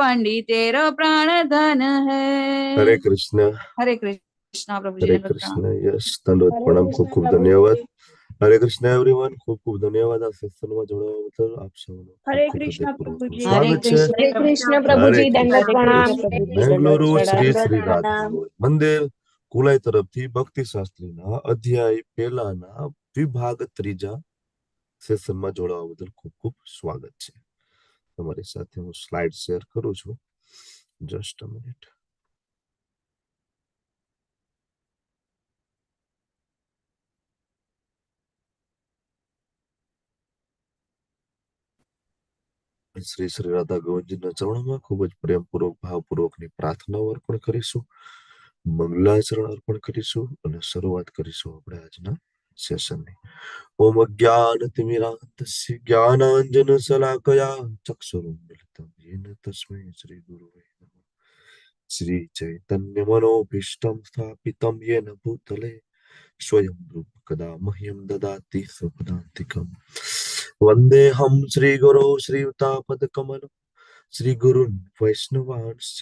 पंडितेरो प्राण धन है। हरे कृष्ण। हरे कृष्ण प्रभु जी। हरे कृष्ण। यस, दंडवत प्रणाम, खूब खूब धन्यवाद। हरे कृष्ण एवरीवन, खूब खूब धन्यवाद આ સેશનમાં જોડાવા બદલ આપ સૌનો હરે ખૂબ ખૂબ કૃષ્ણ હૃદયપૂર્વક પ્રભુજી. સ્વાગત છે. હરે કૃષ્ણ હરે પ્રભુજી, દંડવત કૃષ્ણ. પ્રણામ. બેંગલુરુ શ્રી શ્રી રાધા મંદિર કુલાઈ તરફથી ભક્તિ શાસ્ત્રીના અધ્યાય પહેલાના વિભાગ ત્રીજા સેશનમાં જોડાવા બદલ ખૂબ ખૂબ સ્વાગત છે. તમારી સાથે હું સ્લાઇડ શેર કરું છું. Just a minute. Shri Shri Radha ગોવિંદજીના ચરણોમાં ખૂબ જ પ્રેમપૂર્વક ભાવપૂર્વકની પ્રાર્થનાઓ અર્પણ કરીશું, મંગલાચરણ અર્પણ કરીશું અને શરૂઆત કરીશું આપણે આજના સેશનની. ઓમ અજ્ઞાનતિમિરાન્તસ્ય જ્ઞાનાંજન શલાકયા ચક્ષુરુન્મિલિતં યેન તસ્મૈ શ્રી ગુરુવે નમઃ. શ્રી ચૈતન્ય મનોભીષ્ટં સ્થાપિतं યેન ભૂતલે स्वयं रूप कदा मह्यं ददाति स्वपदान्तिकम्. वन्देऽहं श्रीगुरो श्रीयुतापदकमलं श्रीगुरुन् वैष्णवांश्च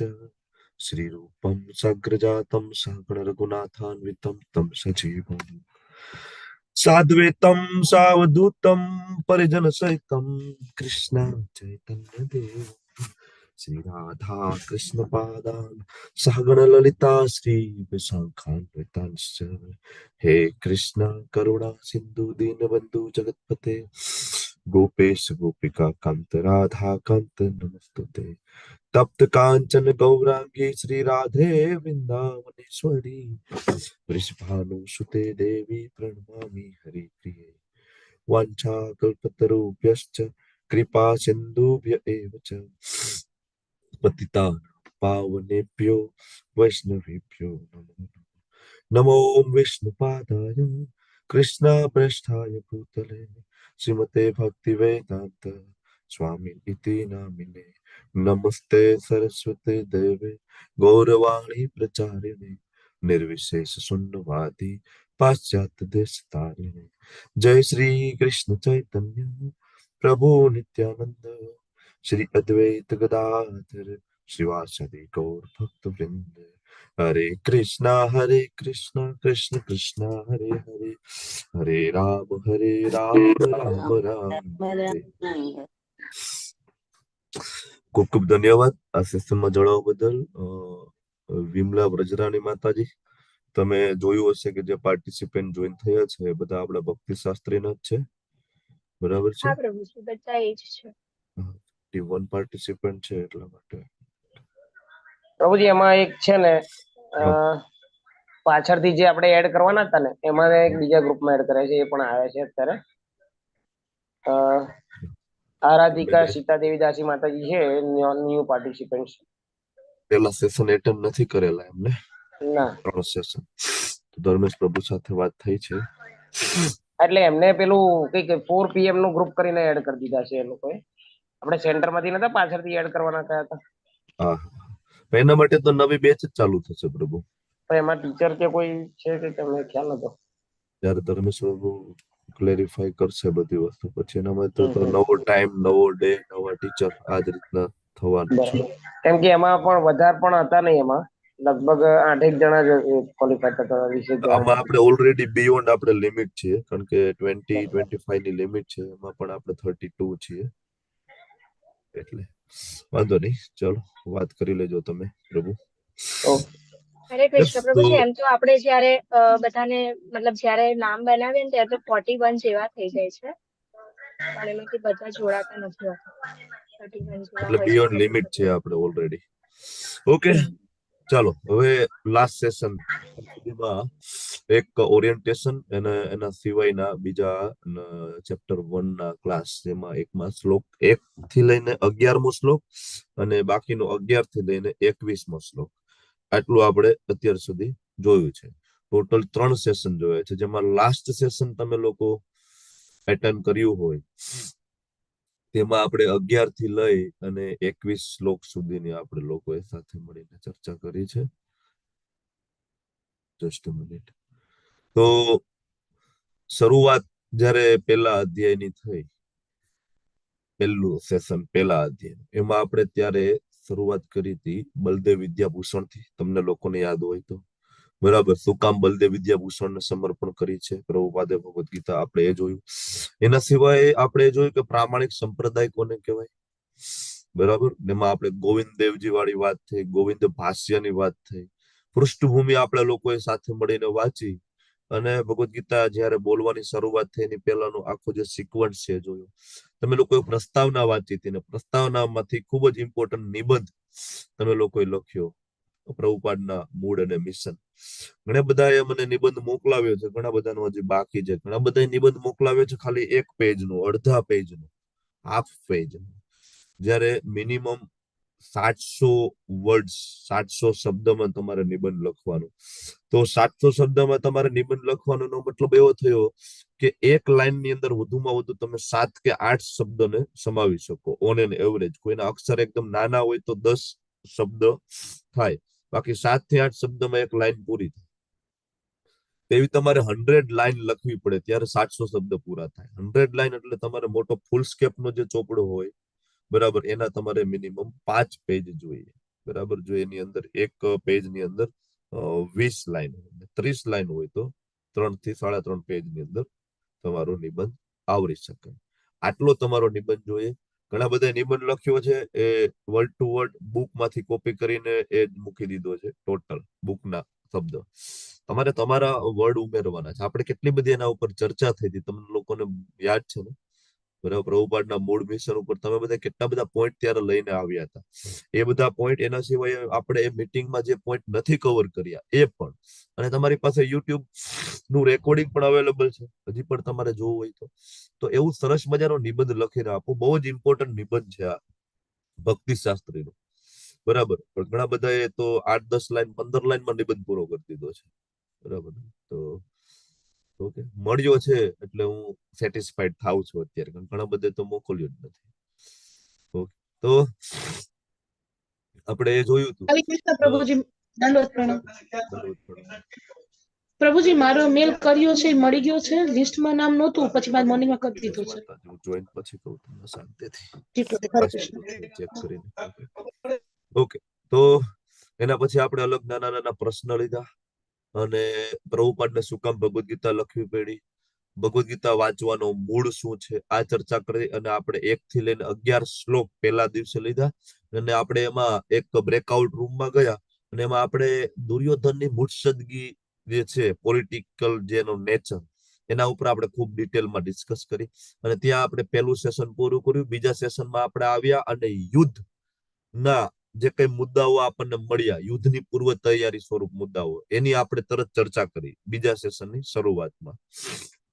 श्रीरूपं साग्रजातं सहगण रघुनाथान्वितं तं सजीवम् साद्वैतं सावधूतं परिजनसहितं कृष्ण चैतन्य देव श्री राधा कृष्ण पादान् सहगण ललिता श्री विशाखान्वितांश्च. हे कृष्ण करुणा सिंधु दीनबंधु जगतपते गोपेश गोपिका कांत राधा कांत नमस्तुते. तप्त कांचन गौरांगी श्री राधे वृंदावनेश्वरी वृषभानुसुते देवी प्रणमामि हरिप्रिये. वाञ्छाकल्पतरुभ्यश्च कृपा सिन्धुभ्य एव च पतितानां पावनेभ्यो वैष्णवेभ्यो नमो नमः. नमो विष्णुपादाय कृष्णप्रेष्ठाय भूतले श्रीमते भक्तिवेदान्त स्वामी इति नामिने. नमस्ते सरस्वती देवे गौरवाणी प्रचारिणे निर्विशेष शून्यवादी पाश्चात्य देशतारिणे. जय श्री कृष्ण चैतन्य प्रभु नित्यानंद श्री अद्वैत गदाधर श्रीवासदि गौर भक्त वृंद. हरे कृष्णा कृष्ण कृष्ण हरे हरे हरे राम राम राम हरे. ખૂબ ખૂબ ધન્યવાદ આ સેશનમાં જોડાવા બદલ. વિમલા વ્રજરાણી માતાજી, તમે જોયું હશે કે જે પાર્ટિસિપન્ટ જોઈન થયા છે એ બધા આપણા ભક્તિ શાસ્ત્રીના જ છે, બરાબર છે? હા પ્રભુજી, બધા એ જ છે. વન પાર્ટિસિપન્ટ છે એટલા માટે. પ્રભુજી એમાં એક છે ને પાછળથી જે આપણે એડ કરવાના હતા ને એમાં એક બીજા ગ્રુપમાં એડ કરે છે, એ પણ આવે છે અત્યારે. આરાધિકા સીતાદેવી દાસી માતાજી છે, ન્યુ પાર્ટિસિપન્ટ છે. પેલા સેશન એટેન્ડ નથી કરેલા એમને? ના, 3 સેશન. ધર્મેશ પ્રભુ સાથે વાત થઈ છે એટલે એમને પેલું કઈક 4 PM નું ગ્રુપ કરીને એડ કરી દીધા છે એ લોકોએ. આપણે સેન્ટર માંથી નતા પાછળથી એડ કરવાના કયા હતા. હા, એના માટે તો નવી બેચ જ ચાલુ થશે પ્રભુ. તો એમાં ટીચર કે કોઈ છે કે તમને ખ્યાલ નતો? જ્યારે ધર્મેશ પ્રભુ ક્લેરિફાઈ કરશે બધી વસ્તુ પછી એનામાં તો નવો ટાઈમ, નવો ડે, નવા ટીચર આ જ રીતના થવાનું છે. કેમ કે એમાં પણ વધારે પણ હતા નહીં, એમાં લગભગ 8 જણા જ ક્વોલિફાઈડ હતા. આમાં આપણે ઓલરેડી બિયોન્ડ આપણે લિમિટ છે, કારણ કે 20-25 ની લિમિટ છે, એમાં પણ આપણે 32 છીએ, એટલે વાંધો નહીં. ચલો વાત કરી લેજો તમે પ્રભુ. હરે કૃષ્ણ પ્રભુજી. એમ તો આપણે જયારે બધાને મતલબ જયારે નામ બનાવીએ ને ત્યારે તો 41 જેવા થઈ જાય છે, પણ એમાંથી બધા જોડાતા નથી હોતા. 31 જેવા એટલે બિયોન્ડ લિમિટ છે આપણે ઓલરેડી. ઓકે, ચાલો હવે લાસ્ટ સેશન સુધીમાં એક ઓરિએન્ટેશન અને એના સિવાયના બીજા ચેપ્ટર 1 ના ક્લાસ, જેમાં એકમાં શ્લોક 1 થી લઈને 11મો શ્લોક અને બાકીનો 11 થી લઈને 21મો શ્લોક, આટલું આપણે અત્યાર સુધી જોયું છે. ટોટલ 3 સેશન જોયા છે, જેમાં લાસ્ટ સેશન તમે લોકો એટેન્ડ કર્યું હોય તેમાં આપણે 11 થી લઈ અને 21 શ્લોક સુધીની આપણે લોકોએ સાથે મળીને ચર્ચા કરી છે. Just a minute. તો શરૂઆત જ્યારે પહેલા અધ્યાયની થઈ, પહેલું સેશન પહેલા અધ્યાય, એમાં આપણે ત્યારે શરૂઆત કરી હતી બલદેવ વિદ્યાભૂષણ થી, તમને લોકોને યાદ હોય તો. બરાબર, શું કામ બલદેવ વિદ્યાભૂષણ ને સમર્પણ કરી છે પ્રભુપાદે ભગવદ ગીતા, આપણે એ જોયું. એના સિવાય આપણે એ જોયું કે પ્રામાણિક સંપ્રદાય કોને કહેવાય. બરાબર, એમાં આપણે ગોવિંદ દેવજી વાળી વાત થઈ, ગોવિંદ ભાષ્યની વાત થઈ. પૃષ્ઠભૂમિ આપણે લોકોએ સાથે મળીને વાંચી અને ભગવદ ગીતા જયારે બોલવાની શરૂઆત થઈ એની પહેલાનું આખું જે સિક્વન્સ છે જોયું. તમે લોકોએ પ્રસ્તાવના વાંચી હતી ને પ્રસ્તાવનામાંથી ખૂબ જ ઇમ્પોર્ટન્ટ નિબંધ તમે લોકોએ લખ્યો પ્રભુપાદના મૂળ અને મિશન. ઘણા બધાએ મને નિબંધ મોકલાવ્યો છે, ઘણા બધાનો હજી બાકી છે. ઘણા બધા નિબંધ મોકલાવ્યો છે ખાલી 1 પેજનું, અડધા પેજનું, હાફ પેજનું. જ્યારે મિનિમમ 700 વર્ડ્સ, 700 શબ્દમાં તમારે નિબંધ લખવાનું. તો 700 શબ્દમાં તમારે નિબંધ લખવાનો મતલબ એવો થયો કે એક લાઈનની અંદર વધુમાં વધુ તમે 7 કે 8 શબ્દને સમાવી શકો ઓન એન એવરેજ. કોઈના અક્ષર એકદમ નાના હોય તો 10 શબ્દ થાય, બાકી 7 થી 8 શબ્દમાં એક લાઈન પૂરી થાય. તેવી તમારે 100 લાઈન લખવી પડે ત્યારે 700 શબ્દ પૂરા થાય. 100 લાઈન એટલે તમારે મોટો ફૂલ સ્કેપનો જે ચોપડો હોય, બરાબર, એના તમારે મિનિમમ 5 પેજ જોઈએ. બરાબર, જો એની અંદર એક પેજની અંદર 20 લાઈન હોય, 30 લાઈન હોય તો 3 થી 3.5 પેજની અંદર તમારો નિબંધ આવરી શકાય. આટલો તમારો નિબંધ જોઈએ. ઘણા બધા નિબંધ લખ્યો છે એ વર્ડ ટુ વર્ડ બુકમાંથી કોપી કરીને એ મૂકી દીધો છે, ટોટલ બુકના શબ્દ. તમારે તમારા વર્ડ ઉમેરવાના છે. આપણે કેટલી બધી એના ઉપર ચર્ચા થઈ હતી, તમને લોકોને યાદ છે ને? બરાબર, પ્રભુપાદના મૂળ મિશન ઉપર તમે બધા કેટલા બધા પોઈન્ટ ત્યારે લઈને આવ્યા હતા. એ બધા પોઈન્ટ, એના સિવાય આપણે એ મીટિંગમાં જે પોઈન્ટ નથી કવર કર્યા એ પણ. અને તમારી પાસે યુટ્યુબ નું રેકોર્ડિંગ પણ અવેલેબલ છે, હજી પણ તમારે જોવું હોય તો એવું સરસ મજાનો નિબંધ લખીને આપો. બહુ જ ઇમ્પોર્ટન્ટ નિબંધ છે આ ભક્તિ શાસ્ત્રીનો. બરાબર, પણ ઘણા બધાએ તો 8-10 લાઈન 15 લાઈનમાં નિબંધ પૂરો કરી દીધો છે. બરાબર, તો ઓકે, મળ્યો છે એટલે હું સેટિસ્ફાઈડ થાઉં છું અત્યારે, ઘણા બધે તો મોકલ્યું જ નથી. ઓકે, તો આપણે એ જોયું હતું. હરે કૃષ્ણ પ્રભુજી, દંડવત પ્રણામ. દંડવત પ્રણામ. પ્રભુજી, મારો મેલ કર્યો છે, મળી ગયો છે, લિસ્ટમાં નામ નહોતું, પછી બાદ મોર્નિંગમાં કરી દીધું છે. હું જોઈન પછી કહું તમને શાંતિથી જી પ્રભુ, હરે કૃષ્ણ. ચેક કરીને. ઓકે, તો એના પછી આપણે અલગ નાના નાના પ્રશ્ન લીધા અને પ્રભુપાદને શું કામ ભગવદ ગીતા લખવી પડી, ભગવદ ગીતા વાંચવાનો મૂળ શું છે, આ ચર્ચા કરી. અને આપણે 1 થી લઈને 11 શ્લોક પહેલા દિવસે લીધા અને આપણે એમાં એક બ્રેકઆઉટ રૂમમાં ગયા અને એમાં આપણે દુર્યોધનની મુત્સદ્દગી જે છે, પોલિટિકલ જેનો નેચર, એના ઉપર આપણે ખૂબ ડિટેલમાં ડિસ્કસ કરી. અને ત્યાં આપણે પહેલું સેશન પૂરું કર્યું. બીજા સેશનમાં આપણે આવ્યા અને યુદ્ધ ના જે કઈ મુદ્દાઓ આપણને મળ્યા, યુદ્ધની પૂર્વ તૈયારી સ્વરૂપ મુદ્દાઓ, એની આપણે તરત ચર્ચા કરી બીજા સેશનની શરૂઆતમાં.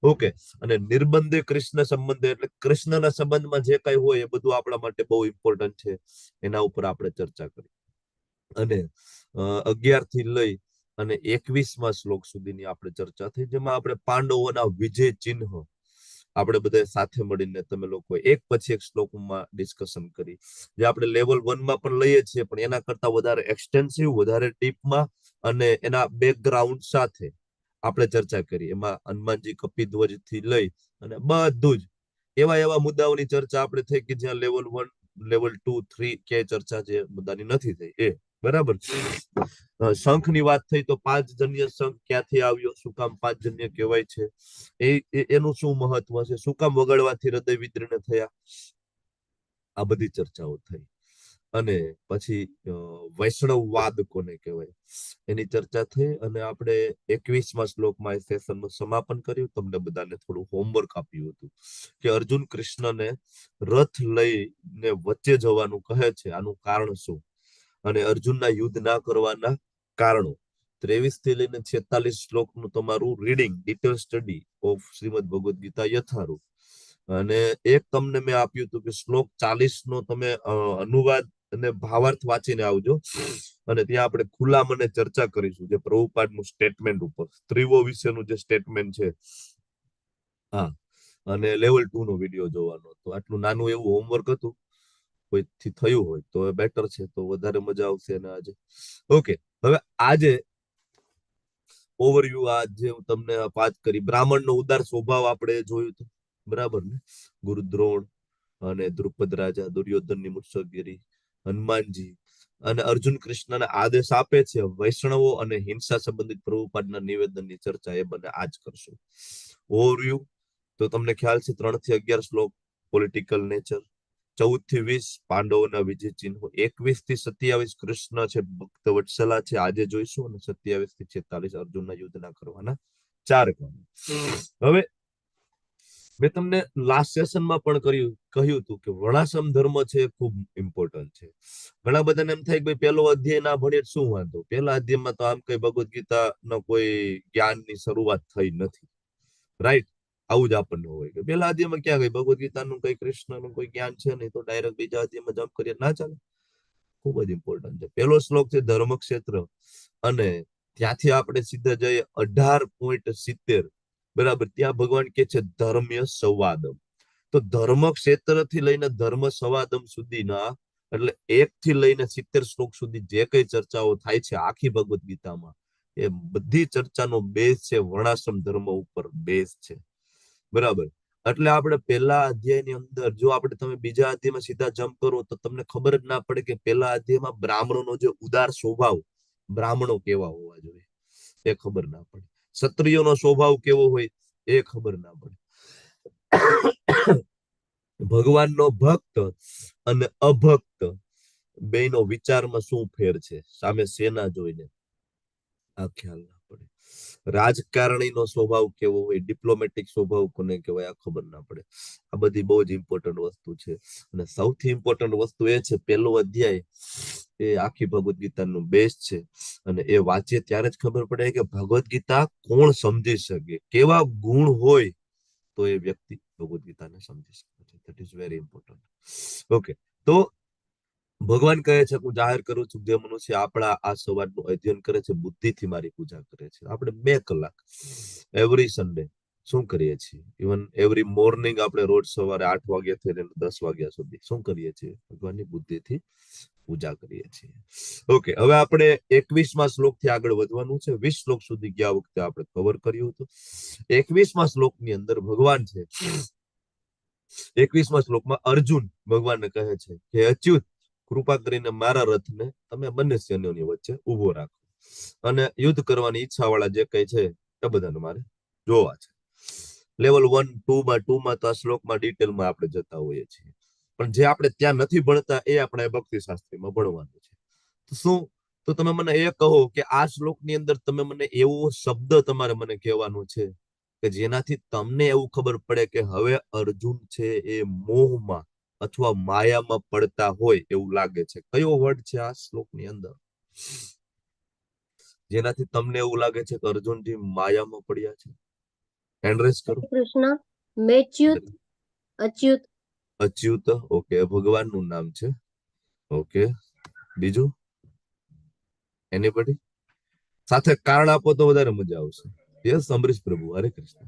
ઓકે, અને નિર્બંધે કૃષ્ણ સંબંધે એટલે કૃષ્ણના સંબંધમાં જે કઈ હોય એ બધું આપણા માટે બહુ ઇમ્પોર્ટન્ટ છે, એના ઉપર આપણે ચર્ચા કરી. અને 11 થી લઈ અને 21મા શ્લોક સુધીની આપણે ચર્ચા થઈ, જેમાં આપણે પાંડવોના વિજય ચિહ્ન આપણે બધા સાથે મળીને તમે લોકો એક પછી એક શ્લોકમાં ડિસ્કશન કરી. જે આપણે લેવલ 1 માં પણ લઈએ છીએ, પણ એના કરતા વધારે એક્સટેન્સિવ, વધારે ડીપમાં અને એના બેકગ્રાઉન્ડ સાથે આપણે ચર્ચા કરી. એમાં હનુમાનજી કપિધ્વજ થી લઈ અને બધું જ એવા મુદ્દાઓની ચર્ચા આપણે થઈ કે જ્યાં લેવલ 1, લેવલ 2, 3 કે ચર્ચા જે મુદ્દાની નથી થઈ એ. બરાબર, શંખની વાત થઈ તો 5 જન્ય શંખ ક્યાંથી આવ્યો, શું કામ 5 જન્ય કહેવાય છે, એનું શું મહત્વ છે, શું કામ વગાડવાથી હૃદય વિદીર્ણ થયા, આ બધી ચર્ચાઓ થઈ. અને પછી વૈષ્ણવવાદ કોને કહેવાય એની ચર્ચા થઈ. અને આપણે 21મા શ્લોકમાં એ સેશનનું સમાપન કર્યું. તમને બધાને થોડું હોમવર્ક આપ્યું હતું કે અર્જુન કૃષ્ણને રથ લઈને વચ્ચે જવાનું કહે છે, આનું કારણ શું, અને અર્જુનના યુદ્ધ ના કરવાના કારણો. 23 થી લઈને 46 શ્લોકનું તમારું reading, detail study of Srimad Bhagavad Gita Yatharoop. અને એક તમને મેં આપ્યું હતું કે શ્લોક 40 નો તમે અનુવાદ અને ભાવાર્થ વાંચીને આવજો. અને ત્યાં આપણે ખુલ્લા મને ચર્ચા કરીશું જે પ્રભુપાદનું સ્ટેટમેન્ટ ઉપર, સ્ત્રીઓ વિશેનું જે સ્ટેટમેન્ટ છે. હા, અને લેવલ 2 નો વિડીયો જોવાનો. તો આટલું નાનું એવું હોમવર્ક હતું, કોઈથી થયું હોય તો બેટર છે, તો વધારે મજા આવશે. અને આજે ઓકે, હવે આજે ઓવરવ્યુ આજે હું તમને વાત કરી. બ્રાહ્મણનો ઉદાર સ્વભાવ આપણે જોયું હતું, બરાબર ને? ગુરુદ્રોણ અને દ્રુપદ રાજા, દુર્યોધનની મુત્સદ્દગી, હનુમાનજી, અને અર્જુન કૃષ્ણને આદેશ આપે છે વૈષ્ણવો અને હિંસા સંબંધિત પ્રભુપાદના નિવેદનની ચર્ચા એ બંને આજ કરશું. ઓવરવ્યુ તો તમને ખ્યાલ છે 3 થી 11 શ્લોક પોલિટિકલ નેચર, 14 થી 20 પાંડવોના વિજય ચિહ્નો, 21 થી 27 કૃષ્ણ છે ભક્ત વત્સલા છે આજે જોઈશું, અને 27 થી 46 અર્જુનના યુદ્ધના કરવાના 4 કામ. હવે મેં તમને લાસ્ટ સેશનમાં પણ કહ્યું હતું કે વર્ણાશ્રમ ધર્મ છે એ ખૂબ ઇમ્પોર્ટન્ટ છે. ઘણા બધાને એમ થાય કે ભાઈ પહેલો અધ્યાય ના ભણીએ શું વાંધો, પહેલા અધ્યાયમાં તો આમ કઈ ભગવદ્ ગીતાનો કોઈ જ્ઞાનની શરૂઆત થઈ નથી, રાઈટ? આવું જ આપણને હોય કે પહેલા અધ્યાયમાં ક્યાં ગઈ ભગવદ્ ગીતાનું કઈ કૃષ્ણનું કોઈ જ્ઞાન છે નહીં, તો ડાયરેક્ટ બીજા અધ્યાયમાં જમ્પ કરીએ ના ચાલે. ખૂબ જ ઇમ્પોર્ટન્ટ છે. પહેલો શ્લોક છે ધર્મક્ષેત્ર, અને ત્યાંથી આપણે સીધા જઈએ 18.70, બરાબર? ત્યાં ભગવાન કે છે ધર્મ્ય સંવાદમ. તો ધર્મ ક્ષેત્ર થી લઈને ધર્મ સંવાદમ સુધીના, એટલે 1 થી લઈને 70 શ્લોક સુધી જે કઈ ચર્ચાઓ થાય છે આખી ભગવદ્ ગીતામાં, એ બધી ચર્ચાનો બેઝ છે વર્ણાશ્રમ ધર્મ ઉપર બેઝ છે, બરાબર? એટલે આપણે પહેલા અધ્યાયની અંદર જો તમે બીજા અધ્યાયમાં સીધા જમ્પ કરો તો તમને ખબર જ ના પડે કે પહેલા અધ્યાયમાં બ્રાહ્મણોનો જે ઉદાર સ્વભાવ, બ્રાહ્મણો કેવા હોવા જોઈએ એ ખબર ના પડે, ક્ષત્રિયોનો સ્વભાવ કેવો હોય એ ખબર ના પડે, ભગવાનનો ભક્ત અને અભક્ત બેનો વિચારમાં શું ફેર છે સામે સેના જોઈને આ ખ્યાલ ના પડે, રાજકારણીનો સ્વભાવ કેવો હોય, ડિપ્લોમેટિક સ્વભાવ કોને કહેવાય આ ખબર ના પડે. આ બધી બહુ જ ઇમ્પોર્ટન્ટ વસ્તુ છે. અને સૌથી ઇમ્પોર્ટન્ટ વસ્તુ એ છે પહેલો અધ્યાય એ આખી ભગવદ્ ગીતાનું બેઝ છે, અને એ વાંચીએ ત્યારે જ ખબર પડે કે ભગવદ્ ગીતા કોણ સમજી શકે, કેવા ગુણ હોય તો એ વ્યક્તિ ભગવદ્ ગીતાને સમજી શકે છે. That is very important. Okay, તો ભગવાન કહે છે હું જાહેર કરું છું જે મનુષ્ય આપણા આ સંવાદનું અધ્યયન કરે છે બુદ્ધિથી મારી પૂજા કરે છે. આપણે 2 કલાક એવરી સન્ડે શું કરીએ છીએ? ઇવન એવરી મોર્નિંગ આપણે રોજ સવારે 8 વાગ્યાથી લઈને 10 વાગ્યા સુધી શું કરીએ છીએ? ભગવાનની બુદ્ધિથી પૂજા કરીએ છીએ. ઓકે, હવે આપણે 21મા શ્લોકથી આગળ વધવાનું છે. 20 શ્લોક સુધી ગયા વખતે આપણે કવર કર્યું હતું. 21મા શ્લોકની અંદર ભગવાન છે, 21મા શ્લોકમાં અર્જુન ભગવાનને કહે છે કે અચ્યુત, કૃપા કરીને મારા રથને તમે બંને સૈન્યોની વચ્ચે ઉભો રાખો, અને યુદ્ધ કરવાની ઈચ્છા વાળા જે કઈ છે એ બધાને મારે જોવા છે. લેવલ 1, 2માં તો આ શ્લોકમાં ડિટેલમાં આપણે જતા હોઈએ છીએ, પણ જે આપણે ત્યાં નથી ભણતા એ આપણે ભક્તિ શાસ્ત્રીમાં ભણવાનું છે. તો શું, તો તમે મને એ કહો કે આ શ્લોકની અંદર તમે મને એવો શબ્દ તમારે મને કહેવાનો છે કે જેનાથી તમને એવું ખબર પડે કે હવે અર્જુન છે એ મોહમાં અથવા માયામાં પડતા હોય એવું લાગે છે. કયો વર્ડ છે આ શ્લોકની અંદર જેનાથી તમને એવું લાગે છે કે અર્જુનજી માયામાં પડ્યા છે? હેન્ડ રેઝ કરો. કૃષ્ણ મેચ્યુત અચ્યુત. અચ્યુત, ઓકે, ભગવાનનું નામ છે. ઓકે, બીજું એનીબડી? સાથે કારણ આપો તો વધારે મજા આવશે. યસ, અમરીશ પ્રભુ, હરે કૃષ્ણ.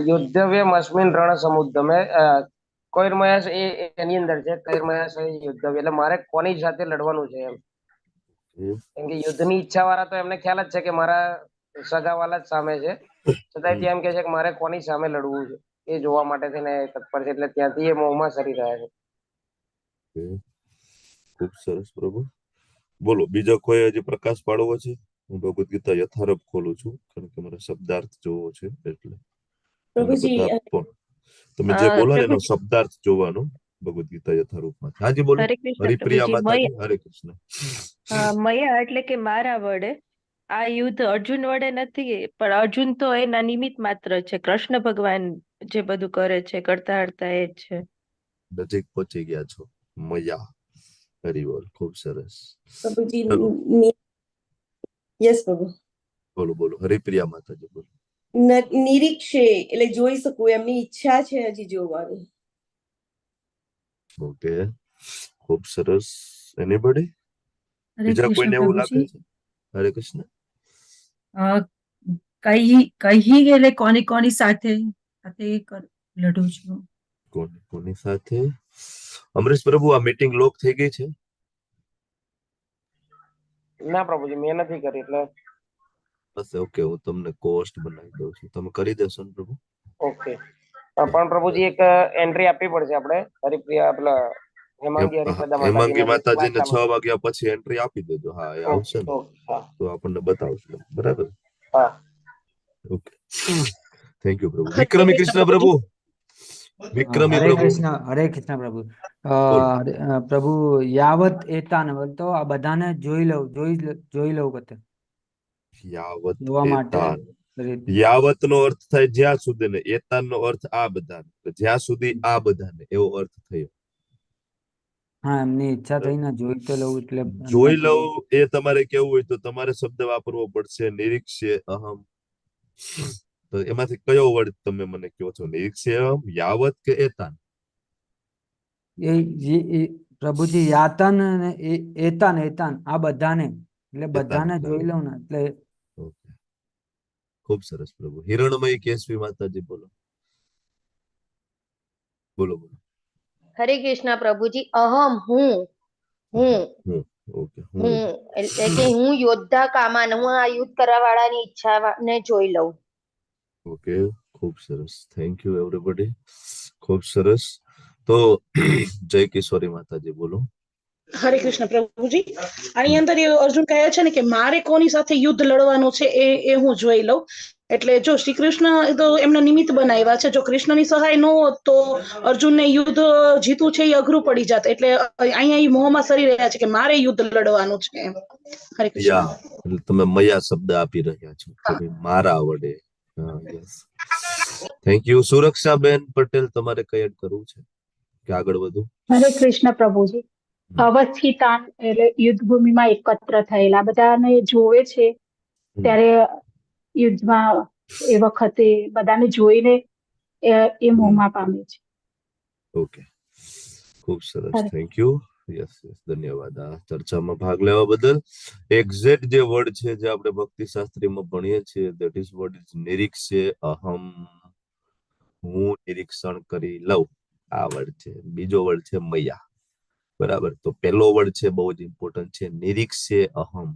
યુદ્ધવ્યમ અસ્મિન રણ સમુદ્રમે, કૈર્મયાસ એની અંદર છે, કૈર્મયાસ યુદ્ધવ્ય, એટલે મારે કોની સાથે લડવાનું છે એમ. કેમ કે યુદ્ધની ઈચ્છા વાળા તો એમને ખ્યાલ જ છે કે મારા સગાવાલા જ સામે છે, છતાંય એમ કે છે કે મારે કોની સામે લડવું છે એ જોવા માટે થઈને તત્પર છે, એટલે ત્યાંથી એ મોહમાં સરી રહ્યા છે. ખૂબ સરસ પ્રભુ. બોલો, બીજો કોઈ હજી પ્રકાશ પાડવો છે? હું ભગવદ્ ગીતા યથારથ ખોલું છું કારણ કે મારે શબ્દાર્થ જોવો છે, એટલે પ્રભુજી તમે જે બોલો એનો શબ્દાર્થ જોવાનો ભગવદ્ ગીતા યથારૂપમાં. હાજી બોલો. હરે કૃષ્ણ હરિપ્રિયા પ્રભુજી. માતાજી, હરે કૃષ્ણ. મયા એટલે કે મારા વડે આ યુદ્ધ અર્જુન વડે નથી, પણ અર્જુન તો એના નિમિત્ત માત્ર છે. કૃષ્ણ ભગવાન જે બધું કરે છે, કરતા હરતા એ જ છે. નજીક પહોંચી ગયા છો. મયા, હરિબોલ, ખૂબ સરસ. પ્રભુજી ચલો યસ પ્રભુ. બોલો બોલો, હરિપ્રિયા માતાજી બોલો. નિરીક્ષે એટલે જોઈ શકું એમની ઈચ્છા છે હજી જોવાની. ઓકે, ખૂબ સરસ. એનીબડી? હરે બીજા કૃષ્ણ કોઈને એવું લાગે પ્રભુજી. છે? હરે કૃષ્ણ. કહી એટલે કોની સાથે લડું છું? કોની સાથે? અમરીશ પ્રભુ, આ મીટિંગ લોક થઈ ગઈ છે? ના પ્રભુજી, મેં નથી કરી, એટલે બસ ઓકે, હું તમને કોસ્ટ બનાવી દઉં છું, તમે કરી દેશો ને પ્રભુ? ઓકે. પણ પ્રભુજી એક એન્ટ્રી આપવી પડશે આપણે, હરિપ્રિયા પેલા હેમાંગી હરિપદા હેમાંગી માતાજીના માતાજીને 6 વાંચવામાં. વાગ્યા પછી એન્ટ્રી આપી દેજો. હા, એ આવશે ઓકે ને ઓકે હા તો આપણને બતાવશે. બરાબર. હા. ઓકે, થેન્ક યુ પ્રભુ. હરે વિક્રમી કૃષ્ણ કૃષ્ણ પ્રભુ. વિક્રમી હરે પ્રભુ કૃષ્ણ, હરે કૃષ્ણ પ્રભુ. બોલો. પ્રભુ યાવત એતાન તો આ બધાને જોઈ લઉં કતે યાવત જોવા માટે એતાન. કરી. યાવત નો અર્થ થાય જ્યાં સુધી ને, એતાન નો અર્થ આ બધાને, જ્યાં સુધી આ બધાને, એવો અર્થ થયો. હા, એમની ઈચ્છા થઈ ને જોઈ તો લઉં એટલે એમને જોઈ તો લઉં એ તમારે કેવું હોય તો તમારે શબ્દ વાપરવો પડશે. નિરીક્ષે અહમ. તો એમાંથી કયો વર્ડ તમે મને કહો છો? નિરીક્ષે અહમ, યાવત કે એતાન? એ પ્રભુજી યાતન અને એતાન આ બધાને એટલે એતાન બધાને જોઈ બરાબર. લઉં ને એટલે ઓકે, ખૂબ સરસ પ્રભુ. હિરણમયી કેશવી માતાજી બોલો. બોલો બોલો. હરે કૃષ્ણ પ્રભુજી. અહમ હું હું. ઓકે, હું. એટલે કે હું યોદ્ધા કામાન, હું આ યુદ્ધ કરવા વાળાની ઈચ્છા ને જોઈ લઉં. ઓકે, ખૂબ સરસ. Thank you everybody. ખૂબ સરસ. તો જય કિશોરી માતાજી બોલો. હરે કૃષ્ણ પ્રભુજી. આની અંદર એ અર્જુન કહે છે ને કે મારે કોની સાથે યુદ્ધ લડવાનું છે એ હું જોઈ લઉં. એટલે જો શ્રી કૃષ્ણ તો એમના નિમિત્ત બનાવ્યા છે. જો કૃષ્ણની સહાય ન હોત તો અર્જુનને યુદ્ધ જીતવું છે એ અઘરું પડી જાત. એટલે અહીંયા એ મોહમાં સરી રહ્યા છે કે મારે યુદ્ધ લડવાનું છે એમ. હરે કૃષ્ણ. યા એટલે તમે મયા શબ્દ આપી રહ્યા છો કે ભાઈ મારા વડે. હા, યસ. Thank you. સુરક્ષાબેન પટેલ, તમારે કઈ એડ કરવું છે કે આગળ વધુ? હરે કૃષ્ણ પ્રભુજી. અવસ્થિતાન એટલે યુદ્ધ ભૂમિમાં એકત્ર થયેલા બધાને જોવે છે ત્યારે યુદ્ધમાં એ વખતે બધાને જોઈને એ મોહમાં પામે છે. ઓકે, ખૂબ સરસ. Thank you. યસ યસ, ધન્યવાદ આ ચર્ચામાં ભાગ લેવા બદલ. એક્ઝેક્ટ જે વર્ડ છે જે આપણે ભક્તિ શાસ્ત્રીમાં ભણીએ છીએ, ધેટ ઇઝ વર્ડ ઇઝ નિરીક્ષે અહમ. હું નિરીક્ષણ કરી લઉં, આ વર્ડ છે. બીજો વર્ડ છે મયા. બરાબર. તો પહેલો વર્ડ છે બહુ જ ઇમ્પોર્ટન્ટ છે, નિરીક્ષે અહમ.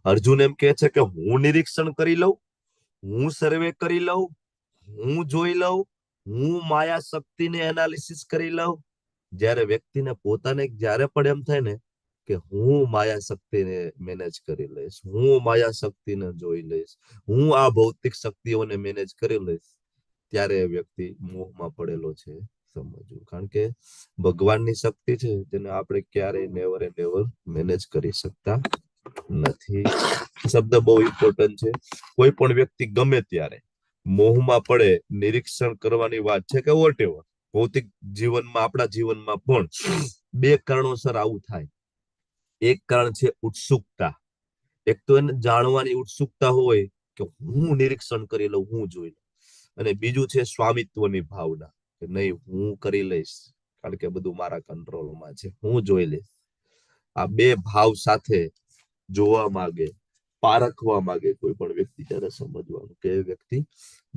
અર્જુન એમ કહે છે કે હું નિરીક્ષણ કરી લઉં, હું સર્વે કરી લઉં, હું જોઈ લઉં, હું માયા શક્તિને એનાલિસિસ કરી લઉં. જ્યારે વ્યક્તિને પોતાને જ્યારે પણ એમ થાય ને કે હું માયા શક્તિને મેનેજ કરી લઈશ, હું માયા શક્તિને જોઈ લઈશ, હું આ ભૌતિક શક્તિઓને મેનેજ કરી લઈશ, ત્યારે એ વ્યક્તિ મોહમાં પડેલો છે સમજવું. કારણ કે ભગવાનની શક્તિ છે જેને આપણે ક્યારેય નેવર એન્ડ નેવર મેનેજ કરી શકતા નથી. શબ્દ બહુ ઇમ્પોર્ટન્ટ છે. કોઈ પણ વ્યક્તિ ગમે ત્યારે મોહમાં પડે, નિરીક્ષણ કરવાની વાત છે કે વોટ એવર ભૌતિક જીવનમાં, આપણા જીવનમાં પણ બે કારણોસર આવું થાય. એક કારણ છે ઉત્સુકતા. એક તો એને જાણવાની ઉત્સુકતા હોય કે હું નિરીક્ષણ કરી લઉં, હું જોઈ લઉં. અને બીજું છે સ્વામિત્વની ભાવના કે નહીં, હું કરી લઈશ કારણ કે બધું મારા કંટ્રોલમાં છે, હું જોઈ લઈશ. આ બે ભાવ સાથે જોવા માંગે, પારખવા માંગે કોઈ પણ વ્યક્તિ, ત્યારે સમજવાનું કે એ વ્યક્તિ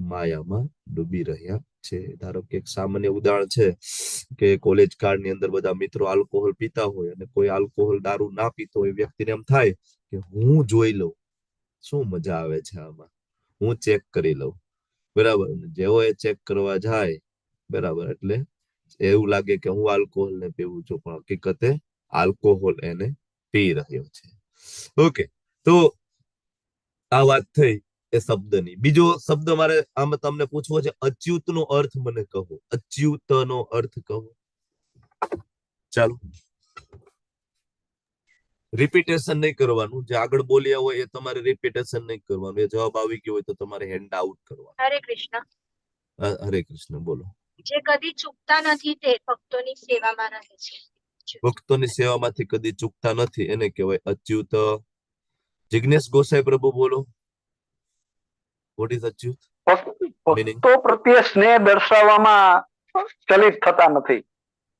માયામાં ડૂબી રહ્યા છે. ધારો કે એક સામાન્ય ઉદાહરણ છે કે કોલેજ કાળની અંદર બધા મિત્રો આલ્કોહોલ પીતા હોય અને કોઈ આલ્કોહોલ દારૂ ના પીતો હોય, વ્યક્તિને એમ થાય કે હું જોઈ લઉં શું મજા આવે છે આમાં, હું ચેક કરી લઉં. બરાબર. જેવો એ ચેક કરવા જાય, બરાબર, એટલે એવું લાગે કે હું આલ્કોહોલ ને પીવું છું, પણ હકીકતે આલ્કોહોલ એને પી રહ્યો છે. ઓકે, તો આ વાત થઈ એ શબ્દની. બીજો શબ્દ મારે આમાં તમને પૂછવો છે, અચ્યુત નો અર્થ મને કહો. અચ્યુત નો અર્થ કહો. ચાલો, રિપીટેશન નહીં કરવાનું. જે આગળ બોલ્યા હોય એ તમારે રિપીટેશન નહીં કરવાનું. એ જવાબ આવી ગયો હોય તો તમારે હેન્ડ આઉટ કરવાનું. હરે કૃષ્ણ. હરે કૃષ્ણ બોલો. જે કદી ચૂકતા નથી તે ભક્તોની સેવામાં રહે છે. ભક્તોની સેવામાંથી કદી ચૂકતા નથી એને કહેવાય અચ્યુત. જિગ્નેશ ગોસાઈ પ્રભુ બોલો. What is Achyut? ભક્તો પ્રત્યે સ્નેહ દર્શાવવામાં ચલિત થતા નથી.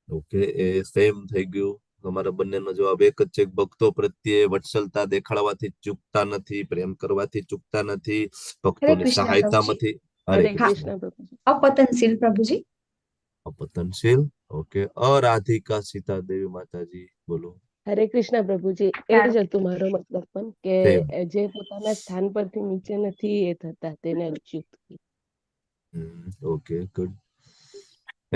ઓકે, એ સેમ થઈ ગયું. તમારા બંનેનો જવાબ એક જ છે. ભક્તો પ્રત્યે વત્સલતા દેખાડવાથી ચૂકતા નથી, પ્રેમ કરવાથી ચૂકતા નથી, ભક્તોની સહાયતામાંથી. હરે કૃષ્ણ. અપતનશીલ પ્રભુજી. અપતનશીલ. ઓકે. અરાધિકા સીતા દેવી માતાજી બોલો. હરે કૃષ્ણ પ્રભુજી. એ જ હતું મારો મતલબ પણ કે જે પોતાના સ્થાન પરથી નીચે નથી એ થતા તેને અચ્યુત. Okay, good.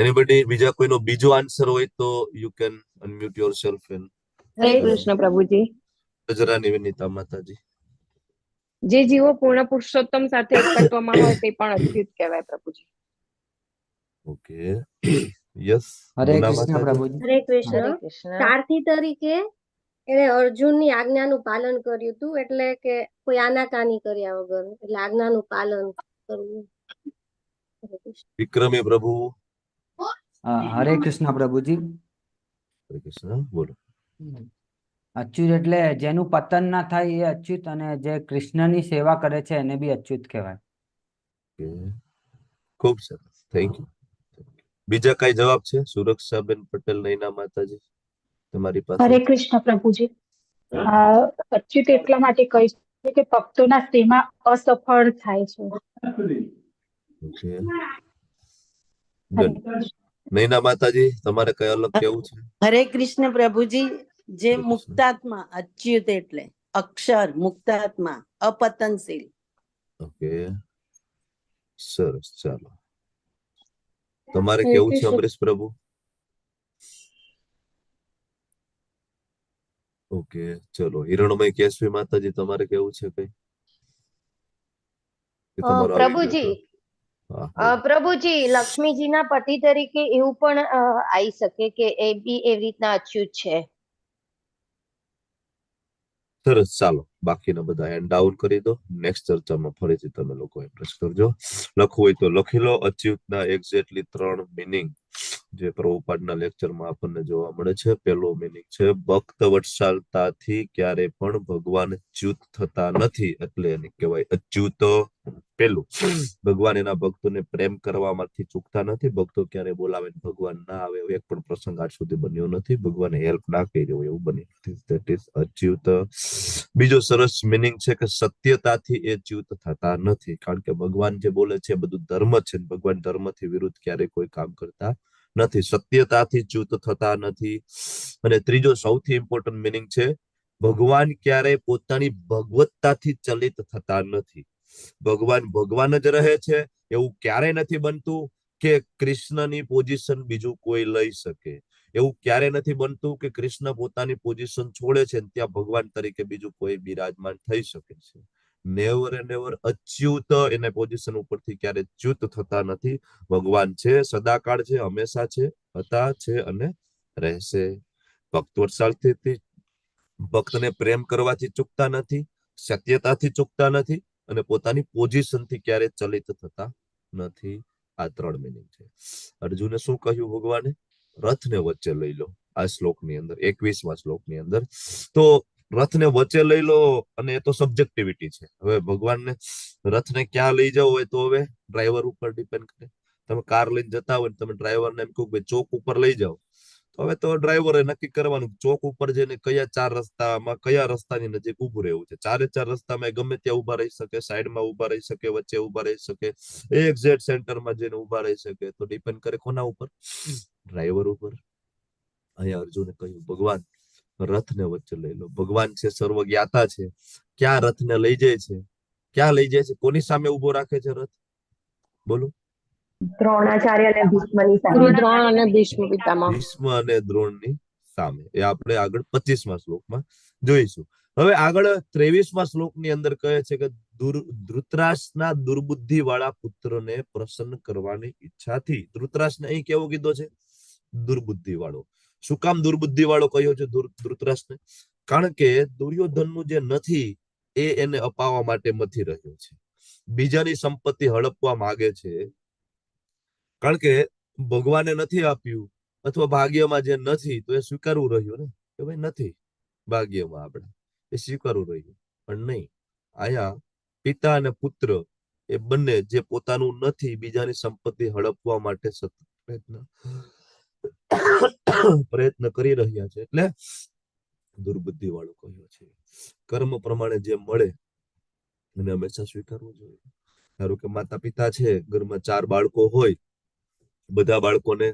એનીબડી બીજા કોઈનો બીજો આન્સર હોય તો you can unmute yourself and હરે કૃષ્ણ પ્રભુજી. જરા નિવેદિતા માતાજી. જે જીવો પૂર્ણ પુરુષોત્તમ સાથે એકત્વમાં હોય તે પણ અચ્યુત કહેવાય પ્રભુજી. ઓકે યસ હરે મુના કૃષ્ણ માતાજી. પ્રભુજી. હરે હરે કૃષ્ણ. કૃષ્ણ. સારથી તરીકે એને અર્જુનની આજ્ઞાનું પાલન કર્યું હતું, એટલે કે કોઈ આનાકાની કર્યા વગર, એટલે આજ્ઞાનું પાલન કરવું. હરે કૃષ્ણ. વિક્રમી પ્રભુ. હરે કૃષ્ણ પ્રભુજી. હરે કૃષ્ણ બોલો. અચ્યુત એટલે જેનું પતન ના થાય એ અચ્યુત, અને જે કૃષ્ણની સેવા કરે છે એને બી અચ્યુત કહેવાય. Okay. ખૂબ સરસ, થેન્ક યુ. બીજા કઈ જવાબ છે? સુરક્ષાબેન પટેલ, નૈના માતાજી, તમારી પાસે. હરે કૃષ્ણ પ્રભુજી. અચ્યુત એટલા માટે કહી છે કે ભક્તોના સેવા અસફળ થાય છે. Okay. Good. નૈના માતાજી, તમારે કઈ અલગ કેવું છે? હરે કૃષ્ણ પ્રભુજી. જે હરે કૃષ્ણ. મુક્તાત્મા અચ્યુત એટલે અક્ષર મુક્તાત્મા અપતનશીલ. ઓકે સરસ, ચાલો તમારે હરે કેવું છે કૃષ્ણ. અમરીશ પ્રભુ? ઓકે ચલો હિરણમય કેશવી માતાજી, તમારે કેવું છે કઈ? કે તમારો આવી ગયો પ્રભુજી, હતો? હા, બોલો. પ્રભુજી લક્ષ્મીજીના પતિ તરીકે એવું પણ આવી શકે કે એ બી એવી રીતના અચ્યુત છે. સરસ, ચાલો બાકીના બધા હેન્ડ ડાઉન કરી દો. નેક્સ્ટ ચર્ચામાં ફરીથી તમે લોકો એપ્રેસ કરજો. લખવું હોય તો લખી લો. અચ્યુતના એક્ઝેક્ટલી 3 મીનિંગ જે પ્રભુપાદના લેક્ચરમાં આપણને જોવા મળે છે. પહેલો મીનિંગ છે ભક્ત વત્સલતાથી ક્યારે પણ ભગવાન ચ્યુત થતા નથી, એટલે એને કહેવાય અચ્યુત. પેલું, ભગવાન એના ભક્તોને પ્રેમ કરવામાંથી ચૂકતા નથી. ભક્તો ક્યારે બોલાવે ભગવાન ના આવે એવો એક પણ પ્રસંગ આજ સુધી બન્યો નથી. ભગવાને હેલ્પ ના કરી હોય એવું બન્યું નથી. That is Achyut. બીજો સરસ મીનિંગ છે કે સત્યતાથી એ ચ્યુત થતા નથી, કારણ કે ભગવાન જે બોલે છે એ બધું ધર્મ છે. ભગવાન ધર્મથી વિરુદ્ધ ક્યારેય કોઈ કામ કરતા નથી. સત્યતાથી ચ્યુત થતા નથી. અને ત્રીજો સૌથી ઇમ્પોર્ટન્ટ મીનિંગ છે ભગવાન ક્યારેય પોતાની ભગવત્તાથી ચલિત થતા નથી. ભગવાન ભગવાન જ રહે છે. એવું ક્યારેય નથી બનતું કે કૃષ્ણની પોઝિશન બીજું કોઈ લઈ શકે. એવું ક્યારે નથી બનતું કે કૃષ્ણ પોતાની પોઝિશન છોડે છે ત્યાં ભગવાન તરીકે બીજું કોઈ બિરાજમાન થઈ શકે છે. નેવર એન્ડ નેવર અચ્યુત એને પોઝિશન ઉપરથી ક્યારે ચ્યુત થતા નથી. ભગવાન છે, સદાકાળ છે, હંમેશા છે, હતા, છે અને રહેશે. ભક્ત વત્સલતાથી ભક્તને પ્રેમ કરવાથી ચૂકતા નથી, સત્યતાથી ચૂકતા નથી અને પોતાની પોઝિશનથી ક્યારે ચલિત થતા નથી. આ 3 મીનિંગ છે. અર્જુને શું કહ્યું ભગવાને? રથને વચ્ચે લઈ લો. આ શ્લોકની અંદર 21મા શ્લોકની અંદર તો રથને વચ્ચે લઈ લો, અને એ તો સબ્જેક્ટિવિટી છે. હવે ભગવાનને રથને ક્યાં લઈ જાવ હોય તો હવે ડ્રાઈવર ઉપર ડિપેન્ડ કરે. તમે કાર લઈને જતા હોય તમે ડ્રાઈવરને એમ કહો કે ચોક ઉપર લઈ જાઓ, તો હવે તો ડ્રાઈવરે નક્કી કરવાનું ચોક ઉપર જઈને કયા 4 રસ્તામાં કયા રસ્તાની નજીક ઉભું રહેવું છે. 4 રસ્તામાં ગમે ત્યાં ઉભા રહી શકે, સાઈડમાં ઉભા રહી શકે, વચ્ચે ઉભા રહી શકે, એક્ઝેક્ટ સેન્ટરમાં જઈને ઉભા રહી શકે. તો ડિપેન્ડ કરે કોના ઉપર? ડ્રાઈવર ઉપર. અહીંયા અર્જુને કહ્યું ભગવાન રથને વચ્ચે લઈ લો. ભગવાન છે, સર્વજ્ઞાતા છે. ક્યાં રથને લઈ જાય છે? ક્યાં લઈ જાય છે? કોની સામે ઉભો રાખે છે રથ? બોલો. દ્રોણાચાર્ય અને ભીષ્મની સામે. ગુરુ દ્રોણ અને ભીષ્મ પિતામહ. ભીષ્મ અને દ્રોણની સામે. એ આપણે આગળ 25મા શ્લોકમાં જોઈશું. હવે આગળ 23મા શ્લોકની અંદર કહે છે કે ધૃતરાષ્ટ્રના દુર્બુદ્ધિ વાળા પુત્રને પ્રસન્ન કરવાની ઈચ્છાથી. ધૃતરાષ્ટ્રને અહીં કેવો કીધો છે? દુર્બુદ્ધિ વાળો. શું કામ દુર્બુદ્ધિ વાળો કહ્યો છે ધૃતરાષ્ટ્રને? કારણ કે દુર્યોધનનું જે નથી એ એને અપાવવા માટે મથી રહ્યો છે. બીજાની સંપત્તિ હડપવા માંગે છે. કારણ કે ભગવાને નથી આપ્યું અથવા ભાગ્યમાં જે નથી તો એ સ્વીકારવું રહ્યું ને કે ભાઈ નથી ભાગ્યમાં, આપણે એ સ્વીકારવું રહ્યું. પણ નહીં, આયા પિતા અને પુત્ર એ બંને જે પોતાનું નથી બીજાની સંપત્તિ હડપવા માટે સતત પ્રયત્ન કરી રહ્યા છે. એટલે દુર્બુદ્ધિ વાળો કહ્યો છે. કર્મ પ્રમાણે જે મળે એને હંમેશા સ્વીકારવું જોઈએ. ધારો કે માતા પિતા છે, ઘરમાં 4 બાળકો હોય, બધા બાળકોને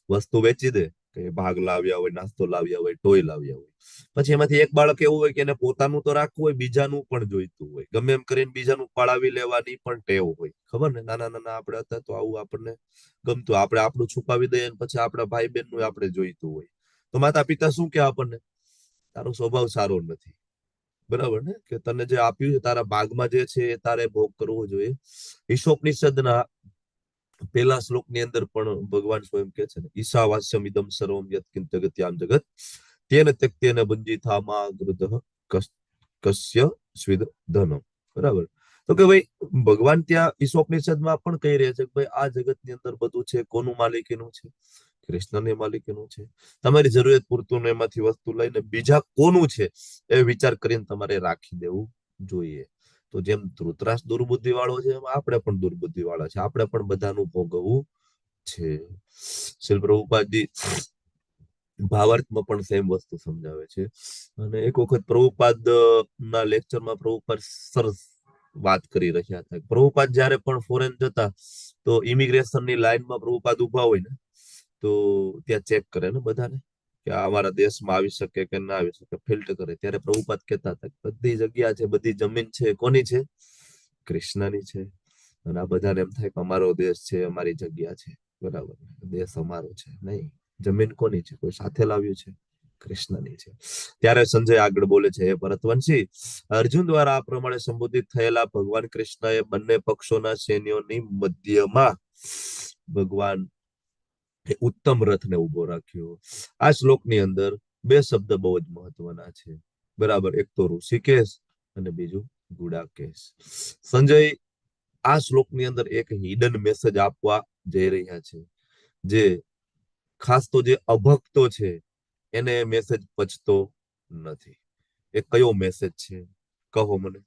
વસ્તુ વેચી દે કે ભાગ લાવ્યા હોય, નાસ્તો લાવ્યા હોય, ટોય લાવ્યા હોય. પછી એમાંથી એક બાળક એવું હોય કે એને પોતાનું તો રાખવું હોય, બીજાનું પણ જોઈતું હોય. ગમે એમ કરીને બીજાનું પડાવી લેવાની પણ ટેવ હોય. ખબર ને, નાના નાના આપણે હતા તો આવું આપણને ગમતું. આપણે આપણું છુપાવી દઈએ ને પછી આપણા ભાઈ બહેન નું આપણે જોઈતું હોય. તો માતા પિતા શું કે આપણને, તારો સ્વભાવ સારો નથી, બરાબર ને, કે તને જે આપ્યું છે તારા ભાગમાં જે છે એ તારે ભોગ કરવો જોઈએ. ઈશોપનિષદના પહેલા શ્લોકની અંદર પણ ભગવાન સ્વયં કહે છે ને, ઈશાવાસ્યમ ઇદમ સર્વમ યત્કિંચ જગત્યામ જગત તેન ત્યક્તેન ભુંજીથા મા ગૃધઃ કસ્ય સ્વિદ ધનમ. બરાબર. તો કે ભાઈ ભગવાન ત્યાં ઈશોપનિષદમાં પણ કહી રહ્યા છે કે ભાઈ આ જગતની અંદર બધું છે કોનું માલિકીનું છે? કૃષ્ણને માલિકીનું છે. તમારી જરૂરિયાત પૂરતું એમાંથી વસ્તુ લઈને બીજા કોનું છે એ વિચાર કરીને તમારે રાખી દેવું જોઈએ. તો જેમ ધૃતરાષ્ટ્ર દુર્બુદ્ધિ વાળો છે એમ આપણે પણ દુર્બુદ્ધિ વાળા છે. આપણે પણ બધાનું ભોગવવું છે. શ્રીલ પ્રભુપાદજી ભાવાર્થમાં પણ સેમ વસ્તુ સમજાવે છે. અને એક વખત પ્રભુપાદ ના લેક્ચરમાં પ્રભુપાદ સરસ વાત કરી રહ્યા હતા. પ્રભુપાદ જયારે પણ ફોરેન જતા તો ઇમિગ્રેશનની લાઈનમાં પ્રભુપાદ ઉભા હોય ને તો ત્યાં ચેક કરે ને બધાને કે અમારા દેશમાં આવી શકે કે ના આવી શકે, ફિલ્ટર કરે. ત્યારે પ્રભુપાદ કહેતા હતા કે બધી જગ્યા છે, બધી જમીન છે, કોની છે? કૃષ્ણની છે. અને આ બધાને એમ થાય કે અમારો દેશ છે, અમારી જગ્યા છે. બરાબર, દેશ અમારો છે. નહીં, જમીન કોની છે? કોઈ સાથે લાવ્યું છે? કૃષ્ણની છે. ત્યારે સંજય આગળ બોલે છે, હે ભરતવંશી, અર્જુન દ્વારા આ પ્રમાણે સંબોધિત થયેલા ભગવાન કૃષ્ણએ બંને પક્ષોના સૈન્યોની મધ્યમાં ભગવાન ઉત્તમ રથને ઉભો રાખ્યો. આ શ્લોકની અંદર બે શબ્દ બહુ જ મહત્વના છે. બરાબર, એક તો ઋષિકેશ અને બીજું ગુડાકેશ. સંજય આ શ્લોકની અંદર એક હિડન મેસેજ આપવા જઈ રહ્યા છે, જે ખાસ તો જે અભક્તો છે એને મેસેજ પચતો નથી. એ કયો મેસેજ છે કહો મને?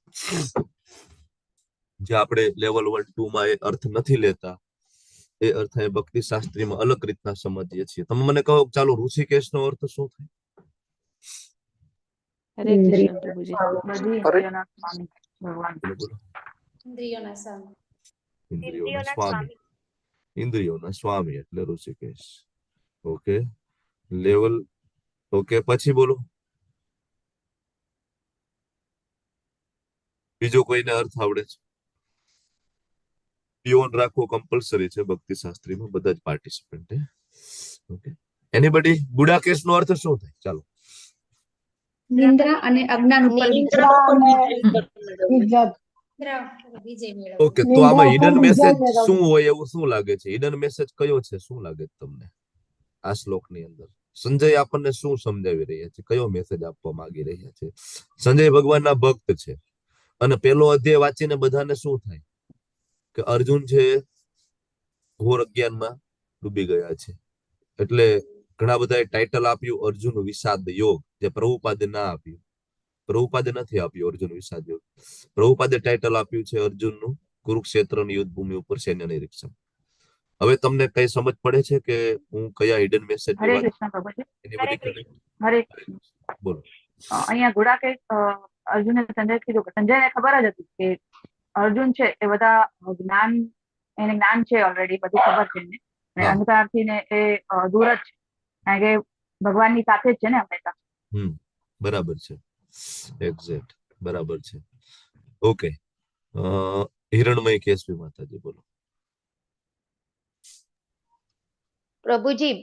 જે આપણે લેવલ 1 2 માં એ અર્થ નથી લેતા, એ અર્થ એ ભક્તિ શાસ્ત્રીમાં અલગ રીતના સમજીએ છીએ. તમે મને કહો, ચાલો ઋષિકેશનો અર્થ શું થાય? હરે કૃષ્ણ પ્રભુજી. ઇન્દ્રિયોના સ્વામી. ઇન્દ્રિયોના સ્વામી એટલે ઋષિકેશ. Okay, level. ઓકે, પછી બોલો બીજો કોઈને અર્થ આવડે છે? પિયોન રાખવો કમ્પલસરી છે ભક્તિ શાસ્ત્રીમાં, બધા જ પાર્ટિસિપન્ટ. Okay, anybody? ગુડાકેશ નો અર્થ શું થાય? ચાલો. નિંદ્રા અને અજ્ઞાન ઉપર ઓકે, તો આમાં હિડન મેસેજ શું હોય એવું શું લાગે છે? હિડન મેસેજ કયો છે? શું લાગે છે તમને આ શ્લોકની અંદર? સંજય આપણને શું સમજાવી રહ્યા છે? કયો મેસેજ આપવા માંગી રહ્યા છે? સંજય ભગવાનના ભક્ત છે અને પેલો અધ્યાય વાંચીને બધાને શું થાય કે અર્જુન છે ઘોર અજ્ઞાનમાં ડૂબી ગયા છે. એટલે ઘણા બધાએ ટાઇટલ આપ્યું અર્જુન વિષાદ યોગ, જે પ્રભુપાદે ના આપ્યું. પ્રભુપાદે નથી આપ્યું અર્જુન વિષાદ યોગ. પ્રભુપાદે ટાઇટલ આપ્યું છે અર્જુનનું કુરુક્ષેત્રની યુદ્ધ ભૂમિ ઉપર સૈન્ય નિરીક્ષણ. હવે તમને કઈ સમજ પડે છે કે હું કયા હિડન મેસેજ ની વાત? હરે બોલો. અહીંયા ગુડાકેશ અર્જુને સંજય કીધું કે સંજયને ખબર જ હતી કે અર્જુન છે એ બધા એને જ્ઞાન છે ઓલરેડી, બધું ખબર છે એને. અને અંધકારથી ને એ દૂર જ છે, કારણ કે ભગવાનની સાથે જ છે ને હંમેશા. બરાબર છે, એક્ઝેક્ટ બરાબર છે. ઓકે, હિરણમય કેશવી માતાજી બોલો. પ્રભુજી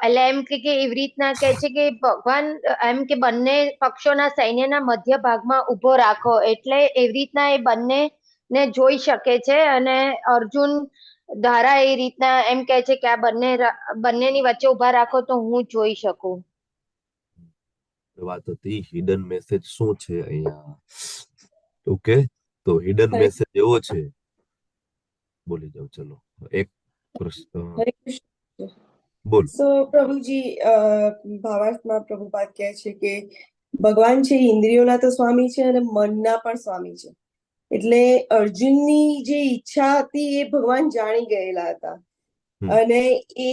એટલે એમ કે એવી રીતના કે છે કે ભગવાન એમ કે બંને પક્ષોના સૈન્યના મધ્ય ભાગમાં ઉભો રાખો, એટલે એવી રીતના એ બંને ને જોઈ શકે છે. અને અર્જુન દ્વારા એ રીતના એમ કે છે કે આ બંનેની વચ્ચે ઉભા રાખો તો હું જોઈ શકું. વાત હતી હિડન મેસેજ શું છે અહીંયા? ઓકે, તો હિડન મેસેજ એવો છે, બોલી જાવ. ચલો એક પ્રશ્ન બોલ. સો પ્રભુજી, ભાવાર્થમાં પ્રભુપાદ કહે છે કે ભગવાન છે ઇન્દ્રિયોના તો સ્વામી છે અને મનના પણ સ્વામી છે. એટલે અર્જુનની જે ઈચ્છા હતી એ ભગવાન જાણી ગયેલા હતા અને એ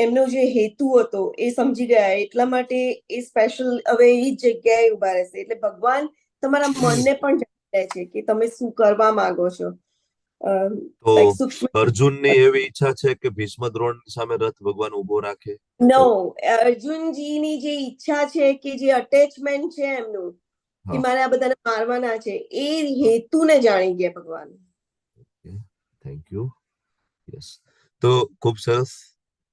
એમનો જે હેતુ હતો એ સમજી ગયા. એટલા માટે એ સ્પેશિયલ હવે એ જગ્યાએ ઉભા રહેશે. એટલે ભગવાન તમારા મનને પણ જાણી લે છે કે તમે શું કરવા માંગો છો. તો like સૂક્ષ્મ અર્જુનની એવી ઈચ્છા છે કે ભીષ્મ દ્રોણની સામે રથ ભગવાન ઉભો રાખે? નો, અર્જુનજીની જે ઈચ્છા છે કે જે અટેચમેન્ટ છે એમનું કે હા, મારે આ બધાને મારવાના છે, એ હેતુને જાણી ગયા ભગવાન. Thank you. યસ, તો ખૂબ સરસ.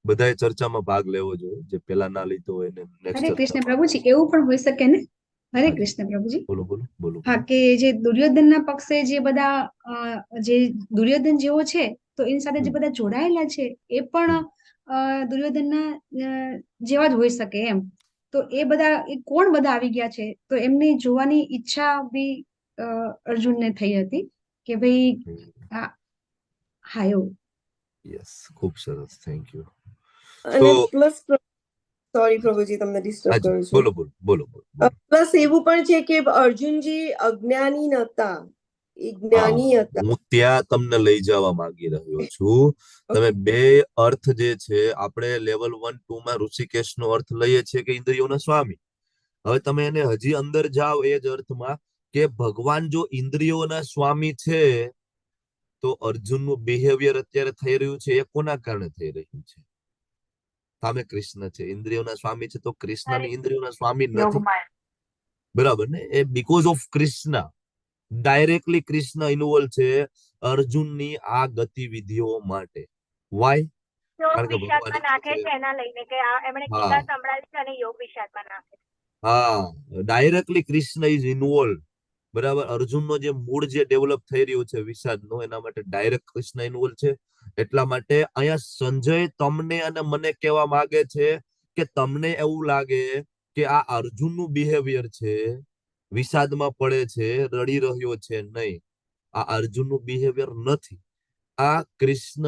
બધાએ ચર્ચામાં ભાગ લેવો જોઈએ, જે પેલા ના લીધો હોય એને નેક્સ્ટ હરે કૃષ્ણ ચર્ચામાં. પ્રભુજી, એવું પણ હોઈ શકે ને? હરે હાજી, કૃષ્ણ પ્રભુજી. બોલો બોલો બોલો હા, બોલો. કે જે દુર્યોધનના પક્ષે જે બધા જે દુર્યોધન જેવો છે, તો એની સાથે જે હમ, બધા જોડાયેલા છે એ પણ હમ. દુર્યોધનના જેવા જ હોઈ શકે એમ. તો એ બધા એ કોણ બધા આવી ગયા છે, તો એમની જોવાની ઈચ્છા બી અર્જુનને થઈ હતી કે ભાઈ હા એવું. યસ, ખૂબ સરસ, થેન્ક યુ. અને તો પ્લસ સોરી પ્રભુજી, તમને ડિસ્ટર્બ હાજી, કરું છું. બોલો બોલો બોલો બોલો. પ્લસ એવું પણ છે કે અર્જુનજી અજ્ઞાની નહોતા, એ જ્ઞાની હતા. હું ત્યાં તમને લઈ જવા માંગી રહ્યો છું. તમે બે અર્થ જે છે આપણે લેવલ 1 2 માં ઋષિકેશનો અર્થ લઈએ છીએ કે ઇન્દ્રિયોના સ્વામી. હવે તમે એને હજી અંદર જાઓ એ જ અર્થમાં કે ભગવાન જો ઇન્દ્રિયોના સ્વામી છે, તો અર્જુનનું બિહેવિયર અત્યારે થઈ રહ્યું છે એ કોના કારણે થઈ રહ્યું છે? સામે કૃષ્ણ છે, ઇન્દ્રિયોના સ્વામી છે, તો કૃષ્ણની ઇન્દ્રિયોના સ્વામી નથી, યોગમાયા. બરાબર ને? એ because of Krishna, directly Krishna involve છે અર્જુનની આ ગતિવિધિઓ માટે. વાય? યોગ કારણ કે ભગવાન વિષાદમાં નાખે છે એના લઈને કે એમણે હા ગીતા સંભળાવી છે અને યોગ વિષાદમાં નાખે છે. હા, ડાયરેક્ટલી કૃષ્ણ ઇઝ ઇન્વોલ્વ. બરાબર, અર્જુનનો જે મૂળ જે ડેવલપ થઈ રહ્યું છે વિષાદનો, એના માટે ડાયરેક્ટ કૃષ્ણ ઇન્વોલ્વ છે. એટલા માટે અહીંયા સંજય તમને અને મને કહેવા માંગે છે કે તમને એવું લાગે કે આ અર્જુનનું બિહેવિયર છે, વિષાદમાં પડે છે, રડી રહ્યો છે, નહીં, આ અર્જુનનું બિહેવિયર નથી. આ કૃષ્ણ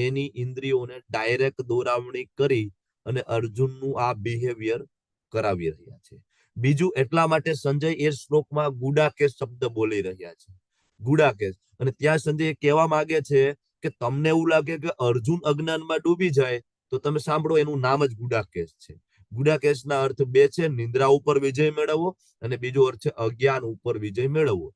એની ઇન્દ્રિયોને ડાયરેક્ટ દોરાવણી કરી અને અર્જુનનું આ બિહેવિયર કરાવી રહ્યા છે. બીજું, એટલા માટે સંજય એ શ્લોકમાં ગુડાકેશ શબ્દ બોલી રહ્યા છે, ગુડાકેશ. અને ત્યાં સંજય કહેવા માંગે છે કે તમને એવું લાગે કે અર્જુન અજ્ઞાનમાં ડૂબી જાય, તો તમે સાંભળો, એનું નામ જ ગુડાકેશ છે. ગુડાકેશના અર્થ બે છે: નિંદ્રા ઉપર વિજય મેળવવો, અને બીજો અર્થ છે અજ્ઞાન ઉપર વિજય મેળવવો.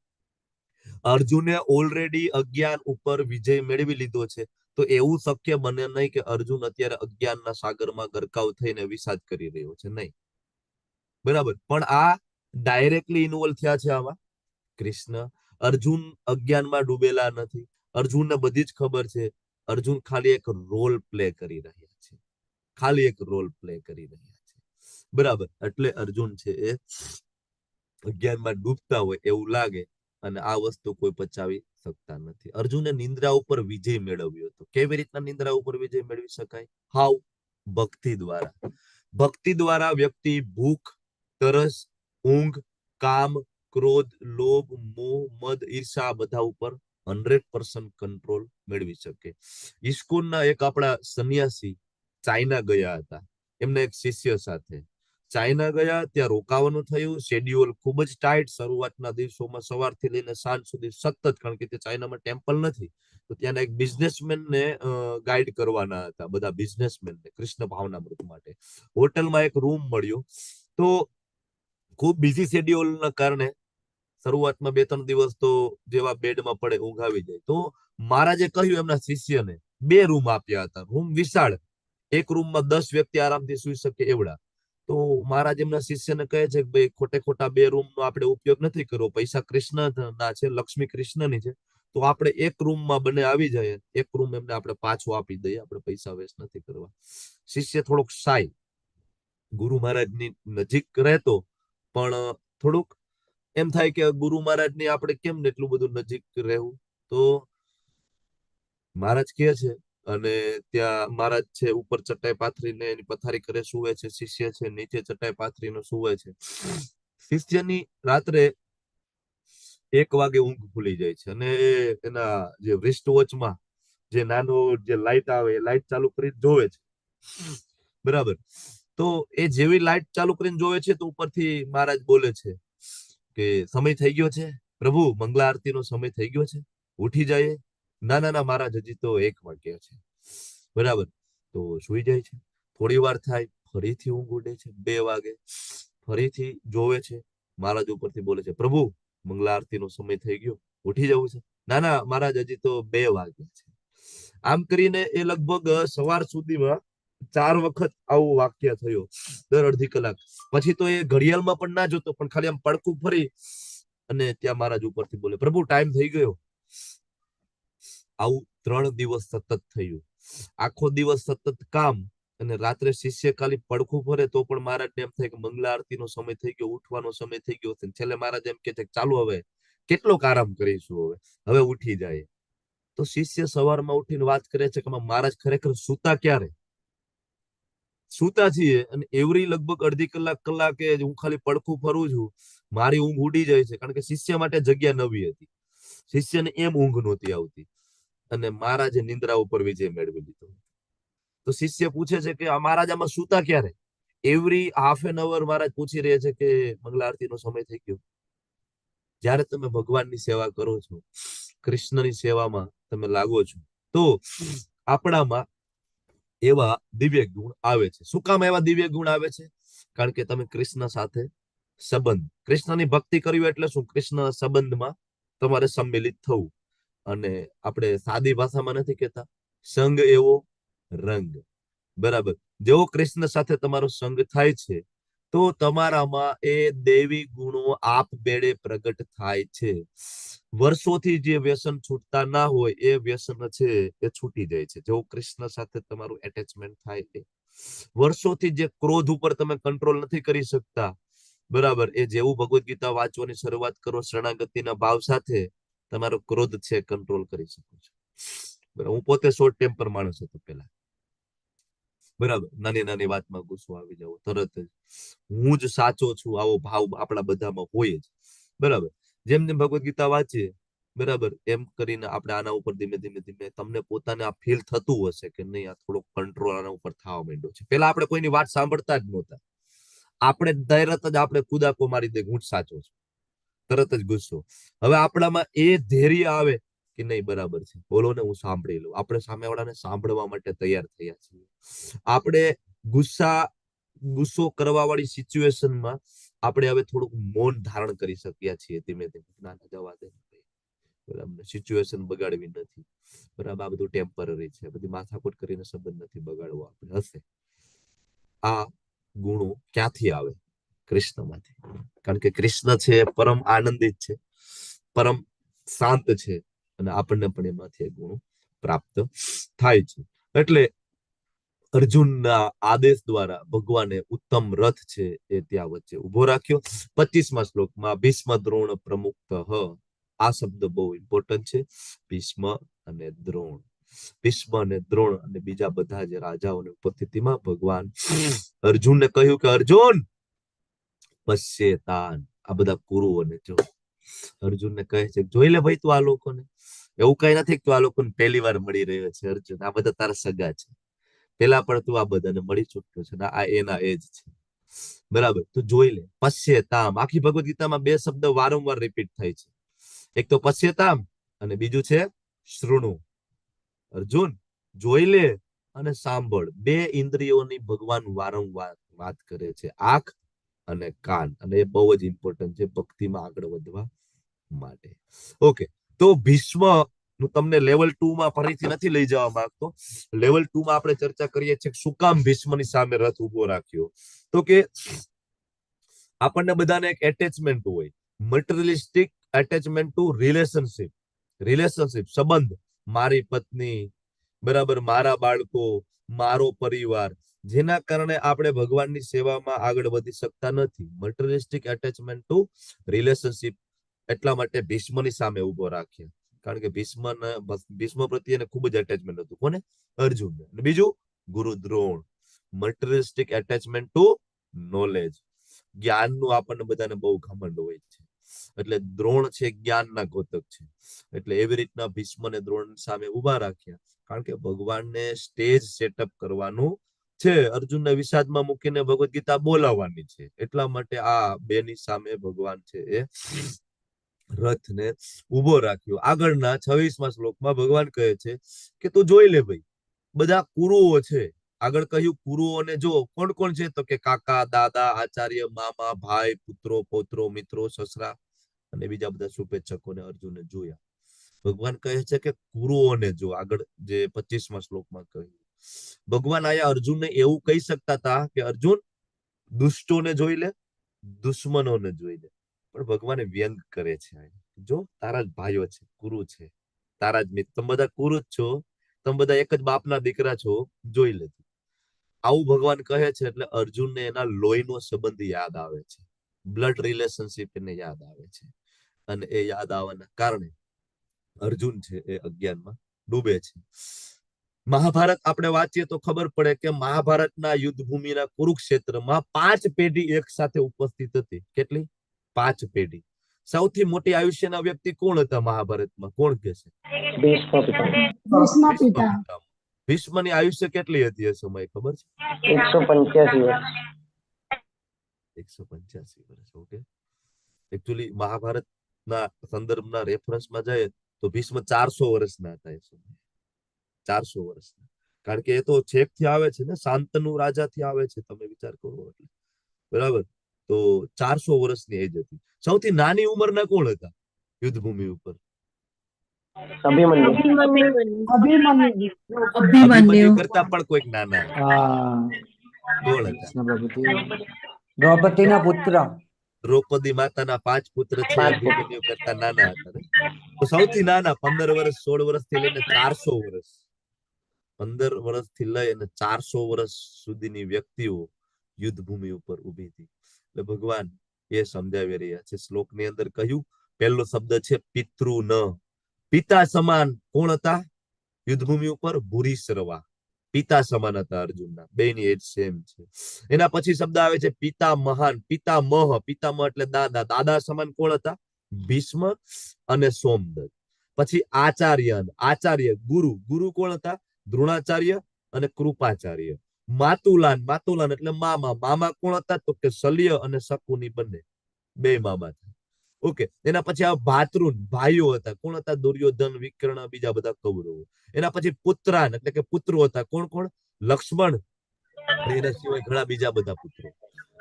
અર્જુને ઓલરેડી અજ્ઞાન ઉપર વિજય મેળવી લીધો છે, તો એવું શક્ય બને નહીં કે અર્જુન અત્યારે અજ્ઞાનના સાગરમાં ગરકાવ થઈને વિષાદ કરી રહ્યો છે, નહીં, બરાબર? પણ આ ડાયરેક્ટલી ઇન્વોલ્વ થયા છે આમાં કૃષ્ણ. અર્જુન અજ્ઞાનમાં ડૂબેલા નથી, અર્જુનને બધી જ ખબર છે. અર્જુન ખાલી એક રોલ પ્લે કરી રહ્યા છે, ખાલી એક રોલ પ્લે કરી રહ્યા છે, બરાબર? એટલે અર્જુન છે એ અજ્ઞાનમાં ડૂબતા હોય એવું લાગે, અને આ વસ્તુ કોઈ પચાવી શકતા નથી. અર્જુને નિંદ્રા ઉપર વિજય મેળવ્યો હતો. કેવી રીતના નિંદ્રા ઉપર વિજય મેળવી શકાય? હાવ? ભક્તિ દ્વારા. ભક્તિ દ્વારા વ્યક્તિ ભૂખ, તરસ, ઊંઘ, કામ, ક્રોધ, લોભ, મોહ, મદ, ઈર્ષા બધા ઉપર 100% કંટ્રોલ મેળવી શકે. ઇસ્કોનના એક આપણા સન્યાસી ચાઇના ગયા હતા, એમના એક શિષ્ય સાથે. ચાઇના ગયા, ત્યાં રોકાવાનું થયું. શેડ્યુલ ખૂબ જ ટાઈટ. શરૂઆતના દિવસોમાં સવારથી લઈને સાંજ સુધી સતત, કારણ કે તે ચાઇનામાં ટેમ્પલ નથી, તો ત્યાંના એક બિઝનેસમેનને ગાઈડ કરવાના હતા, બધા બિઝનેસમેનને કૃષ્ણ ભાવનામૃત માટે. હોટલમાં એક રૂમ મળ્યો. તો ખૂબ બિઝી શેડ્યુલના કારણે શરૂઆતમાં 2-3 દિવસ તો જેવા બેડમાં પડે ઊંઘ આવી જાય. તો મહારાજે કહ્યું એમના શિષ્યને, 2 રૂમ આપ્યા હતા, રૂમ વિશાળ, એક રૂમમાં 10 વ્યક્તિ આરામથી સુઈ શકે એવડા. તો મહારાજ એમના શિષ્યને કહે છે કે ભાઈ, ખોટે ખોટા 2 રૂમનો આપણે ઉપયોગ નથી કરવો, પૈસા કૃષ્ણના છે, લક્ષ્મી કૃષ્ણની છે, તો આપણે એક રૂમમાં બંને આવી જાય, એક રૂમ એમને આપણે પાછો આપી દઈએ, આપણે પૈસા વેસ્ટ નથી કરવા. શિષ્ય થોડોક શાય, ગુરુ મહારાજની નજીક રહેતો, પણ થોડુંક એમ થાય કે ગુરુ મહારાજની આપણે કેમ ને એટલું બધું નજીક રહેવું. તો મહારાજ કહે છે, અને ત્યાં મહારાજ છે ઉપર ચટાઈ પાથરીને એની પથારી કરે સુવે છે, શિષ્ય છે નીચે ચટાઈ પાથરીને સુવે છે. શિષ્યની રાત્રે 1 વાગે ઊંઘ ખુલી જાય છે, અને એના જે રિસ્ટ વોચમાં જે નાનો જે લાઈટ આવે એ લાઈટ ચાલુ કરી જોવે છે, બરાબર? તો એ જેવી લાઈટ ચાલુ કરીને જોવે છે, તો ઉપરથી મહારાજ બોલે છે કે સમય થઈ ગયો છે પ્રભુ, મંગલા આરતીનો સમય થઈ ગયો છે, ઉઠી જાય. ના ના ના મહારાજ, હજી તો 1 વાગ્યા છે, બરાબર? તો સુઈ જાય છે. થોડી વાર થાય, ફરીથી ઊંઘ ઉડે છે. 2 વાગે ફરીથી જોવે છે, મહારાજ ઉપરથી બોલે છે, પ્રભુ મંગલા આરતીનો સમય થઈ ગયો, ઉઠી જવું છે. ના ના મહારાજ હજી તો 2 વાગ્યા છે. આમ કરીને એ લગભગ સવાર સુધીમાં 4 વખત આવું વાક્ય થયો દર અડધી કલાક. પછી તો એ ઘડિયાળમાં પણ ના જોતો, પણ ખાલી આમ પડખું ફરી અને ત્યાં મહારાજ ઉપરથી બોલે, પ્રભુ ટાઈમ થઈ ગયો. આવું 3 દિવસ સતત થયું. આખો દિવસ સતત કામ અને રાત્રે શિષ્ય ખાલી પડખું ફરે તો પણ મહારાજને એમ થાય કે મંગલા આરતીનો સમય થઈ ગયો, ઉઠવાનો સમય થઈ ગયો છે. છેલ્લે મહારાજ એમ કે છે કે ચાલો હવે કેટલોક આરામ કરીશું, હવે ઉઠી જાય. તો શિષ્ય સવારમાં ઉઠીને વાત કરે છે કે મહારાજ ખરેખર સૂતા ક્યારે? સૂતા છીએ અને એવરી લગભગ અડધી કલાકે હું ખાલી પડખું ફરું છું, મારી ઊંઘ ઉડી જાય છે. કારણ કે શિષ્ય માટે જગ્યા નવી હતી, શિષ્યને એમ ઊંઘ નહોતી આવતી અને મહારાજે નિંદ્રા ઉપર વિજય મેળવી લીધો. તો શિષ્ય પૂછે છે કે મહારાજ આમાં સૂતા ક્યારે? એવરી હાફ એન અવર મહારાજ પૂછી રહ્યા છે કે મંગલા આરતીનો સમય થઈ ગયો. જ્યારે તમે ભગવાનની સેવા કરો છો, કૃષ્ણની સેવામાં તમે લાગો છો, તો આપણામાં એવા દિવ્ય ગુણ આવે છે. શું કામ એવા દિવ્ય ગુણ આવે છે? કારણ કે તમે કૃષ્ણ સાથે સંબંધ, કૃષ્ણની ભક્તિ કરવી એટલે શું? કૃષ્ણ સંબંધમાં તમારે સંમિલિત થવું. અને આપણે સાદી ભાષામાં નથી કહેતા સંગ એવો રંગ, બરાબર? જેવો કૃષ્ણ સાથે તમારો સંગ થાય છે તો તમારામાં એ દેવી ગુણો આપમેળે પ્રગટ થાય છે. વર્ષોથી જે વ્યસન છૂટતા ના હોય એ વ્યસન છે એ છૂટી જાય છે. જેવું કૃષ્ણ સાથે તમારું એટેચમેન્ટ થાય છે. વર્ષોથી જે ક્રોધ ઉપર તમે કંટ્રોલ નથી કરી શકતા, બરાબર, એ જેવું ભગવદ ગીતા વાંચવાની શરૂઆત કરો શરણાગતિના ભાવ સાથે, તમારો ક્રોધ છે કંટ્રોલ કરી શકો છો. બરાબર, હું પોતે શોર્ટ ટેમ્પર માણસ હતો પેલા, બરાબર, નાની નાની વાતમાં ગુસ્સો આવી જવો તરત જ, હું જ સાચો છું આવો ભાવ આપણા બધામાં હોય જ. બરાબર, જેમ જેમ ભગવદ ગીતા વાંચીએ, બરાબર, એમ કરીને આપણે આના ઉપર ધીમે ધીમે ધીમે તમને પોતાને આ ફીલ થતું હશે કે નહીં, આ થોડો કંટ્રોલ આના ઉપર થવા માંડ્યો છે. પેલા આપણે કોઈની વાત સાંભળતા જ નહોતા, આપણે તરત જ આપણે કુદાકો મારી દે હું જ સાચો છું, તરત જ ગુસ્સો. હવે આપણામાં એ ધૈર્ય આવે કે નહીં બરાબર છે, બોલો ને હું સાંભળી લઉં. આપણે સામેવાળાને સાંભળવા માટે તૈયાર થયા છીએ. આપણે ગુસ્સો કરવા વાળી સિચ્યુએશનમાં આપણે હવે થોડુંક મૌન ધારણ કરી શક્યા છીએ ધીમે ધીમે. ના જવા દે, બરાબર, સિચ્યુએશન બગાડવી નથી, બરાબર, આ બધું ટેમ્પરરી છે, બધી માથાકૂટ કરીને સંબંધ નથી બગાડવો આપણે. હશે આ ગુણો ક્યાંથી આવે? કૃષ્ણમાંથી. કારણ કે કૃષ્ણ છે પરમ આનંદિત છે, પરમ શાંત છે અને આપણને પણ એમાંથી એ ગુણો પ્રાપ્ત થાય છે. એટલે અર્જુનના આદેશ દ્વારા ભગવાને ઉત્તમ રથ છે એ ત્યાં વચ્ચે ઉભો રાખ્યો. 25મા શ્લોકમાં ભીષ્મ દ્રોણ પ્રમુક્ત, આ શબ્દ બહુ ઇમ્પોર્ટન્ટ છે. ભીષ્મ અને દ્રોણ, ભીષ્મ અને દ્રોણ અને બીજા બધા જે રાજાઓની ઉપસ્થિતિમાં ભગવાન અર્જુનને કહ્યું કે અર્જુન પશ્યેતાન, આ બધા કુરુઓને જો. અર્જુનને કહે છે જોઈ લે ભાઈ તું આ લોકોને, એવું કઈ નથી કે તું આ લોકોને પહેલી વાર મળી રહ્યો છે. અર્જુન આ બધા તારા સગા છે, પેલા પણ તું આ બધાને મળી ચૂક્યો છે, આ એના એજ છે, બરાબર. તું જોઈ લે. પશ્યેતામ, આખી ભગવદ ગીતામાં 2 શબ્દ વારંવાર રિપીટ થાય છે. એક તો પશ્યેતામ અને બીજું છે શૃણુ. અર્જુન જોઈ લે અને સાંભળ. 2 ઇન્દ્રિયોની ભગવાન વારંવાર વાત કરે છે, આંખ અને કાન, અને એ બહુ જ ઇમ્પોર્ટન્ટ છે ભક્તિમાં આગળ વધવા માટે. ઓકે, તો ભીષ્મ નું તમને લેવલ 2 માં ફરીથી નથી લઈ જવા માંગતો. લેવલ 2 માં આપણે ચર્ચા કરીએ છીએ શું કામ ભીષ્મની સામે રથ ઉભો રાખ્યો. તો કે આપણને બધાને એક એટેચમેન્ટ હોય, materialistic attachment to relationship. Relationship સંબંધ, મારી પત્ની, બરાબર, મારા બાળકો, મારો પરિવાર, જેના કારણે આપણે ભગવાનની સેવામાં આગળ વધી શકતા નથી. મટીરિયલિસ્ટિક એટેચમેન્ટ ટુ રિલેશનશિપ, એટલા માટે ભીષ્મની સામે ઉભો રાખ્યા. કારણ કે ભીષ્મ પ્રત્યે ખૂબ જ એટેચમેન્ટ હતું. કોને? અર્જુનને. અને બીજું Guru Drona, materialistic attachment to knowledge. જ્ઞાનનું આપણને બધાને બહુ ઘમંડ હોય છે, એટલે દ્રોણ છે જ્ઞાનના ઘોતક છે. એટલે એવી રીતના ભીષ્મને દ્રોણ સામે ઉભા રાખ્યા, કારણ કે ભગવાનને સ્ટેજ સેટઅપ કરવાનું છે, અર્જુનને વિષાદમાં મૂકીને ભગવદ ગીતા બોલાવવાની છે. એટલા માટે આ બેની સામે ભગવાન છે એ રથને ઉભો રાખ્યો. આગળના 26મા શ્લોકમાં ભગવાન કહે છે કે તું જોઈ લે ભાઈ, બધા કુરુઓ છે. આગળ કહ્યું કુરુઓને જો, કોણ કોણ છે? તો કે કાકા, દાદા, આચાર્ય, મામા, ભાઈ, પુત્રો, પૌત્રો, મિત્રો, સસરા અને બીજા બધા શુભેચ્છકોને અર્જુને જોયા. ભગવાન કહે છે કે કુરુઓને જો, આગળ જે 25મા શ્લોકમાં કહ્યું, ભગવાન આયા અર્જુનને એવું કહી શકતા હતા કે અર્જુન દુષ્ટોને જોઈ લે, દુશ્મનોને જોઈ લે, પણ ભગવાને વ્યંગ કરે છે. જો તારા જ ભાઈઓ છે, કુરુ છે, તારા જ મિત્ર, તમે બધા કુરુ જ છો, તમે બધા એક જ બાપના દીકરા છો, જોઈ લેજો. આવું ભગવાન કહે છે એટલે અર્જુનને એના લોહીનો સંબંધ યાદ આવે છે, બ્લડ રિલેશનશિપ એને યાદ આવે છે, અને એ યાદ આવવાના કારણે અર્જુન છે એ અજ્ઞાનમાં ડૂબે છે. મહાભારત આપણે વાંચીએ તો ખબર પડે કે મહાભારતના યુદ્ધ ભૂમિના કુરુક્ષેત્રમાં 5 પેઢી એક સાથે ઉપસ્થિત હતી. કેટલી? 5 પેઢી. સૌથી મોટી આયુષ્યના વ્યક્તિ કોણ હતા મહાભારતમાં? કોણ કહે છે? ભીષ્મની આયુષ્ય કેટલી હતી એ સમય ખબર છે? 185 વર્ષ. 185 વર્ષ. ઓકે. એકચ્યુઅલી મહાભારતના સંદર્ભના રેફરન્સમાં જાય તો ભીષ્મ 400 વર્ષના હતા એ સમય. 400 વર્ષના. કારણ કે એ તો છેકથી આવે છે ને, શાંતનુ રાજાથી આવે છે, તમે વિચાર કરો એટલે. બરાબર? તો 400 વર્ષની એજ હતી. સૌથી નાની ઉંમરના કોણ હતા યુદ્ધ ભૂમિ ઉપર? અભિમન્યુ કરતા પણ કોઈક નાના કોણ હતા? દ્રૌપદીના પુત્ર. દ્રૌપદી માતાના 5 પુત્ર છે, અભિમન્યુ કરતા નાના હતા ને? તો સૌથી નાના 15 વર્ષ 16 વર્ષથી લઈને 400 વર્ષ, 15 વર્ષથી લઈ અને 400 વર્ષ સુધીની વ્યક્તિઓ યુદ્ધ ભૂમિ ઉપર ઉભી હતી. એટલે ભગવાન એ સમજાવી રહ્યા છે. શ્લોકની અંદર કહ્યું, પહેલો શબ્દ છે પિતૃ ન. પિતા સમાન કોણ હતા યુદ્ધ ભૂમિ ઉપર? ભૂરિશ્રવા. પિતા સમાન હતા અર્જુનના, બેની એજ સેમ છે. એના પછી શબ્દ આવે છે પિતા મહાન. પિતામહ. પિતામહ એટલે દાદા. દાદા સમાન કોણ હતા? ભીષ્મ અને સોમદત્ત. પછી આચાર્ય. આચાર્ય ગુરુ. ગુરુ કોણ હતા? દ્રોણાચાર્ય અને કૃપાચાર્ય. માતુલાન. માતુલાન એટલે મામા. મામા કોણ હતા? તો કે શલ્ય અને શકુની બંને, બે મામા હતા. ઓકે. એના પછી આ ભાતૃન, ભાઈઓ હતા. કોણ હતા? દુર્યોધન, વિકર્ણ, બીજા બધા કૌરવો. એના પછી પુત્રાન એટલે કે પુત્રો હતા. કોણ કોણ? લક્ષ્મણ, એના સિવાય ઘણા બીજા બધા પુત્રો.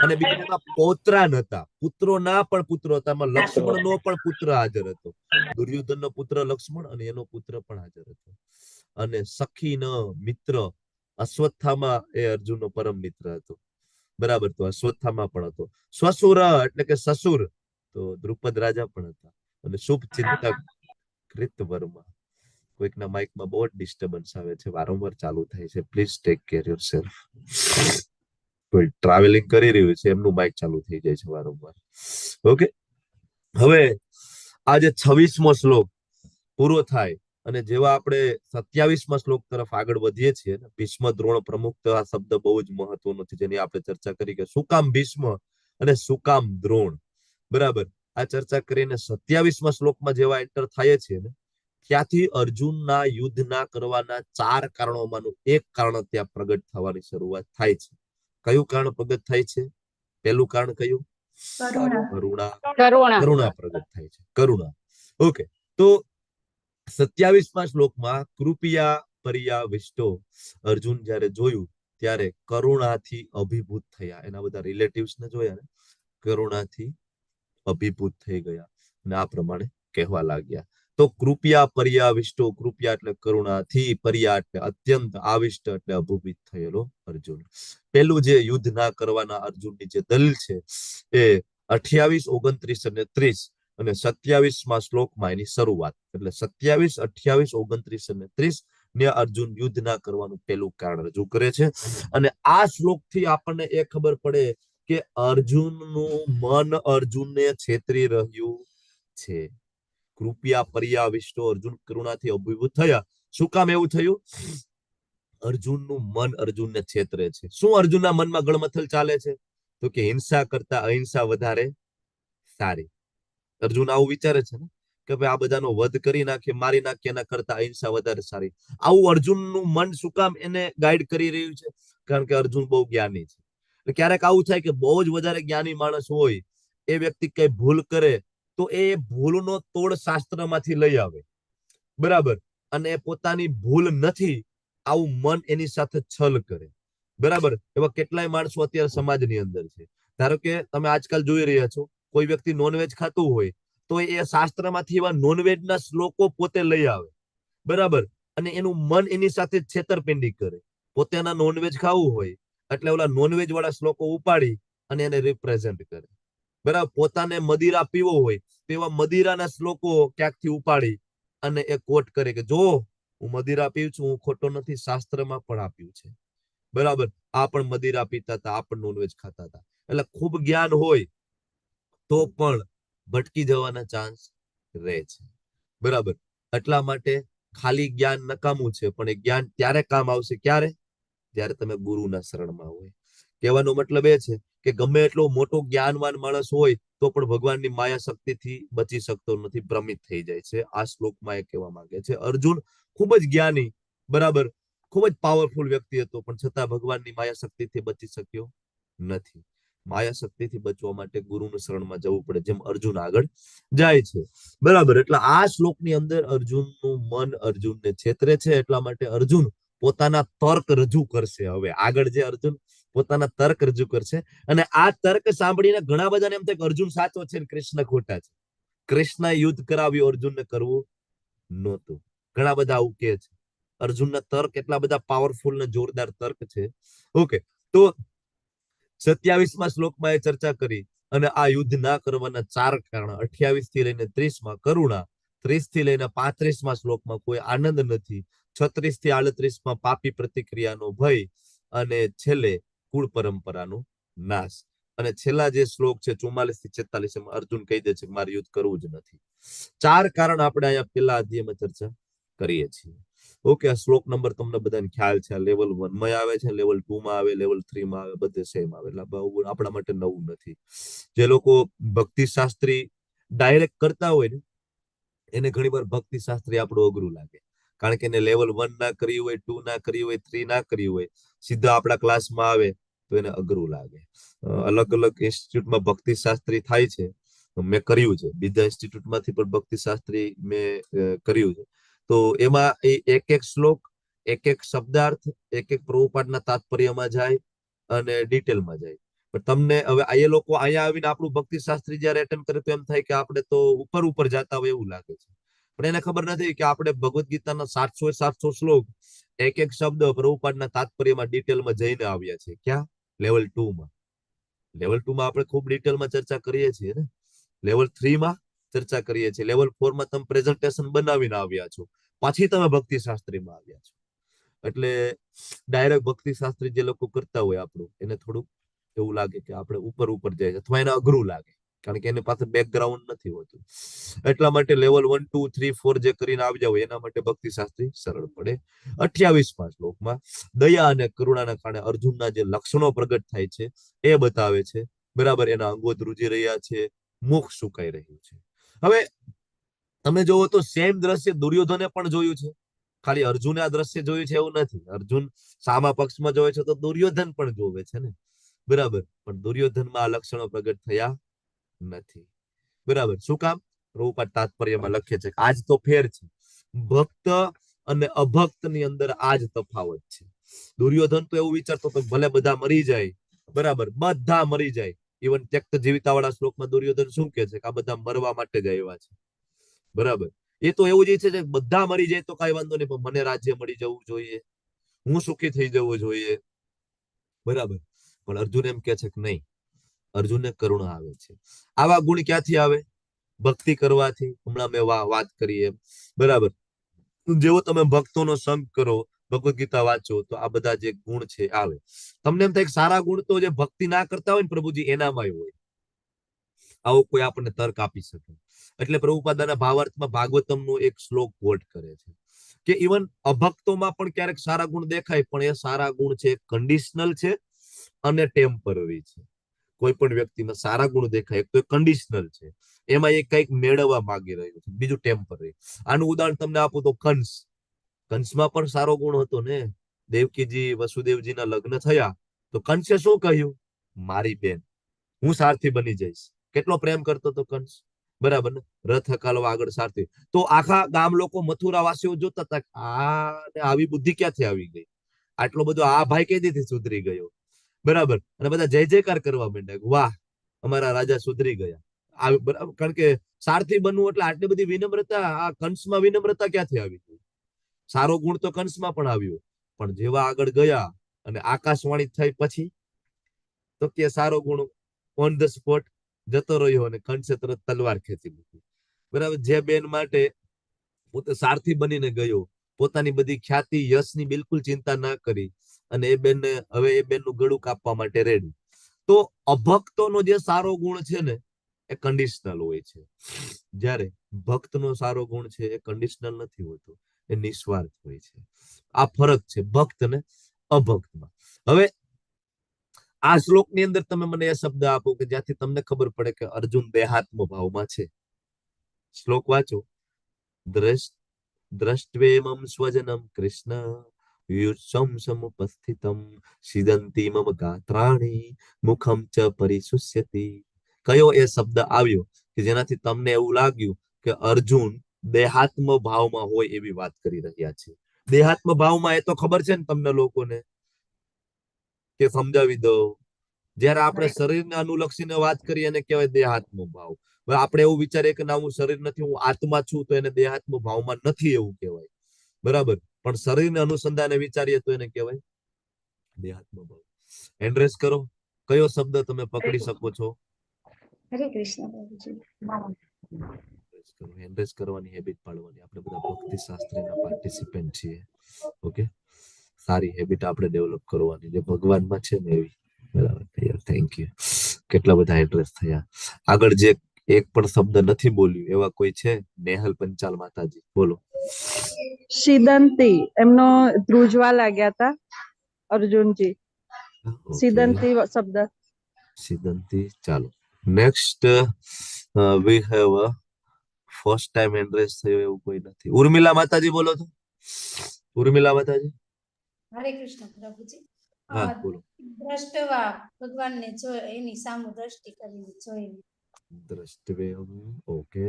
અને બીજા પૌત્રાન હતા. પુત્રો ના પણ પુત્રો હતા. એમાં લક્ષ્મણ નો પણ પુત્ર હાજર હતો. દુર્યોધન નો પુત્ર લક્ષ્મણ અને એનો પુત્ર પણ હાજર હતો. અને સખી ન મિત્ર અશ્વત્થામા એ અર્જુનનો પરમ મિત્ર હતો. બરાબર? તો અશ્વત્થામા પણ હતો. સ્વસુર એટલે કે સસુર, તો દ્રુપદ રાજા પણ હતા. અને શુભ ચિંતક કૃતવર્મા. કોઈકના માઇકમાં બહુ ડિસ્ટર્બન્સ આવે છે, વારંવાર ચાલુ થાય છે. Please take care yourself. કોઈ ટ્રાવેલિંગ કરી રહ્યું છે એમનું માઇક ચાલુ થઈ જાય છે વારંવાર. ઓકે. હવે આજે 26મો શ્લોક પૂરો થાય અને જેવા આપણે 27મા શ્લોક તરફ આગળ વધીએ છીએ, ભીષ્મ દ્રોણ પ્રમુખ, આ શબ્દ બહુ જ મહત્વનો છે, જેની આપણે ચર્ચા કરી કે શું કામ ભીષ્મ અને શું કામ દ્રોણ. બરાબર? આ ચર્ચા કરીને 27મા શ્લોકમાં જેવા એન્ટર થાય છે ને, ત્યાંથી અર્જુનના યુદ્ધ ના કરવાના 4 કારણોમાંનું એક કારણ ત્યાં પ્રગટ થવાની શરૂઆત થાય છે. કયું કારણ પ્રગટ થાય છે? પહેલું કારણ કયું? કરુણા. કરુણા પ્રગટ થાય છે. કરુણા. ઓકે. તો 27મા શ્લોકમાં કૃપયા પર્યાવિષ્ટો, અર્જુન જયારે જોયું ત્યારે કરુણાથી અભિભૂત થયા. એના બધા રિલેટિવ્સ ને જોયા ને, કરુણાથી અભિભૂત થઈ ગયા અને આ પ્રમાણે કહેવા લાગ્યા. તો કૃપયા પર્યાવિષ્ટો, કૃપયા એટલે કરુણાથી, પર્યા એટલે અત્યંત, આવિષ્ટ એટલે અભિભૂત થયેલો અર્જુન. પેલું જે યુદ્ધ ના કરવાના અર્જુનની જે દલીલ છે એ 28, 29 અને 30 અને 27મા શ્લોકમાં એની શરૂઆત. એટલે 27, 28, 29 અને 30 ને અર્જુન યુદ્ધ ના કરવાનું પેલું કારણ રજૂ કરે છે. અને આ શ્લોકથી આપણને એ ખબર પડે કે અર્જુનનું મન અર્જુનને છેતરી રહ્યું છે. કૃપયા પર્યાવિષ્ટો, અર્જુન કરુણાથી અભિભૂત થયા. શું કામ એવું થયું? અર્જુનનું મન અર્જુનને છેતરે છે. શું અર્જુનના મનમાં ગળમથલ ચાલે છે? તો કે હિંસા કરતા અહિંસા વધારે સારી. અર્જુન આવું વિચારે છે ને કે ભાઈ આ બધાનો વધ કરી નાખીએ, મારી નાખીએ, એના કરતા અહિંસા વધારે સારી. આવું અર્જુનનું મન શું કામ એને ગાઈડ કરી રહ્યું છે? કારણ કે અર્જુન બહુ જ્ઞાની છે. ક્યારેક આવું થાય કે બહુ જ વધારે જ્ઞાની માણસ હોય, એ વ્યક્તિ કઈ ભૂલ કરે તો એ ભૂલનો તોડ શાસ્ત્રમાંથી લઈ આવે. બરાબર? અને પોતાની ભૂલ નથી આવું મન એની સાથે છલ કરે. બરાબર? એવા કેટલાય માણસો અત્યારે સમાજની અંદર છે. ધારો કે તમે આજકાલ જોઈ રહ્યા છો, કોઈ વ્યક્તિ નોનવેજ ખાતું હોય તો એ શાસ્ત્રમાંથી એવા નોનવેજ ના શ્લોકો પોતે લઈ આવે, બરાબર, અને એનું મન એની સાથે છેતરપિંડી કરે. પોતે એના નોનવેજ ખાવું હોય એટલે ઓલા નોનવેજ વાળા શ્લોકો ઉપાડી અને એને રિપ્રેઝેન્ટ કરે, બરાબર. પોતાને મદિરા પીવો હોય તો એવા મદિરાના શ્લોકો ક્યાંકથી ઉપાડી અને એ કોટ કરે કે જો હું મદિરા પીઉં છું, હું ખોટો નથી, શાસ્ત્રમાં પણ આપ્યું છે, બરાબર. આ પણ મદિરા પીતા હતા, આ પણ નોનવેજ ખાતા હતા. એટલે ખૂબ જ્ઞાન હોય તો પણ ભટકી જવાના ચાન્સ રહે છે, બરાબર. એટલા માટે ખાલી જ્ઞાન નકામું છે, પણ એ જ્ઞાન ત્યારે કામ આવશે, ક્યારે? ત્યારે તમે ગુરુના શરણમાં હોય. કહેવાનો મતલબ એ છે કે ગમે એટલો મોટો જ્ઞાનવાન માણસ હોય તો પણ ભગવાનની માયા શક્તિથી બચી શકતો નથી, ભ્રમિત થઈ જાય છે. આ શ્લોકમાં એ કહેવા માંગે છે. અર્જુન ખૂબ જ જ્ઞાની, બરાબર, ખૂબ જ પાવરફુલ વ્યક્તિ હતો, પણ છતાં ભગવાનની માયા શક્તિથી બચી શક્યો નથી. માયા શક્તિથી બચવા માટે ગુરુની શરણમાં જવું પડે, જેમ અર્જુન આગળ જાય છે, બરાબર. એટલે આ શ્લોકની અંદર અર્જુનનું મન અર્જુનને છેતરે છે. એટલા માટે અર્જુન પોતાના તર્ક રજૂ કરશે. હવે આગળ જે અર્જુન પોતાના તર્ક રજૂ કરશે, અને આ તર્ક સાંભળીને ઘણા બધાને એમ થાય કે અર્જુન સાચો છે ને કૃષ્ણ ખોટા છે. કૃષ્ણ યુદ્ધ કરાવ્યું, અર્જુનને કરવું નહોતું. ઘણા બધા આવું કે છે. અર્જુનના તર્ક એટલા બધા પાવરફુલ ને જોરદાર તર્ક છે. ઓકે, તો 27મા શ્લોકમાં એ ચર્ચા કરી અને આ યુદ્ધ ના કરવાના 4 કારણ. 28 થી લઈને 30માં કરુણા, 30 થી લઈને 35મા શ્લોકમાં કોઈ આનંદ નથી, 36 થી 38માં પાપી પ્રતિક્રિયાનો ભય, અને છેલ્લે કુળ પરંપરાનો નાશ. અને છેલ્લા જે શ્લોક છે 44 થી 46 માં અર્જુન કહી દે છે કે મારે યુદ્ધ કરવું જ નથી. 4 કારણ આપણે અહીંયા પેલા અધ્યાયમાં ચર્ચા કરીએ છીએ. ઓકે, આ શ્લોક નંબર તમને બધાને ખ્યાલ છે. લેવલ 1 માં આવે છે, લેવલ 2 માં આવે, લેવલ 3 માં આવે, બધે સેમ આવે. એટલે આપણા માટે નવું નથી. જે લોકો ભક્તિ શાસ્ત્રી ડાયરેક્ટ કરતા હોય ને એને ઘણીવાર ભક્તિ શાસ્ત્રી આપણું અઘરું લાગે, કારણ કે એને લેવલ 1 ના કર્યું હોય, 2 ના કર્યું હોય, 3 ના કર્યું હોય, સીધા આપણા ક્લાસમાં આવે તો એને અઘરું લાગે. અલગ અલગ ઇન્સ્ટિટ્યૂટમાં ભક્તિ શાસ્ત્રી થાય છે, મેં કર્યું છે. બીજા ઇન્સ્ટિટ્યૂટમાંથી પણ ભક્તિ શાસ્ત્રી મેં કર્યું છે. તો એમાં એક એક શ્લોક, એક એક શબ્દાર્થ, એક એક પ્રભુપાદના તાત્પર્યમાં જાય અને ડિટેલમાં જાય. પણ તમને હવે એ લોકો અહીંયા આવીને આપણું ભક્તિ શાસ્ત્રી જયારે એટેન્ડ કરે તો એમ થાય કે આપણે તો ઉપર જતા હોય એવું લાગે છે. પણ એને ખબર નથી કે આપણે ભગવદ્ ગીતાના 700 શ્લોક, એક એક શબ્દ પ્રભુપાદના તાત્પર્યમાં ડિટેલમાં જઈને આવ્યા છે. ક્યાં? લેવલ 2 માં. લેવલ 2 માં આપણે ખૂબ ડિટેલમાં ચર્ચા કરીએ છીએ ને. લેવલ 3 માં ચર્ચા કરીએ છીએ. લેવલ 4 માં તમે પ્રેઝન્ટેશન બનાવીને આવ્યા છો, પછી તમે ભક્તિ શાસ્ત્રીમાં આવ્યા છો. એટલે ડાયરેક્ટ ભક્તિ શાસ્ત્રી જે લોકો કરતા હોય આપણું, એને થોડુંક એવું લાગે કે આપણે ઉપર જાય છે, અથવા એને અઘરું લાગે, કારણ કે એની પાસે બેકગ્રાઉન્ડ નથી હોતું. એટલા માટે લેવલ 1, 2, 3, 4 જે કરીને આવ્યા હોય એના માટે ભક્તિ શાસ્ત્રી સરળ પડે. 28મા શ્લોકમાં દયા અને કરુણાના કારણે અર્જુનના જે લક્ષણો પ્રગટ થાય છે એ બતાવે છે, બરાબર. એના અંગો ધ્રુજી રહ્યા છે, મુખ સુકાઈ રહ્યું છે. હવે તમે જોવો તો સેમ દ્રશ્ય દુર્યોધને પણ જોયું છે. ખાલી અર્જુને આ દ્રશ્ય જોયું છે એવું નથી. અર્જુન સામા પક્ષમાં જોવે છે તો દુર્યોધન પણ જોવે છે ને, બરાબર. પણ દુર્યોધનમાં આ લક્ષણો પ્રગટ થયા નથી, બરાબર. શું કામ? પ્રભુપાદ તાત્પર્યમાં લખે છે કે આજ તો ફેર છે, ભક્ત અને અભક્ત ની અંદર આજ તફાવત છે. દુર્યોધન તો એવું વિચારતો તો ભલે બધા મરી જાય, બરાબર, બધા મરી જાય. ઇવન ત્યક્ત જીવિતા વાળા શ્લોકમાં દુર્યોધન શું કે છે કે આ બધા મરવા માટે જ આવ્યા છે, બરાબર. એ તો એવું જ છે કે બધા મરી જાય તો કઈ વાંધો નહીં, પણ મને રાજ્ય મળી જવું જોઈએ, હું સુખી થઈ જવું જોઈએ, બરાબર. પણ અર્જુન એમ કે છે કે નહીં, અર્જુનને કરુણા આવે છે. આવા ગુણ ક્યાંથી આવે? ભક્તિ કરવાથી. હમણાં મેં વાત કરી એમ, બરાબર. જેવો તમે ભક્તોનો સંગ કરો, ભગવદ ગીતા વાંચો તો આ બધા જે ગુણ છે આવે. તમને એમ થાય કે સારા ગુણ તો જે ભક્તિ ના કરતા હોય ને પ્રભુજી એનામાં હોય. આવો કોઈ આપણને તર્ક આપી શકે? એટલે પ્રભુપાદાના ભાવાર્થમાં ભાગવતમનો એક શ્લોક કોટ કરે છે કે ઇવન અભક્તોમાં પણ ક્યારેક સારા ગુણ દેખાય, પણ એ સારા ગુણ છે કન્ડિશનલ છે અને ટેમ્પરરી છે. કોઈ પણ વ્યક્તિમાં સારા ગુણ દેખાય, એક તો કન્ડિશનલ છે, એમાં એ કંઈક મેળવવા માંગી રહ્યું છે, બીજું ટેમ્પરરી. આનું ઉદાહરણ તમને આપું તો કંસ. કંસમાં પણ સારો ગુણ હતો ને. દેવકીજી વસુદેવજીના લગ્ન થયા તો કંસે શું કહ્યું? મારી બેન, હું સારથી બની જઈશ. કેટલો પ્રેમ કરતો હતો કંસ, બરાબર ને. રથ હકાલવા આગળ સારથી. તો આખા ગામ લોકો, મથુરા વાસીઓ જોતા હતા આ આવી બુદ્ધિ ક્યાંથી આવી ગઈ, આટલો બધો આ ભાઈ કઈ દીધી સુધરી ગયો, બરાબર. અને બધા જય જયકાર કરવા માંડ્યા, વાહ અમારા રાજા સુધરી ગયા. બરાબર, કારણ કે સારથી બનવું એટલે આટલી બધી વિનમ્રતા, આ કંસમાં વિનમ્રતા ક્યાંથી આવી? સારો ગુણ તો કંસમાં પણ આવ્યો, પણ જેવા આગળ ગયા અને આકાશવાણી થઈ પછી તો કે સારો ગુણ ઓન ધ સ્પોટ જતો રહ્યો અને કંસે તરત તલવાર ખેંચી લીધી. બરાબર, જે બેન માટે પોતે સારથી બનીને ગયો, પોતાની બધી ખ્યાતિ યશની બિલકુલ ચિંતા ના કરી અને એ બેનને હવે એ બેનનું ગળું કાપવા માટે રેડી. તો અભક્તોનો જે સારો ગુણ છે ને એ કન્ડિશનલ હોય છે, જ્યારે ભક્તનો સારો ગુણ છે એ કન્ડિશનલ નથી હોતો, એ નિસ્વાર્થ હોય છે. આ ફરક છે ભક્ત ને અભક્તમાં. હવે આ શ્લોકની અંદર તમે મને એ શબ્દ આપો કે જ્યાંથી તમને ખબર પડે કે અર્જુન દેહાત્મ ભાવમાં છે. શ્લોક વાંચો. દ્રષ્ટ્વેમં સ્વજનમ કૃષ્ણ યુત્સમ સમુપસ્થિતમ સિદંતી મમ ગાત્રાણિ મુખમ ચ પરિશુષ્યતિ. કયો એ શબ્દ આવ્યો કે જેનાથી તમને એવું લાગ્યું કે અર્જુન દેહાત્મ ભાવમાં હોય એવી વાત કરી રહ્યા છે? દેહાત્મ ભાવમાં એ તો ખબર છે ને તમને લોકોને, કે સમજાવી દો. જયારે આપણે શરીરને અનુલક્ષીને વાત કરીએ એને કહેવાય દેહાત્મ ભાવ. હવે આપણે એવું વિચારીએ કે ના હું શરીર નથી, હું આત્મા છું, તો એને દેહાત્મ ભાવમાં નથી એવું કહેવાય. બરાબર, પણ શરીરને અનુસંધાને વિચારીએ તો એને કહેવાય દેહાત્મ ભાવ. એન્ડ્રેસ કરો, કયો શબ્દ તમે પકડી શકો છો? હરે કૃષ્ણ પ્રભુજી. એન્ડ્રેસ કરવાની હેબિટ પાડવાની. આપણે બધા ભક્તિ શાસ્ત્રીના પાર્ટિસિપન્ટ છીએ. ઓકે, સારી હેબિટ આપણે ડેવલપ કરવાની જે ભગવાનમાં છે ને એવી. બરાબર, થેન્ક યુ. કેટલા બધા એડ્રેસ થયા. આગળ જે એક પણ શબ્દ નથી બોલ્યું એવા કોઈ છે? નેહલ પંચાલ માતાજી, બોલો. સિદંતી, એમનો ધ્રુજવા લાગ્યા હતા અર્જુનજી. સિદંતી શબ્દ. સિદંતી. ચાલો, next we have first time address થયો એવું કોઈ નથી. ઉર્મિલા માતાજી બોલો તો. ઉર્મિલા માતાજી. હરે કૃષ્ણ પ્રભુજી. હા બોલો. દ્રષ્ટવા, ભગવાનને એની સામુ દ્રષ્ટિ કરીને જોઈને. દ્રષ્ટવેમ, ઓકે.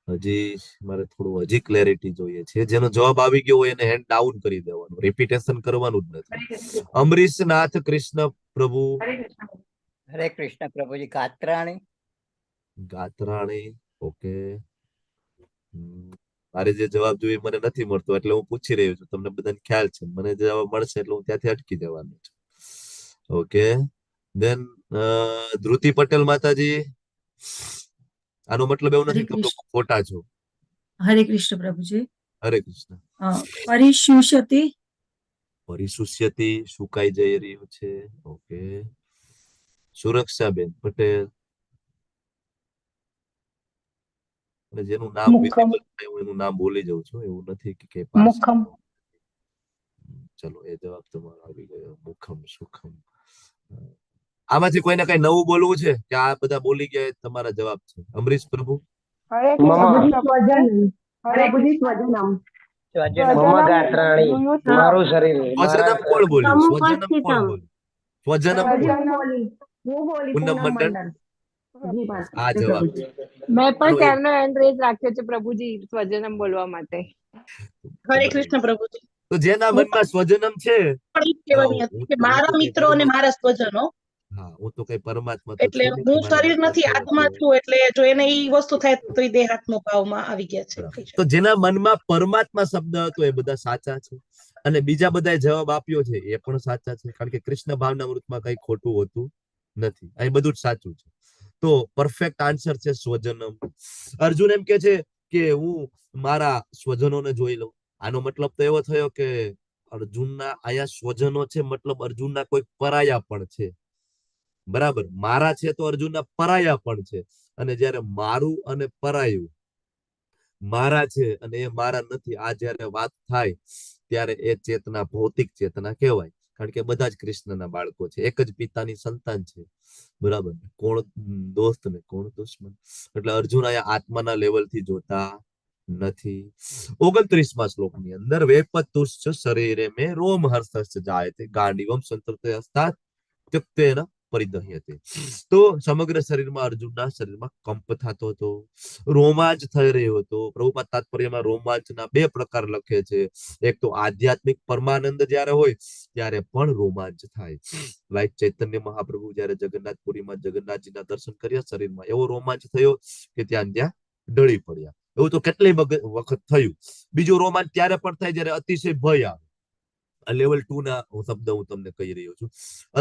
હજી મારે થોડું હજી ક્લેરિટી જોઈએ છે. જેનો જવાબ આવી ગયો હોય એને હેન્ડ ડાઉન કરી દેવાનું, રિપીટેશન કરવાનું જ નથી. અમરીશનાથ કૃષ્ણ પ્રભુ. હરે કૃષ્ણ પ્રભુજી. ગાત્રાણી. ગાત્રાણી, ઓકે. મારે જે જવાબ જોઈએ મને નથી મળતો એટલે હું પૂછી રહ્યો છું. તમને બધાને ખ્યાલ છે, મને જવાબ મળશે એટલે હું ત્યાંથી અટકી જવાનું છું. ઓકે, દેન ધ્રુતિ પટેલ માતાજી. આનો મતલબ એવું નથી કે તમે ખોટા છો. હરે કૃષ્ણ પ્રભુજી. હરે કૃષ્ણ. પરિશુષ્યતિ. પરિશુષ્યતિ, સુકાઈ જઈ રહ્યું છે. ઓકે. સુરક્ષાબેન પટેલ. જેનું નામ વિઝિબલ થાય હું એનું નામ ભૂલી જાઉં છું, એવું નથી કે મુખમ. ચલો, એ જવાબ તમારો આવી ગયો. મુખમ સુખમ. આમાંથી કોઈને કઈ નવું બોલવું છે કે આ બધા બોલી ગયા તમારા જવાબ છે? અમરીશ પ્રભુ. મારું શરીર. સ્વજનમ કોણ બોલ્યું? સ્વજનમ કોણ બોલ્યું? સ્વજનમ પૂનમ મંડળ. આ જવાબ છે. મેં પણ તેમનો એન્ડ્રેસ રાખ્યો છે પ્રભુજી સ્વજનમ બોલવા માટે. હરે કૃષ્ણ પ્રભુજી. તો જેના મનમાં સ્વજનમ છે, મારા મિત્રો અને મારા સ્વજનો. હા, હું તો કઈ પરમાત્મા એટલે હું શરીર નથી, આત્મા છું. એટલે જો એને ઈ વસ્તુ થાય તો એ દેહાત્મ ભાવમાં આવી ગયા છે. તો જેના મનમાં પરમાત્મા શબ્દ હતો એ બધા સાચા છે, અને બીજા બધા જવાબ આપ્યો છે એ પણ સાચા છે, કારણ કે કૃષ્ણ ભાવનામૃતમાં કઈ ખોટું હોતું નથી. અહીં બધું જ સાચું છે. તો પરફેક્ટ આન્સર છે સ્વજનમ. અર્જુન એમ કે છે કે હું મારા સ્વજનોને જોઈ લઉં. આનો મતલબ તો એવો થયો કે અર્જુનના આયા સ્વજનો છે, મતલબ અર્જુનના કોઈ પરાયા પણ છે. બરાબર, મારા છે તો અર્જુનના પરાયા પણ છે. અને જયારે મારું અને પરાયું, મારા છે અને એ મારા નથી, આ જયારે વાત થાય ત્યારે એ ચેતના ભૌતિક ચેતના કહેવાય. કારણ કે બધા જ કૃષ્ણના બાળકો છે, એક જ પિતાની સંતાન છે. બરાબર, કોણ દોસ્ત ને કોણ દુશ્મન. એટલે અર્જુન આયા આત્માના લેવલથી જોતા નથી. 29મા શ્લોકની અંદર વેપતુશ્ચ શરીરે મે રોમ હર્ષશ્ચ જાયતે ગાંડીવમ સંતૃપ્તે હસ્તાત ત્યક્તેન પરિદહ્યતે. તો સમગ્ર શરીરમાં અર્જુનના શરીરમાં કંપ થતો હતો, રોમાંચ થઈ રહ્યો હતો. પ્રભુપાદ તાત્પર્યમાં રોમાંચના 2 પ્રકાર લખે છે. એક તો આધ્યાત્મિક પરમાનંદ જ્યારે હોય ત્યારે પણ રોમાંચ થાય. લાઈક ચૈતન્ય મહાપ્રભુ જ્યારે જગન્નાથપુરીમાં જગન્નાથજીના દર્શન કર્યા, શરીરમાં એવો રોમાંચ થયો કે ત્યાં ઢળી પડ્યા. એવું તો કેટલી વખત થયું. બીજું રોમાંચ ત્યારે પણ થાય જ્યારે અતિશય ભય આવે. લેવલ 2 ના શબ્દ હું તમને કહી રહ્યો છું.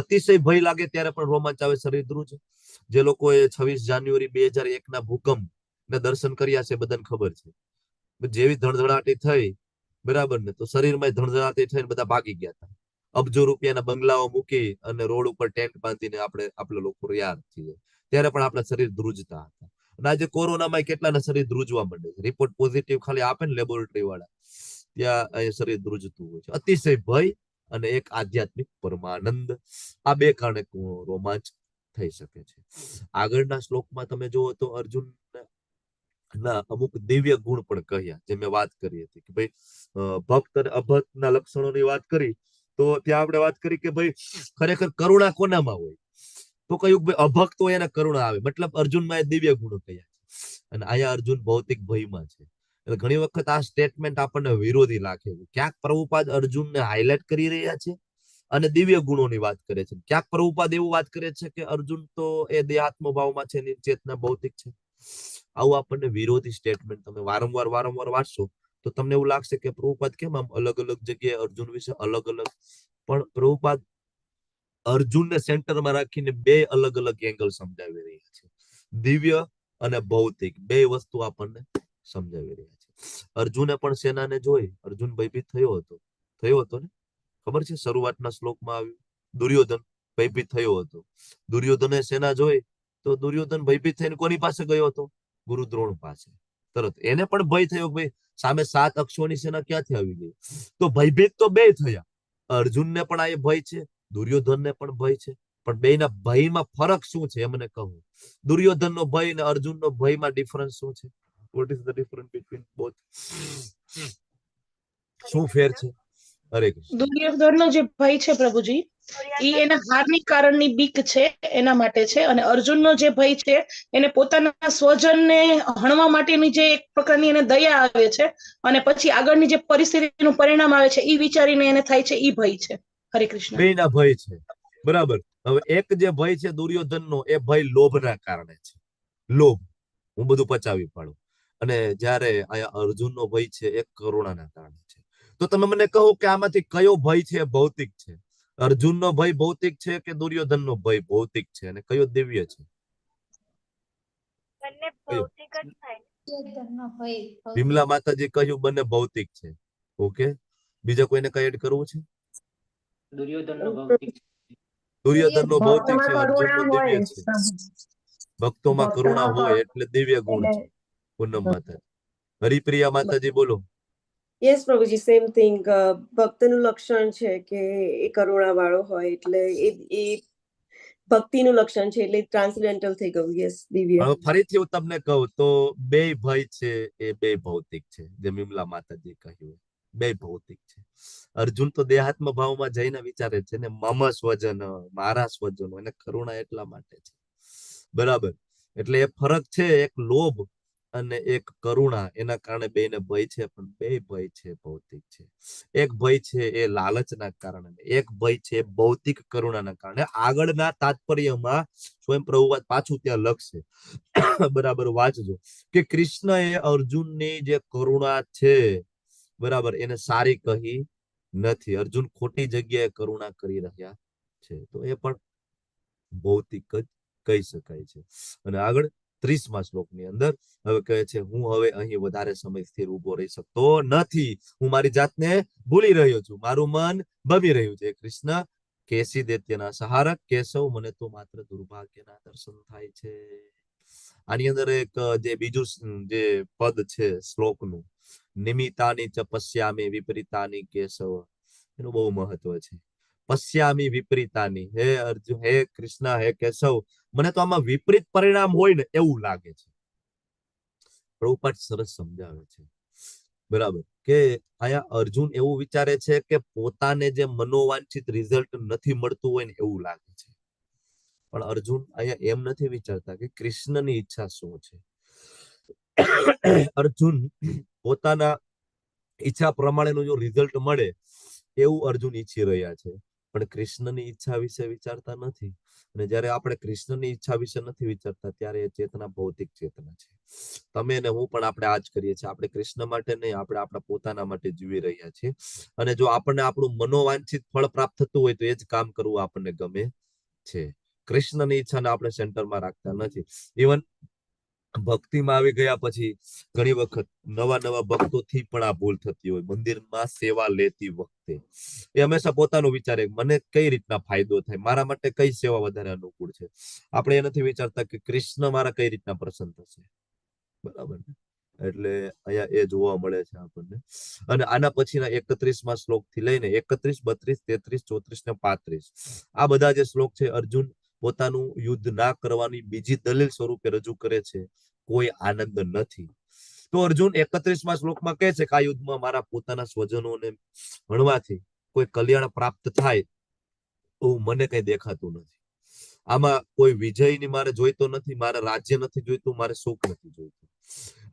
અતિશય ભય લાગે ત્યારે પણ રોમાંચ આવે, શરીર ધ્રુજ. જે લોકોએ 26 જાન્યુઆરી 2001 ના ભૂકંપ ના દર્શન કર્યા છે બધાને ખબર છે. જેવી ધણધણાટી થઈ, બરાબર ને, તો શરીરમાં ધણધણાટી થઈને બધા ભાગી ગયા હતા. અબજો રૂપિયાના બંગલાઓ મૂકી અને રોડ ઉપર ટેન્ટ બાંધીને આપણે લોકો રહ્યા છીએ. ત્યારે પણ આપણા શરીર ધ્રુજતા હતા. અને આજે કોરોનામાં કેટલાના શરીર ધ્રુજવા માંડે છે. રિપોર્ટ પોઝિટિવ ખાલી આપે ને લેબોરેટરી વાળા, ત્યાં શરીર ધ્રુજતું હોય છે. અતિશય ભય અને એક આધ્યાત્મિક પરમાનંદ, આ 2 કારણે રોમાંચ થઈ શકે છે. આગળના શ્લોકમાં તમે જુઓ તો અર્જુન ના અમુક દિવ્ય ગુણ પણ કહ્યા, જે મેં વાત કરી હતી કે ભાઈ ભક્ત અને અભક્ત ના લક્ષણોની વાત કરી. તો ત્યાં આપણે વાત કરી કે ભાઈ ખરેખર કરુણા કોનામાં હોય, તો કહ્યું ભાઈ અભક્ત હોય એને કરુણા આવે. મતલબ અર્જુનમાં એ દિવ્ય ગુણો કહ્યા છે. અને અહીંયા અર્જુન ભૌતિક ભયમાં છે. એટલે ઘણી વખત આ સ્ટેટમેન્ટ આપણને વિરોધી લાગે છે. ક્યાંક પ્રભુપાદ અર્જુનને હાઇલાઇટ કરી રહ્યા છે અને દિવ્ય ગુણોની વાત કરે છે. ક્યાંક પ્રભુપાદ એવું વાત કરે છે કે અર્જુન તો એ દેહાત્મ ભાવમાં છે, એની ચેતના ભૌતિક છે. આવું આપણને વિરોધી સ્ટેટમેન્ટ તમે વારંવાર વાંચશો તો તમને એવું લાગશે કે પ્રભુપાદ કેમ આમ અલગ અલગ જગ્યાએ અર્જુન વિશે અલગ અલગ. પણ પ્રભુપાદ અર્જુનને સેન્ટરમાં રાખીને 2 અલગ અલગ એંગલ સમજાવી રહ્યા છે. દિવ્ય અને ભૌતિક 2 વસ્તુ આપણને સમજાવી રહ્યા છે. અર્જુને પણ સેનાને જોઈ, અર્જુન ભયભીત થયો હતો ને, ખબર છે? શરૂઆતના શ્લોકમાં આવ્યું, દુર્યોધન ભયભીત થયો હતો. દુર્યોધને સેના જોઈ તો દુર્યોધન ભયભીત થઈને કોની પાસે ગયો હતો? ગુરુ દ્રોણ પાસે. તરત એને પણ ભય થયો, ભાઈ સામે 7 અક્ષોની સેના ક્યાંથી આવી ગઈ? તો ભયભીત તો 2 થયા. અર્જુનને પણ આ ભય છે, દુર્યોધનને પણ ભય છે. પણ બેના ભયમાં ફરક શું છે એ મને કહો. દુર્યોધનનો ભય અને અર્જુનનો ભયમાં ડિફરન્સ શું છે? What is the difference between both? શું ફેર છે? હરે કૃષ્ણ. દુર્યોધનનો જે ભય છે પ્રભુજી, ઈ એના હારની કારણની બીક છે, એના માટે છે. અને અર્જુનનો જે ભય છે એને પોતાના સ્વજનને હણવા માટેની જે એક પ્રકારની એને દયા આવે છે, અને પછી આગળની જે પરિસ્થિતિનું પરિણામ આવે છે ઈ વિચારીને એને થાય છે, ઈ ભય છે. હરે કૃષ્ણ. બેના ભય છે, બરાબર. હવે એક જે ભય છે દુર્યોધનનો, એ ભય લોભના કારણે છે. લોભ, હું બધું પચાવી પાડું. અને જ્યારે અહીંયા અર્જુનનો ભય છે એ કરુણાના કારણે છે. તો તમે મને કહો કે આમાંથી કયો ભય છે ભૌતિક છે? અર્જુનનો ભય ભૌતિક છે કે દુર્યોધનનો ભય ભૌતિક છે? અને કયો દિવ્ય છે? બંને ભૌતિક જ થાય. વિમલા માતાજી કહ્યું બંને ભૌતિક છે. ઓકે, બીજા કોઈને કઈ એડ કરવું છે? દુર્યોધનનો ભૌતિક છે, અર્જુનનો દિવ્ય છે. ભક્તોમાં કરુણા હોય એટલે દિવ્ય ગુણ છે. પૂનમ માતાજી. હરિપ્રિયા માતાજી બોલો. યસ પ્રભુજી, સેમ થિંગ. ભક્તનું લક્ષણ છે કે એ કરુણા વાળો હોય, એટલે એ ભક્તિનું લક્ષણ છે, એટલે ટ્રાન્સડેન્ટલ થઈ ગયું. યસ, દિવ્ય. હવે ફરીથી હું તમને કહું તો 2 ભય છે એ 2 ભૌતિક છે. જે વિમલા માતાજી કહ્યું 2 ભૌતિક છે. અર્જુન તો દેહાત્મ ભાવમાં જઈને વિચારે છે ને, મમ સ્વજન, મારા સ્વજનો, એને કરુણા એટલા માટે છે, બરાબર. એટલે એ ફરક છે, એક લોભ અને એક કરુણા. એના કારણે 2ને ભય છે, પણ 2 ભય છે ભૌતિક છે. એક ભય છે એ લાલચના કારણે, એક ભય છે ભૌતિક કરુણાના કારણે. આગળના તાત્પર્યમાં સ્વયં પ્રભુપાદ પાછું ત્યાં લખશે, બરાબર, વાંચજો કે કૃષ્ણએ અર્જુનની જે કરુણા છે, બરાબર, એને સારી કહી નથી. અર્જુન ખોટી જગ્યાએ કરુણા કરી રહ્યા છે. તો એ પણ ભૌતિક જ કહી શકાય છે. અને આગળ 30મા શ્લોકની અંદર હવે કહે છે, હું હવે અહીં વધારે સમય સ્થિર ઉભો રહી શકતો નથી. હું મારી જાતને ભૂલી રહ્યો છું, મારું મન ભમી રહ્યું છે. કૃષ્ણ કેસી દૈત્યના સહારક કેશવ, મને તો માત્ર દુર્ભાગ્યના દર્શન થાય છે. આની અંદર એક જે બીજું જે પદ છે શ્લોકનું, નિમિતાની ચ પશ્યામી વિપરીતાની કેશવ, એનું બહુ મહત્વ છે. પશ્યામી વિપરીતાની, હે અર્જુન, હે કૃષ્ણ, હે કેશવ, મને તો આમાં વિપરીત પરિણામ હોય ને એવું લાગે છે. પ્રભુપાદ સરસ સમજાવે છે, બરાબર, કે અહીંયા અર્જુન એવું વિચારે છે કે પોતાને જે મનોવાંછિત રિઝલ્ટ નથી મળતું હોય ને એવું લાગે છે. પણ અર્જુન અહીંયા એમ નથી વિચારતા કે કૃષ્ણની ઈચ્છા શું છે. અર્જુન પોતાના ઈચ્છા પ્રમાણેનું જો રિઝલ્ટ મળે એવું અર્જુન ઈચ્છી રહ્યા છે, પણ કૃષ્ણની ઈચ્છા વિશે વિચારતા નથી. અને જ્યારે આપણે કૃષ્ણની ઈચ્છા વિશે નથી વિચારતા ત્યારે એ ચેતના ભૌતિક ચેતના છે. તમે ને હું પણ આપણે આ જ કરીએ છીએ. આપણે કૃષ્ણ માટે નહીં, આપણે આપણા પોતાના માટે જીવી રહ્યા છીએ. અને જો આપણને આપણું મનોવાંછિત ફળ પ્રાપ્ત થતું હોય તો એ જ કામ કરવું આપણને ગમે છે. કૃષ્ણની ઈચ્છાને આપણે સેન્ટરમાં રાખતા નથી. ઇવન ભક્તિમાં આવી ગયા પછી ઘણી વખત નવા નવા ભક્તોથી પણ આ ભૂલ થતી હોય. મંદિરમાં સેવા લેતી વખતે એ હંમેશા પોતાનું વિચારે મને કઈ રીતના ફાયદો થાય, મારા માટે કઈ સેવા વધારે અનુકૂળ છે. આપણે એ નથી વિચારતા કે કૃષ્ણ મારા કઈ રીતના પ્રસન્ન થશે. બરાબર ને? એટલે અહીંયા એ જોવા મળે છે આપણને. અને આના પછીના 31મા શ્લોક થી લઈને 31, 32, 33, 34 ને 35 આ બધા જે શ્લોક છે અર્જુન પોતાનું યુદ્ધ ના કરવાની બીજી દલીલ સ્વરૂપે રજૂ કરે છે. કોઈ આનંદ નથી. તો અર્જુન 31મા શ્લોકમાં કહે છે કે આ યુદ્ધમાં મારા પોતાના સ્વજનોને હણવાથી કોઈ કલ્યાણ પ્રાપ્ત થાય એવું મને કઈ દેખાતું નથી. આમાં કોઈ વિજયની મારે જોઈતો નથી, મારે રાજ્ય નથી જોઈતું, મારે સુખ નથી જોઈતું.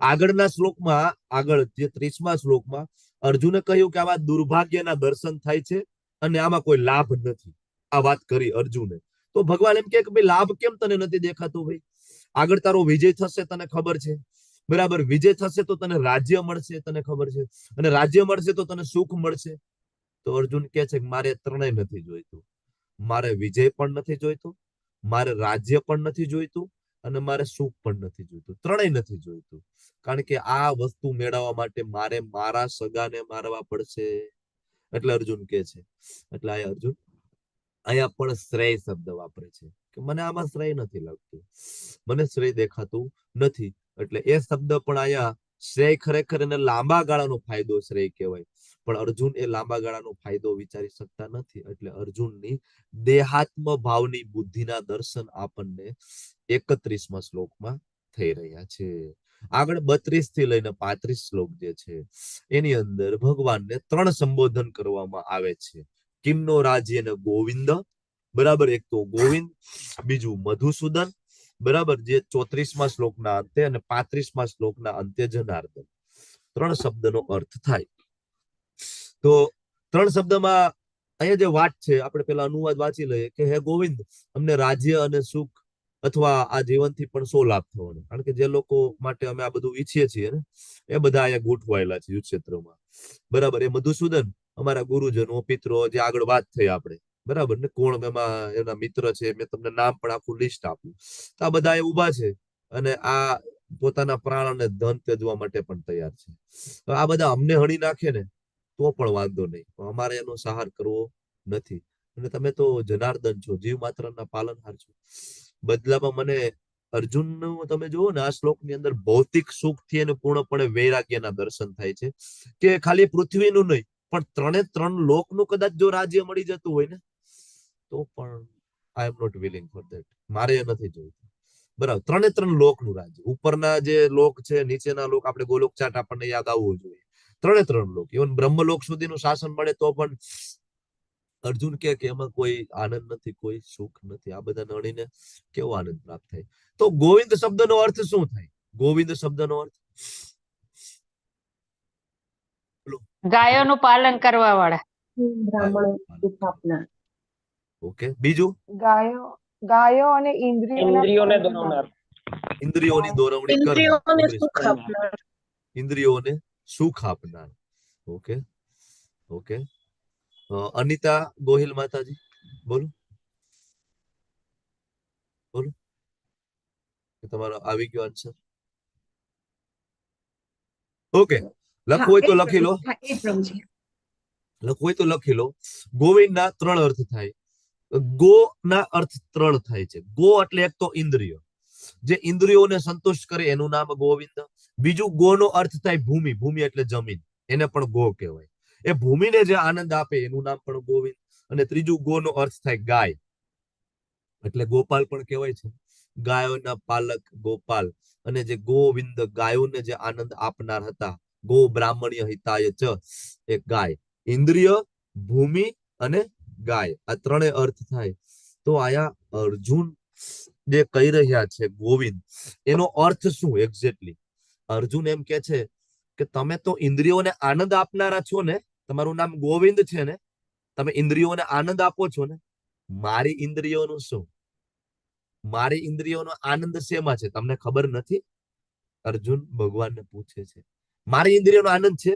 આગળના શ્લોકમાં આગળ જે 30મા શ્લોકમાં અર્જુને કહ્યું કે આમાં દુર્ભાગ્યના દર્શન થાય છે અને આમાં કોઈ લાભ નથી. આ વાત કરી અર્જુને. તો ભગવાન એમ કે ભાઈ લાભ કેમ તને નથી દેખાતો? ભાઈ આગળ તારો વિજય થશે તને ખબર છે, બરાબર? વિજય થશે તો તને રાજ્ય મળશે તને ખબર છે, અને રાજ્ય મળશે તો તને સુખ મળશે. તો અર્જુન કે છે કે મારે ત્રણેય નથી જોઈતું. મારે વિજય પણ નથી જોઈતું, મારે રાજ્ય પણ નથી જોઈતું, અને મારે સુખ પણ નથી જોઈતું. ત્રણેય નથી જોઈતું. કારણ કે આ વસ્તુ મેળવવા માટે મારે મારા સગાને મારવા પડશે. એટલે અર્જુન કે છે. એટલે આ અર્જુન અહીંયા પણ શ્રેય શબ્દ વાપરે છે કે મને આમાં શ્રેય નથી લાગતું, મને શ્રેય દેખાતું નથી. એટલે એ શબ્દ પણ અહીંયા શ્રેય ખરેખર એને લાંબા ગાળાનો ફાયદો શ્રેય કહેવાય. પણ અર્જુન એ લાંબા ગાળાનો ફાયદો વિચારી શકતા નથી. એટલે અર્જુનની દેહાત્મ ભાવની બુદ્ધિના દર્શન આપણને 31મા શ્લોકમાં થઈ રહ્યા છે. આગળ 32 થી લઈને 35 શ્લોક જે છે એની અંદર ભગવાનને 3 સંબોધન કરવામાં આવે છે. કિમનો રાજ્ય ને ગોવિંદ, બરાબર? એક તો ગોવિંદ, બીજું મધુસૂદન, બરાબર? જે 34મા શ્લોકના અંતે અને 35મા શ્લોકના અંતે જનાર્દન. 3 શબ્દનો અર્થ થાય. તો 3 શબ્દમાં અહીંયા જે વાત છે આપણે પેલા અનુવાદ વાંચી લઈએ કે હે ગોવિંદ, અમને રાજ્ય અને સુખ અથવા આ જીવનથી પણ શો લાભ થવાનો? કારણ કે જે લોકો માટે અમે આ બધું ઈચ્છીએ છીએ ને એ બધા અહીંયા ગોઠવાયેલા છે યુદ્ધ ક્ષેત્રમાં, બરાબર? એ મધુસૂદન અમારા ગુરુજનો, પિત્રો, જે આગળ વાત થઈ આપણે, બરાબર ને? કોણ એમાં એના મિત્ર છે, મેં તમને નામ પણ આખું લિસ્ટ આપ્યું. તો આ બધા ઉભા છે અને આ પોતાના પ્રાણ અને ધન ત્યજવા માટે પણ તૈયાર છે. તો આ બધા અમને હણી નાખે ને તો પણ વાંધો નહીં, અમારે એનો સહાર કરવો નથી. અને તમે તો જનાર્દન છો, જીવ માત્રના પાલનહાર છો. બદલામાં મને અર્જુનનું તમે જુઓ ને આ શ્લોકની અંદર ભૌતિક સુખથી એને પૂર્ણપણે વૈરાગ્યના દર્શન થાય છે કે ખાલી પૃથ્વીનું નહીં પણ 3 લોકનું કદાચ જો રાજ્ય મળી જતું હોય ને તો પણ I am not willing for that. મારે એ નથી જોઈતું, બરાબર? 3 લોકનું રાજ્ય, ઉપરના જે લોક છે, નીચેના લોક, આપણે ગોલોક ચાટ આપણને યાદ આવવું જોઈએ. 3 લોક, ઇવન બ્રહ્મલોક સુધીનું શાસન મળે તો પણ અર્જુન કે એમાં કોઈ આનંદ નથી, કોઈ સુખ નથી. આ બધા નડીને કેવો આનંદ પ્રાપ્ત થાય? તો ગોવિંદ શબ્દનો અર્થ શું થાય? ગોવિંદ શબ્દનો અર્થ ગાયોનું પાલન કરવા વાળા. ઓકે, બીજું? ગાયો અને ઇન્દ્રિયોને દોરવનાર. ઇન્દ્રિયોની દોરવણી કરનાર, ઇન્દ્રિયોને સુખ આપનાર. Okay okay. અનિતા ગોહિલ માતાજી બોલો બોલો. તમારો આવી ગયો આન્સર? ઓકે, લખવું હોય તો લખી લો. લખવું હોય તો લખી લો. ગોવિંદના 3 અર્થ થાય. ગો ના અર્થ 3 થાય છે. ગો એટલે એક તો ઇન્દ્રિય, જે ઇન્દ્રિયોને સંતુષ્ટ કરે એનું નામ ગોવિંદ. બીજું ગો નો અર્થ થાય ભૂમિ, ભૂમિ એટલે જમીન, એને પણ ગો કહેવાય. એ ભૂમિને જે આનંદ આપે એનું નામ પણ ગોવિંદ. અને ત્રીજું ગો નો અર્થ થાય ગાય, એટલે ગોપાલ પણ કહેવાય છે. ગાયોના પાલક ગોપાલ. અને જે ગોવિંદ ગાયોને જે આનંદ આપનાર હતા, ગો બ્રાહ્મણ્ય હિતાય ચ, એક ગાય. ઇન્દ્રિય, ભૂમિ અને ગાય, આ 3 અર્થ થાય. તો આયા અર્જુન જે કહી રહ્યા છે ગોવિંદ, એનો અર્થ શું એક્ઝેક્ટલી? અર્જુન એમ કે છે કે તમે તો ઇન્દ્રિયોને આનંદ આપનારા છો ને, તમારું નામ ગોવિંદ છે ને, તમે ઇન્દ્રિયોને આનંદ આપો છો ને, મારી ઇન્દ્રિયોનું શું? મારી ઇન્દ્રિયોનો આનંદ શેમાં છે તમને ખબર નથી? અર્જુન ભગવાનને પૂછે છે. મારી ઇન્દ્રિયોનો આનંદ છે,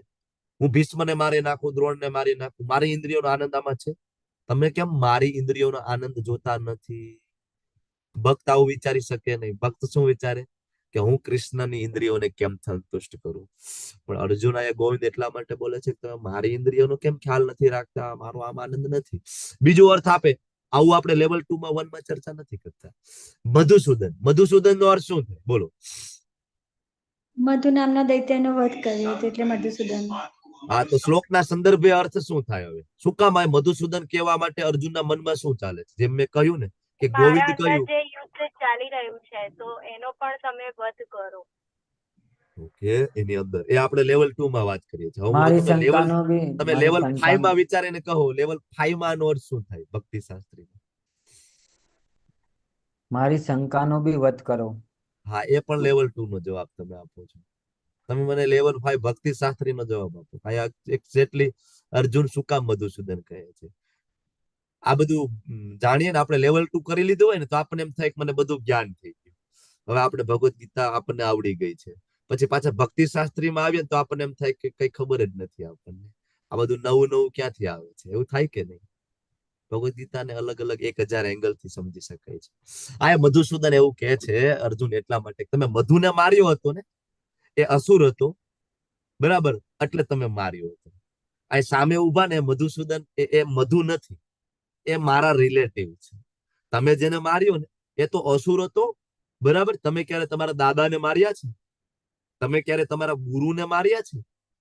હું ભીષ્મને મારી નાખું, દ્રોણને મારી નાખું, મારી ઇન્દ્રિયોનો આનંદ આમાં છે. તમે કેમ મારી ઇન્દ્રિયોનો આનંદ જોતા નથી? ભક્ત આવું વિચારી શકે નહીં. ભક્ત શું વિચારે કે હું કૃષ્ણની ઇન્દ્રિયોને કેમ સંતુષ્ટ કરું? પણ અર્જુન આ ગોવિંદ એટલા માટે બોલે છે કે તમે મારી ઇન્દ્રિયોનો કેમ ખ્યાલ નથી રાખતા, મારો આમ આનંદ નથી. બીજો અર્થ આપે, આવું આપણે લેવલ 2 માં 1 માં ચર્ચા નથી કરતા. મધુસૂદન, મધુસૂદન નો અર્થ શું થાય બોલો? મધુ નામના દૈત્યનો વધ કર્યો હતો એટલે મધુસૂદન. હા, તો શ્લોકના સંદર્ભે અર્થ શું થાય હવે? શું કામ આ મધુસૂદન કહેવા માટે અર્જુનના મનમાં શું ચાલે છે? જેમ મેં કહ્યું ને કે ગોવિંદ કહ્યું જે યુદ્ધ ચાલી રહ્યું છે તો એનો પણ તમે વધ કરો. ઓકે, એની અંદર એ આપણે લેવલ 2 માં વાત કરીએ છીએ. હવે મારી તમે લેવલ શંકાનો બી તમે મારી લેવલ 5 શંકાનો માં વિચારીને કહો, લેવલ 5 માં આનો અર્થ શું થાય ભક્તિ શાસ્ત્રીમાં? મારી શંકાનો બી વધ કરો. હા, એ પણ લેવલ 2 નો જવાબ તમે આપો છો. તમે મને લેવલ 5 ભક્તિ શાસ્ત્રી નો જવાબ આપો. આ એક્ઝેક્ટલી અર્જુન શું કામ મધુસૂદન કહે છે? આ બધું જાણીએ ને આપણે લેવલ 2 કરી લીધું હોય ને તો આપણને એમ થાય કે મને બધું જ્ઞાન થઈ ગયું, હવે આપણે ભગવદ ગીતા આપણને આવડી ગઈ છે. પછી પાછા ભક્તિ શાસ્ત્રીમાં આવીએ તો આપણને એમ થાય કે કઈ ખબર જ નથી આપણને, આ બધું નવું નવું ક્યાંથી આવે છે? એવું થાય કે નહીં? ભગવદ ગીતાને અલગ અલગ 1000 એંગલ થી સમજી શકાય છે. આ મધુસૂદન એવું કહે છે અર્જુન એટલા માટે, તમે મધુને માર્યો હતો ને, એ અસુર હતો, બરાબર, એટલે તમે માર્યો હતો. આ સામે ઉભા ને મધુસૂદન, એ મધુ નથી, એ મારા રિલેટિવ છે. તમે જેને માર્યો ને એ તો અસુર હતો, બરાબર. તમે ક્યારે તમારા દાદાને માર્યા છે? તમે ક્યારે તમારા ગુરુને માર્યા છે?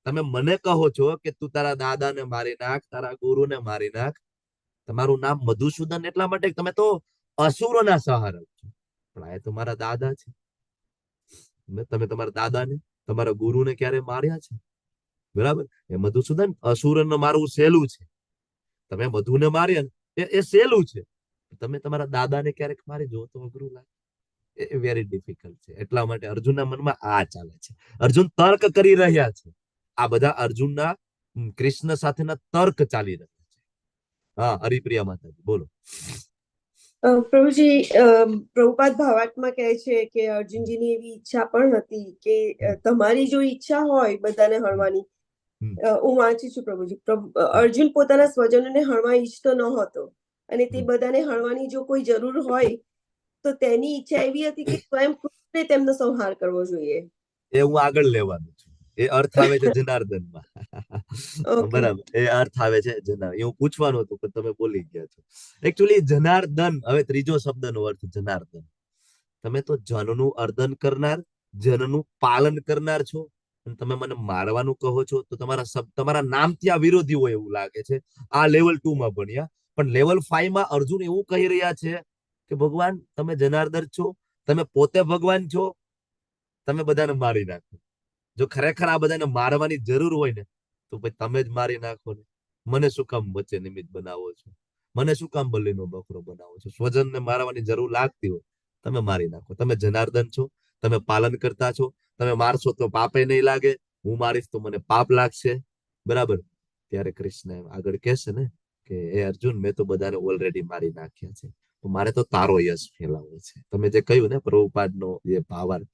તમે મને કહો છો કે તું તારા દાદાને મારી નાખ, તારા ગુરુને મારી નાખ. તમારું નામ મધુસૂદન એટલા માટે તમે તો અસુરોના સહારક છો. પણ આ તો મારા દાદા છે. તમે તમારા દાદાને, તમારા ગુરુને ક્યારે માર્યા છે? બરાબર. એ મધુસૂદન અસુરને મારવું સહેલું છે. તમે મધુને માર્યા ને એ સહેલું છે. તમે તમારા દાદાને ક્યારેક મારી જો તો અઘરું લાગે, એ વેરી ડિફિકલ્ટ છે. એટલા માટે અર્જુનના મનમાં આ ચાલે છે. અર્જુન તર્ક કરી રહ્યા છે. આ બધા અર્જુનના કૃષ્ણ સાથેના તર્ક ચાલી રહ્યા છે. હા, હરિપ્રિયા માતાજી બોલો. પ્રભુજી, પ્રભુપાદ ભાવાર્થમાં કહે છે કે અર્જુનજીની એવી ઈચ્છા પણ હતી કે તમારી જો ઈચ્છા હોય બધાને હણવાની, હું વાંચું છું પ્રભુજી, અર્જુન પોતાના સ્વજનોને હણવા ઈચ્છતો ન હતો અને તે બધાને હણવાની જો કોઈ જરૂર હોય તો તેની ઈચ્છા એવી હતી કે સ્વયં કૃષ્ણે તેમનો સંહાર કરવો જોઈએ. એ હું આગળ લેવાનું છું. એ અર્થ આવે છે જનાર્દનમાં. બરાબર, એ અર્થ આવે છે જનાર્દન. એ હું પૂછવાનું હતું પણ તમે બોલી ગયા છો. એકચ્યુઅલી જનાર્દન, હવે ત્રીજો શબ્દનો અર્થ જનાર્દન. તમે તો જનનું અર્દન કરનાર, જનનું પાલન કરનાર છો, અને તમે મને મારવાનું કહો છો તો તમારા નામથી આ વિરોધી હોય એવું લાગે છે. આ લેવલ 2 માં ભણ્યા, પણ લેવલ 5 માં અર્જુન એવું કહી રહ્યા છે કે ભગવાન તમે જનાર્દન છો, તમે પોતે ભગવાન છો, તમે બધાને મારી નાખો. જો ખરેખર આ બધાને મારવાની જરૂર હોય ને તો ભાઈ તમે જ મારી નાખો ને. મને શું કામ વચ્ચે નિમિત્ત બનાવો છો? મને શું કામ બલિનો બકરો બનાવો છો? સ્વજનને મારવાની જરૂર લાગતી હોય તમે મારી નાખો. તમે જનાર્દન છો, તમે પાલન કરતા છો. તમે મારશો તો પાપે નહીં લાગે, હું મારીશ તો મને પાપ લાગશે, બરાબર. ત્યારે કૃષ્ણ આગળ કહેશે ને કે એ અર્જુન, મેં તો બધાને ઓલરેડી મારી નાખ્યા છે, તો મારે તો તારો યશ ફેલાવવો છે. તમે જે કહ્યું ને પ્રભુપાદનો જે ભાવાર્થ,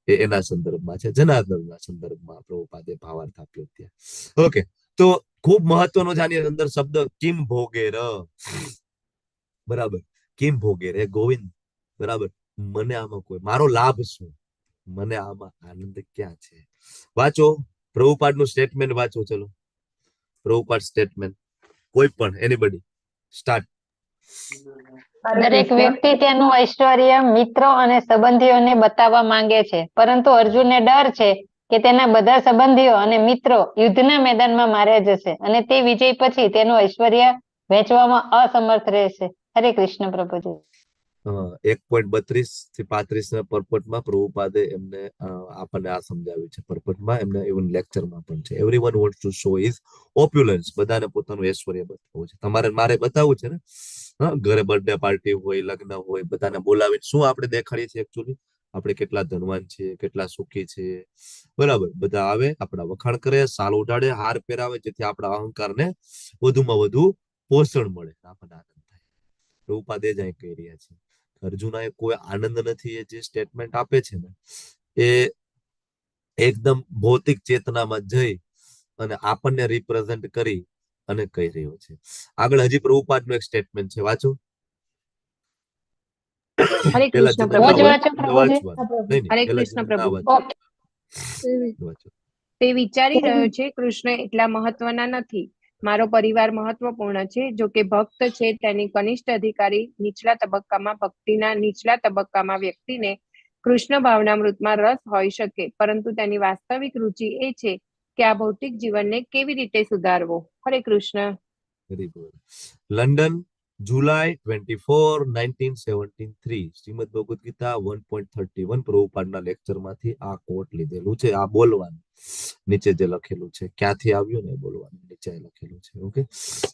એના સંદર્ભમાં છે, જનાર્દનના સંદર્ભમાં પ્રભુપાદે ભાવાર્થ આપ્યો ત્યાં. ઓકે, તો ખૂબ મહત્વનો છે આની અંદર શબ્દ કિમ ભોગેર, બરાબર. કિમ ભોગેર, એ ગોવિંદ, બરાબર. મને આમાં કોઈ મારો લાભ શું? મને આમાં આનંદ ક્યાં છે? વાંચો પ્રભુપાદનું સ્ટેટમેન્ટ વાંચો. ચલો પ્રભુપાદ સ્ટેટમેન્ટ, કોઈ પણ એનીબડી સ્ટાર્ટ. દરેક વ્યક્તિ તેનું ઐશ્વર્ય મિત્રો અને સંબંધીઓને બતાવવા માંગે છે, પરંતુ અર્જુનને ડર છે કે તેના બધા સંબંધીઓ અને મિત્રો યુદ્ધના મેદાનમાં માર્યા જશે અને તે વિજય પછી તેનું ઐશ્વર્ય વહેંચવામાં અસમર્થ રહેશે. હરે કૃષ્ણ પ્રભુજી. 1.32 થી 35 ના પર્પટમાં પ્રભુપાદે એમને આપણને આ સમજાવ્યું છે. પર્પટમાં એમને ઇવન લેક્ચરમાં પણ છે. Everyone wants to show his opulence. બધાને પોતાનું ઐશ્વર્ય બતાવવું છે. તમારે મારે બતાવવું છે ને. ઘરે બર્થડે પાર્ટી હોય, લગ્ન હોય, બધાને બોલાવીને શું આપણે દેખાડીએ છીએ એકચ્યુઅલી? આપણે કેટલા ધનવાન છીએ, કેટલા સુખી છીએ, બરાબર. બધા આવે, આપણા વખાણ કરે, સાલ ઉડાડે, હાર પહેરાવે, જેથી આપણા અહંકારને વધુમાં વધુ પોષણ મળે, આપણને આનંદ થાય. પ્રભુપાદે જ અહીં કહી રહ્યા છે. અર્જુનાએ કોઈ આનંદ નથી, એ જે સ્ટેટમેન્ટ આપે છે ને, એ એકદમ ભૌતિક ચેતનામાં જઈ અને આપણને રિપ્રેઝન્ટ કરી અને કહી રહ્યો છે. આગળ હજી પ્રભુપાદનું એક સ્ટેટમેન્ટ છે, વાંચો. હરે પેલા કૃષ્ણ જનરલ પ્રભુજી. વાંચવાનું. નહીં, હરે પેલા કૃષ્ણ જનરલ ના પ્રભુ. વાંચો. તે વિચારી રહ્યો છે કૃષ્ણ એટલા મહત્વના નથી. મારો પરિવાર મહત્વપૂર્ણ છે. જો કે ભક્ત છે તેની કનિષ્ઠ અધિકારી નીચલા તબક્કામાં ભક્તિના નીચલા તબક્કામાં વ્યક્તિને કૃષ્ણ ભાવનામૃતમાં રસ હોઈ શકે, પરંતુ તેની વાસ્તવિક રુચિ એ છે કે આ ભૌતિક જીવનને કેવી રીતે સુધારવો. Hare Krishna. Very good. London, July 24, 1973. Srimad Bhagavad Gita 1.31 પ્રભુપાદના લેક્ચરમાંથી આ કોટ લીધેલું છે. આ બોલવાનું નીચે જે લખેલું છે, ક્યાંથી આવ્યું ને બોલવાનું નીચે લખેલું છે. ઓકે,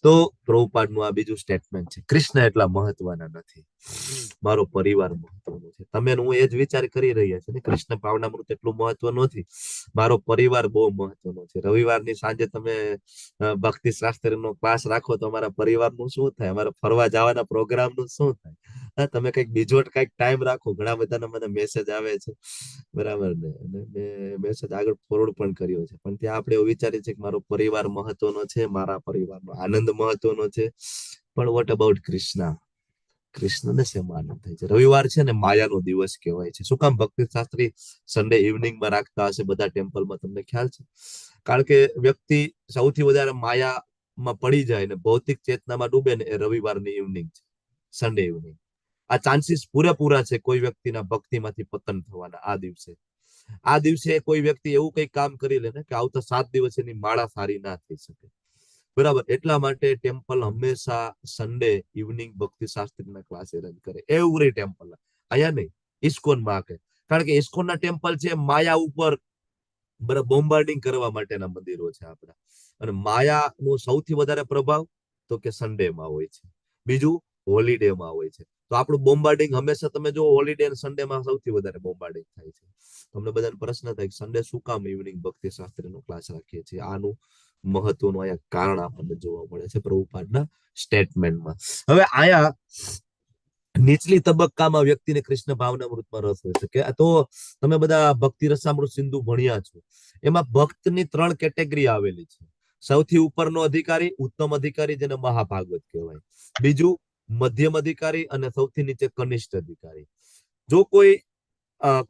તો પ્રભુપાદનું આ બીજું સ્ટેટમેન્ટ છે. કૃષ્ણ એટલા મહત્વના નથી, મારો પરિવાર મહત્વનો છે. તમે હું એ જ વિચાર કરી રહ્યા છે ને, કૃષ્ણ ભાવનામૃત એટલું મહત્વ નથી, મારો પરિવાર બહુ મહત્વનો છે. રવિવારની સાંજે તમે ભક્તિ શાસ્ત્રનો ક્લાસ રાખો તો અમારા પરિવારનું શું થાય? અમારા ફરવા જવાના પ્રોગ્રામનું શું થાય? તમે કઈક બીજો કઈક ટાઈમ રાખો. ઘણા બધાના મને મેસેજ આવે છે, બરાબર ને, અને મેં મેસેજ આગળ ફોરવર્ડ પણ કર્યો છે. પણ ત્યાં આપણે એવું વિચારીએ છીએ કે મારો પરિવાર મહત્વનો છે, મારા પરિવારનો આનંદ મહત્વનો છે. પણ વોટ અબાઉટ કૃષ્ણ? કૃષ્ણને શેમાં આનંદ થાય છે? રવિવાર છે ને માયાનો દિવસ કહેવાય છે. શું કામ ભક્તિ શાસ્ત્રી સન્ડે ઇવનિંગમાં રાખતા હશે બધા ટેમ્પલમાં? તમને ખ્યાલ છે? કારણ કે વ્યક્તિ સૌથી વધારે માયામાં પડી જાય ને ભૌતિક ચેતનામાં ડૂબે ને એ રવિવારની ઇવનિંગ છે, સન્ડે ઇવનિંગ. આ ચાન્સીસ પૂરેપૂરા છે કોઈ વ્યક્તિના ભક્તિમાંથી પતન થવાના. આ દિવસે કોઈ વ્યક્તિ એવું કઈ કામ કરી લે ને કે આવતા 7 દિવસ એની માળા સારી ના થઈ શકે, બરાબર. એટલા માટે ટેમ્પલ હંમેશા સન્ડે ઇવનિંગ ભક્તિ શાસ્ત્રીના ક્લાસ અરેન્જ કરે. એવરી ટેમ્પલ, અહીંયા નહીં, ઇસ્કોનમાં કે, કારણ કે ઇસ્કોનના ટેમ્પલ છે માયા ઉપર બરાબર બોમ્બાર્ડિંગ કરવા માટેના મંદિરો છે આપણા. અને માયાનો સૌથી વધારે પ્રભાવ તો કે સન્ડેમાં હોય છે, બીજું હોલિડેમાં હોય છે. તો આપણું બોમ્બાર્ડિંગ હંમેશા તમે જો હોલિડે અને સન્ડેમાં સૌથી વધારે બોમ્બાર્ડિંગ થાય છે. તમને બધાને પ્રશ્ન થાય કે સન્ડે શું કામ ઇવનિંગ ભક્તિ શાસ્ત્રીનો ક્લાસ રાખીએ છીએ? આનું મહત્વનું અહીંયા કારણ આપણને જોવા મળે છે પ્રભુપાદના સ્ટેટમેન્ટમાં. હવે આયા નીચલી તબક્કામાં વ્યક્તિને કૃષ્ણ ભાવનામૃતમાં રસ હોય શકે. તો તમે બધા ભક્તિ રસામૃત સિંધુ ભણ્યા છો, એમાં ભક્તની 3 કેટેગરી આવેલી છે. સૌથી ઉપરનો અધિકારી, ઉત્તમ અધિકારી, જેને મહાભાગવત કહેવાય. બીજું મધ્યમ અધિકારી અને સૌથી નીચે કનિષ્ઠ અધિકારી. જો કોઈ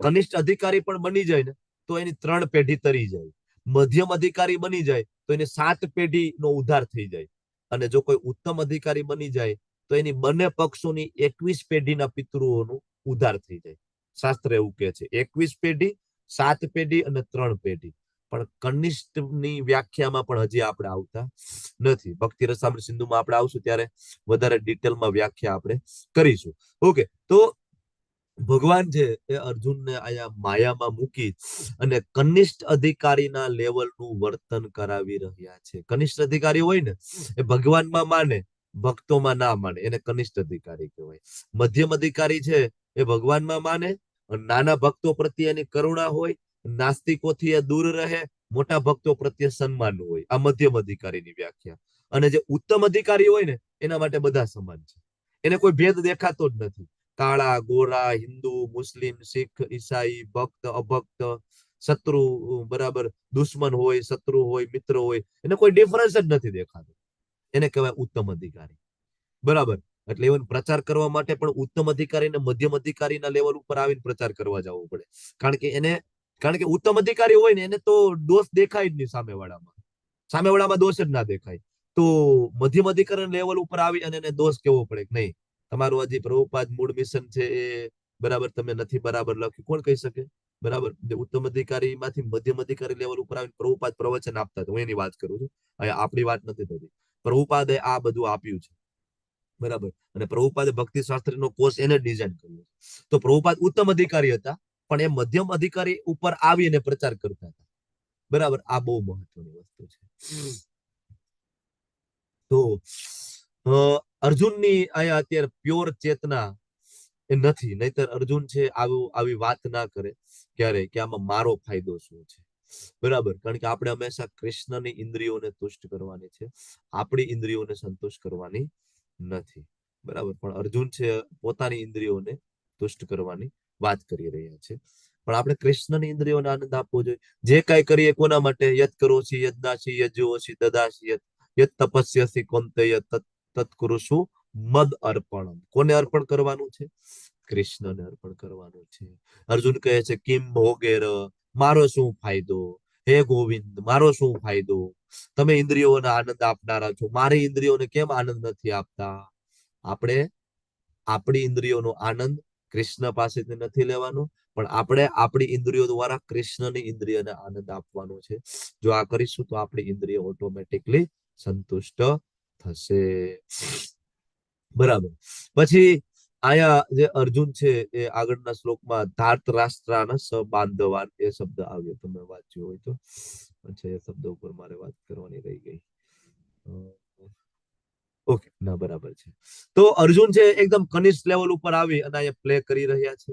કનિષ્ઠ અધિકારી પણ બની જાય ને તો એની 3 પેઢી તરી જાય. મધ્યમ અધિકારી બની જાય તો એની 7 પેઢીનો ઉદ્ધાર થઈ જાય. અને જો કોઈ ઉત્તમ અધિકારી બની જાય તો એની બંને પક્ષોની 21 પેઢીના પિતૃઓનું ઉદ્ધાર થઈ જાય. શાસ્ત્ર એવું કહે છે 21 પેઢી, 7 પેઢી અને 3 પેઢી. પણ કનિષ્ઠની વ્યાખ્યામાં પણ હજી આપણે આવતા નથી. ભક્તિ રસામૃત સિંધુમાં આપણે આવશું ત્યારે વધારે ડિટેલમાં વ્યાખ્યા આપણે કરીશું. ઓકે, તો ભગવાન છે એ અર્જુનને અહીંયા માયામાં મૂકી અને કનિષ્ઠ અધિકારીના લેવલનું વર્તન કરાવી રહ્યા છે. કનિષ્ઠ અધિકારી હોય ને એ ભગવાનમાં માને, ભક્તોમાં ના માને, એને કનિષ્ઠ અધિકારી કહેવાય. મધ્યમ અધિકારી છે એ ભગવાનમાં માને, નાના ભક્તો પ્રત્યે એની કરુણા હોય, નાસ્તિકોથી એ દૂર રહે, મોટા ભક્તો પ્રત્યે સન્માન હોય. આ મધ્યમ અધિકારીની વ્યાખ્યા. અને જે ઉત્તમ અધિકારી હોય ને એના માટે બધા સમાન છે, એને કોઈ ભેદ દેખાતો જ નથી. કાળા, ગોરા, હિન્દુ, મુસ્લિમ, શીખ, ઈસાઈ, ભક્ત, અભક્ત, શત્રુ, બરાબર, દુશ્મન હોય, શત્રુ હોય, મિત્ર હોય, એને કોઈ ડિફરન્સ જ નથી દેખાતો. એને કહેવાય ઉત્તમ અધિકારી, બરાબર. એટલે even પ્રચાર કરવા માટે પણ ઉત્તમ અધિકારી અને મધ્યમ અધિકારીના લેવલ ઉપર આવીને પ્રચાર કરવા જવો પડે. કારણ કે ઉત્તમ અધિકારી હોય ને એને તો દોષ દેખાય જ નહીં સામેવાળામાં દોષ જ ના દેખાય. તો મધ્યમ અધિકારી લેવલ ઉપર આવી અને એને દોષ કેવો પડે કે નહીં તમારું હજી પ્રભુપાદ મૂળ મિશન છે એ બરાબર તમે નથી બરાબર લખ્યું, કોણ કહી શકે? બરાબર. ઉત્તમ અધિકારી માંથી મધ્યમ અધિકારી લેવલ ઉપર આવીને પ્રભુપાદ પ્રવચન આપતા, હું એની વાત કરું છું, અહીંયા આપણી વાત નથી થતી. પ્રભુપાદે આ બધું આપ્યું છે, બરાબર. અને પ્રભુપાદે ભક્તિ શાસ્ત્રીનો કોર્સ એને ડિઝાઇન કર્યો. તો પ્રભુપાદ ઉત્તમ અધિકારી હતા, પણ એ મધ્યમ અધિકારી ઉપર આવીને પ્રચાર કરતા હતા. બરાબર. આ બહુ મહત્વની વસ્તુ છે. તો અર્જુનની અહીંયા અત્યારે પ્યોર ચેતના એ નથી, નહીતર અર્જુન છે આવી વાત ના કરે ક્યારે કે આમાં મારો ફાયદો શું છે. બરાબર. કારણ કે આપણે હંમેશા કૃષ્ણની ઇન્દ્રિયોને તુષ્ટ કરવાની છે, આપણી ઇન્દ્રિયોને સંતુષ્ટ કરવાની નથી. બરાબર. પણ અર્જુન છે પોતાની ઇન્દ્રિયોને તુષ્ટ કરવાની વાત કરી રહ્યા છે. પણ આપણે કૃષ્ણની ઇન્દ્રિયોને આનંદ આપવો જોઈએ. જે કાંઈ કરીએ કોના માટે? યત કરોસી યજ્ઞાસી યજ્જોસી દદાસી યત તપસ્યસી કૌંતેય તત્કુરુષુ મદ અર્પણમ. કોને અર્પણ કરવાનું છે? કૃષ્ણને અર્પણ કરવાનું છે. અર્જુન કહે છે કિમ ભોગેર, મારો શું ફાયદો? હે ગોવિંદ, મારો શું ફાયદો? તમે ઇન્દ્રિયોને આનંદ આપનારા છો, મારી ઇન્દ્રિયોને કેમ આનંદ નથી આપતા? આપણે આપણી ઇન્દ્રિયોનો આનંદ કૃષ્ણ પાસેથી નથી લેવાનો, પણ આપણે આપણી ઇન્દ્રિયો દ્વારા કૃષ્ણની ઇન્દ્રિયને આનંદ આપવાનો છે. જો આ કરીશું તો આપણી ઇન્દ્રિય ઓટોમેટિકલી સંતુષ્ટ થશે. બરાબર. પછી આયા જે અર્જુન છે એ આગળના શ્લોકમાં ધાર્તરાષ્ટ્રાના સબાંધવાન એ શબ્દ આવ્યો, તમે વાંચ્યો હોય તો. અચ્છા, એ શબ્દ ઉપર મારે વાત કરવાની રહી ગઈ. ઓકે, ના બરાબર છે. તો અર્જુન છે એકદમ કનિષ્ઠ લેવલ ઉપર આવી અને અહીંયા પ્લે કરી રહ્યા છે.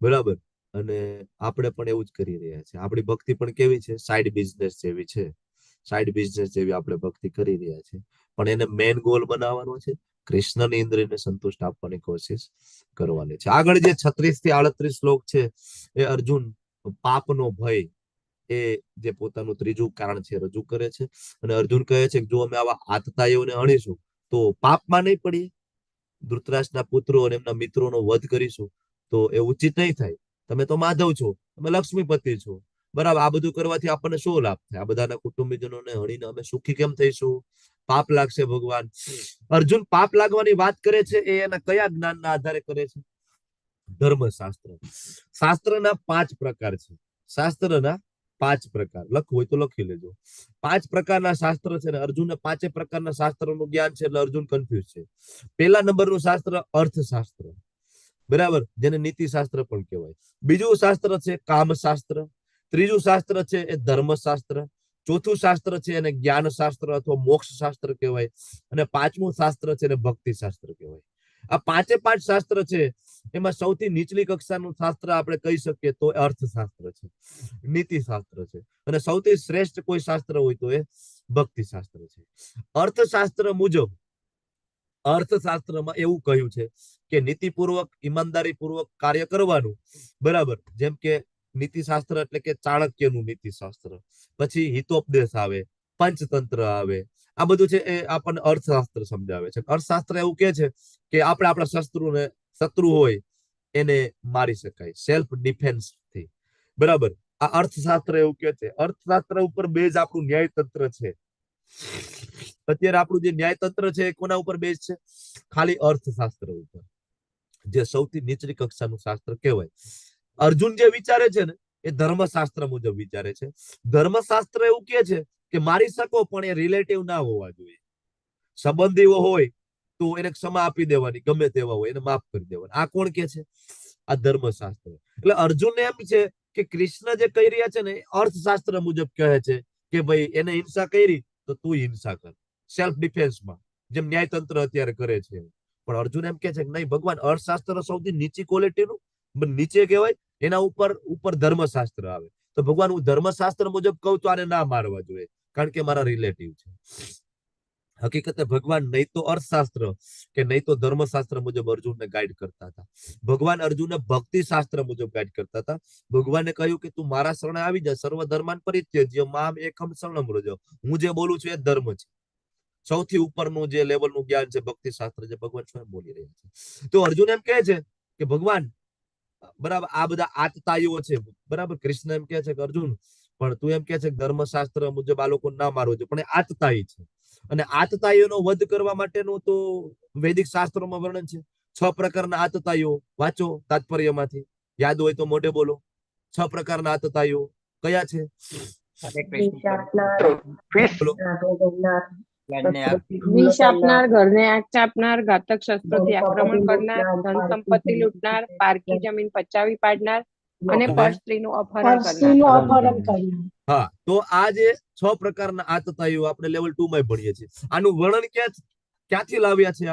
બરાબર. અને આપણે પણ એવું જ કરી રહ્યા છે. આપણી ભક્તિ પણ કેવી છે? સાઈડ બિઝનેસ જેવી છે. સાઈડ બિઝનેસ જેવી આપણે ભક્તિ કરી રહ્યા છે, પણ એને મેઇન ગોલ બનાવવાનો છે, કૃષ્ણની ઇન્દ્રિયને સંતુષ્ટ આપવાની કોશિશ કરવાની છે. આગળ જે 36 થી 38 શ્લોક છે એ અર્જુન પાપનો ભય એ જે પોતાનું ત્રીજું કારણ છે રજૂ કરે છે. અને અર્જુન કહે છે કે જો અમે આવા આતતાઈઓને હણીશું તો પાપમાં નહીં પડીએ. ધૃતરાષ્ટ્રના પુત્રો અને એમના મિત્રોનો વધ કરીશું તો એ ઉચિત નહીં થાય. તમે તો માધવ છો, તમે લક્ષ્મીપતિ છો. બરાબર. આ બધું કરવાથી આપણને શું લાભ થાય? આ બધાના કુટુંબીજનોને હણીને અમે સુખી કેમ થઈશું? પાપ લાગશે ભગવાન. અર્જુન પાપ લાગવાની વાત કરે છે એ એના કયા જ્ઞાનના આધારે કરે છે? ધર્મશાસ્ત્ર. શાસ્ત્રના 5 પ્રકાર છે. શાસ્ત્રના 5 પ્રકાર. લખવું હોય તો લખી લેજો. 5 પ્રકારના શાસ્ત્ર છે ને અર્જુનને 5 પ્રકારના શાસ્ત્રનું જ્ઞાન છે, એટલે અર્જુન કન્ફ્યુઝ છે. પહેલા નંબરનું શાસ્ત્ર અર્થશાસ્ત્ર. બરાબર. જેને નીતિશાસ્ત્ર પણ કહેવાય. બીજું શાસ્ત્ર છે કામશાસ્ત્ર. ત્રીજું શાસ્ત્ર છે એ ધર્મશાસ્ત્ર. ચોથું શાસ્ત્ર છે એને જ્ઞાન શાસ્ત્ર અથવા મોક્ષ શાસ્ત્ર કહેવાય. અને 5મું શાસ્ત્ર છે એને ભક્તિ શાસ્ત્ર કહેવાય. આ 5 શાસ્ત્ર છે એમાં સૌથી નીચલી કક્ષાનું શાસ્ત્ર આપણે કહી શકીએ તો અર્થશાસ્ત્ર છે, નીતિશાસ્ત્ર છે. અને સૌથી શ્રેષ્ઠ કોઈ શાસ્ત્ર હોય તો એ ભક્તિ શાસ્ત્ર છે. અર્થશાસ્ત્ર મુજબ અર્થશાસ્ત્રમાં એવું કહ્યું છે કે નીતિપૂર્વક ઈમાનદારીપૂર્વક કાર્ય કરવાનું. બરાબર. જેમ કે નીતિશાસ્ત્ર એટલે કે ચાણક્યનું નીતિશાસ્ત્ર, પછી હિતોપદેશ આવે, પંચતંત્ર આવે. આ બધું છે એ આપણને અર્થશાસ્ત્ર સમજાવે છે. અર્થશાસ્ત્ર એવું કે છે કે આપણે આપણા શત્રુ હોય એને મારી શકાય સેલ્ફ ડિફેન્સ થી. બરાબર. આ અર્થશાસ્ત્ર એવું કે છે. અર્થશાસ્ત્ર ઉપર બેઝ આપણું ન્યાયતંત્ર છે. અત્યારે આપણું જે ન્યાયતંત્ર છે એ કોના ઉપર બેઝ છે? ખાલી અર્થશાસ્ત્ર ઉપર, જે સૌથી નીચલી કક્ષાનું શાસ્ત્ર કહેવાય. અર્જુન જે વિચારે છે ને એ ધર્મશાસ્ત્ર મુજબ વિચારે છે. ધર્મશાસ્ત્ર એવું કે છે કે મારી શકો પણ એ રિલેટિવ ના હોવા જોઈએ. સંબંધીઓ હોય તો એને ક્ષમા આપી દેવાની, ગમે તેવા હોય એને માફ કરી દેવાની. આ કોણ કે છે? આ ધર્મશાસ્ત્ર. એટલે અર્જુનને એમ છે કે કૃષ્ણ જે કહી રહ્યા છે ને અર્થશાસ્ત્ર મુજબ કહે છે કે ભાઈ એને હિંસા કરી તો તું હિંસા કર સેલ્ફ ડિફેન્સમાં, જેમ ન્યાયતંત્ર અત્યારે કરે છે. પણ અર્જુન એમ કે છે કે નહીં, ભગવાન અર્થશાસ્ત્ર સૌથી નીચી ક્વોલિટીનું નીચે કહેવાય, એના ઉપર ધર્મશાસ્ત્ર આવે. તો ભગવાન હું ધર્મશાસ્ત્ર મુજબ કહું તો આને ના મારવા જોઈએ કારણ કે મારા રિલેટિવ છે. હકીકતે ભગવાન નહીં તો અર્થશાસ્ત્ર કે નહીં તો ધર્મશાસ્ત્ર મુજબ અર્જુનને ગાઈડ કરતા હતા. ભગવાન અર્જુનને ભક્તિ શાસ્ત્ર મુજબ ગાઈડ કરતા હતા. ભગવાને કહ્યું કે તું મારા શરણે આવી જા, સર્વ ધર્માન પરિત્યજ્ય મામ એકમ શરણમ વ્રજ. હું જે બોલું છું એ ધર્મ છે. સૌથી ઉપરનું જે લેવલનું જ્ઞાન છે ભક્તિ શાસ્ત્ર, જે ભગવાન સ્વયં બોલી રહ્યા છે. તો અર્જુન એમ કહે છે કે ભગવાન બરાબર આ બધા આતતાઈઓ છે. બરાબર. કૃષ્ણ એમ કહે છે કે અર્જુન પણ તું એમ કહે છે કે ધર્મશાસ્ત્ર મુજબ આ લોકો ના મારવો જોઈએ, પણ એ આતતાઈ છે. અને આતતાઈઓનો વધ કરવા માટેનું તો વૈદિક શાસ્ત્રોમાં વર્ણન છે. 6 પ્રકારના આતતાઈઓ વાંચો તાત્પર્યમાંથી, યાદ હોય તો મોઢે બોલો. 6 પ્રકારના આતતાઈઓ કયા છે? વિષ આપનાર, ઘરને આગ ચાપનાર, ઘાતક શસ્ત્રોથી આક્રમણ કરનાર, ધન સંપત્તિ લૂંટનાર, પારકી જમીન પચાવી પાડનાર અને પરસ્ત્રીનું અપહરણ કરનાર. હા, તો આ જે 6 પ્રકારના આતતાઈઓ આપણે લેવલ 2 માં ભણીએ છીએ. આનું વર્ણન ક્યાંથી લાવ્યા છે?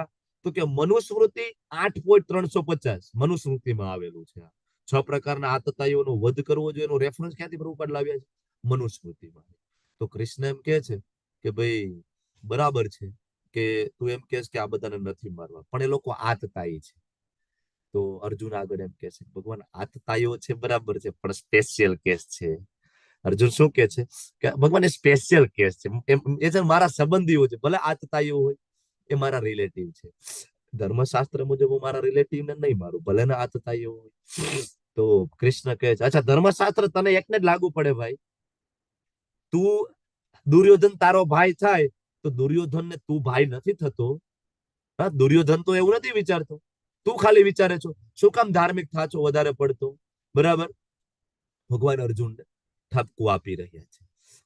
તો કે મનુસ્મૃતિ 8.350 મનુસ્મૃતિમાં આવેલું છે. 6 પ્રકારના આતતાઈઓનો વધ કરવો જોઈએ એનો રેફરન્સ ક્યાંથી પ્રભુપાદ લાવ્યા છે? મનુસ્મૃતિમાં. તો કૃષ્ણ એમ કહે છે કે ભાઈ બરાબર છે કે તું એમ કહેશ કે આ બધાને નથી મારવા, પણ એ લોકો આતતાઈ છે. તો અર્જુન આગળ એમ કહે છે ભગવાન આતતાઈઓ છે બરાબર છે, પણ સ્પેશિયલ કેસ છે. અર્જુન શું કે છે કે ભગવાન એ સ્પેશિયલ કેસ છે, એ છે મારા સંબંધીઓ છે, ભલે આતતાઈઓ હોય, એ મારા રિલેટિવ છે. ધર્મશાસ્ત્ર મુજબ હું મારા રિલેટિવ ને નહીં મારું, ભલે ને આતતાઈઓ હોય. તો કૃષ્ણ કહે છે અચ્છા ધર્મશાસ્ત્ર તને એકને જ લાગુ પડે ભાઈ. તું દુર્યોધન તારો ભાઈ થાય તો દુર્યોધન ને તું ભાઈ નથી થતો. હા, દુર્યોધન તો એવું નથી વિચારતો, તું ખાલી વિચારે છો શું કામ ધાર્મિક થાચો વધારે પડતો. બરાબર, ભગવાન અર્જુનને ઠપકું આપી રહ્યા છે.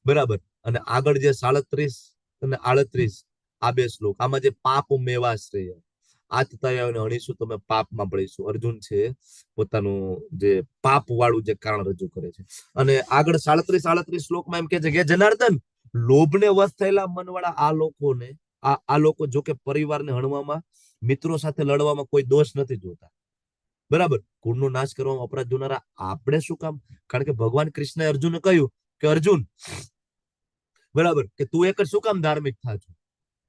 બરાબર, અને આગળ જે 37 અને 38 આ 2 શ્લોક, આમાં જે પાપ મેવાશ્રય આતતાઈઓને હણીશું તમે પાપમાં પડીશું. અર્જુન છે પોતાનું જે પાપ વાળું જે કારણ રજૂ કરે છે. અને આગળ 37 શ્લોકમાં એમ કે છે કે જનાર્દન, લોભને વશ થયેલા મનવાળા આ લોકોને આ લોકો જો કે પરિવારને હણવામાં, મિત્રો સાથે લડવામાં કોઈ દોષ નથી જોતા. બરાબર, કુળનો નાશ કરવામાં અપરાધ જોનારા આપણે શું કામ? કારણ કે ભગવાન કૃષ્ણએ અર્જુનને કહ્યું કે અર્જુન બરાબર કે તું એક શું કામ ધાર્મિક થાજો?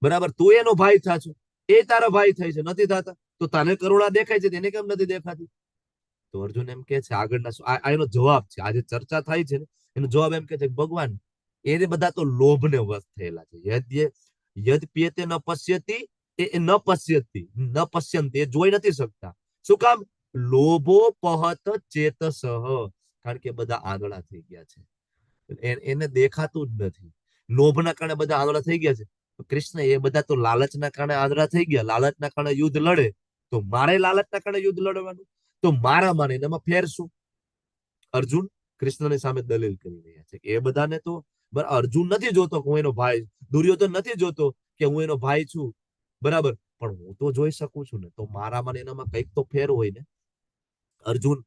બરાબર, તું એનો ભાઈ થાજો, એ તારા ભાઈ થાય છે, નથી થતા. તો તને કરુણા દેખાય છે, તેને કેમ નથી દેખાતી? તો અર્જુન એમ કે છે આગળના એનો જવાબ છે, આજે ચર્ચા થાય છે ને એનો જવાબ એમ કે છે ભગવાન એ બધા તો લોભને વશ થયેલા છે. યદ પ્યતે ન પશ્યતિ એ ન પશ્યતિ ન પશ્યંતિ, એ જોઈ નથી શકતા. શું કામ? લોભો પહત ચેતસ, કારણ કે બધા આંધળા થઈ ગયા છે, એને દેખાતું જ નથી. લોભના કારણે બધા આંધળા થઈ ગયા છે. કૃષ્ણ એ બધા તો લાલચના કારણે આંધળા થઈ ગયા. લાલચના કારણે યુદ્ધ લડે તો મારે લાલચના કારણે યુદ્ધ લડવાનું, તો મારા માને એમાં ફેર શું? અર્જુન કૃષ્ણની સામે દલીલ કરી રહ્યા છે કે એ બધાને તો અર્જુન નથી જોતો કે હું એનો ભાઈ, દુર્યોધન નથી જોતો કે હું એનો ભાઈ છું. બરાબર, પણ હું તો જોઈ શકું છું ને, તો મારામાં એનામાં કંઈક તો ફેર હોય ને. અર્જુન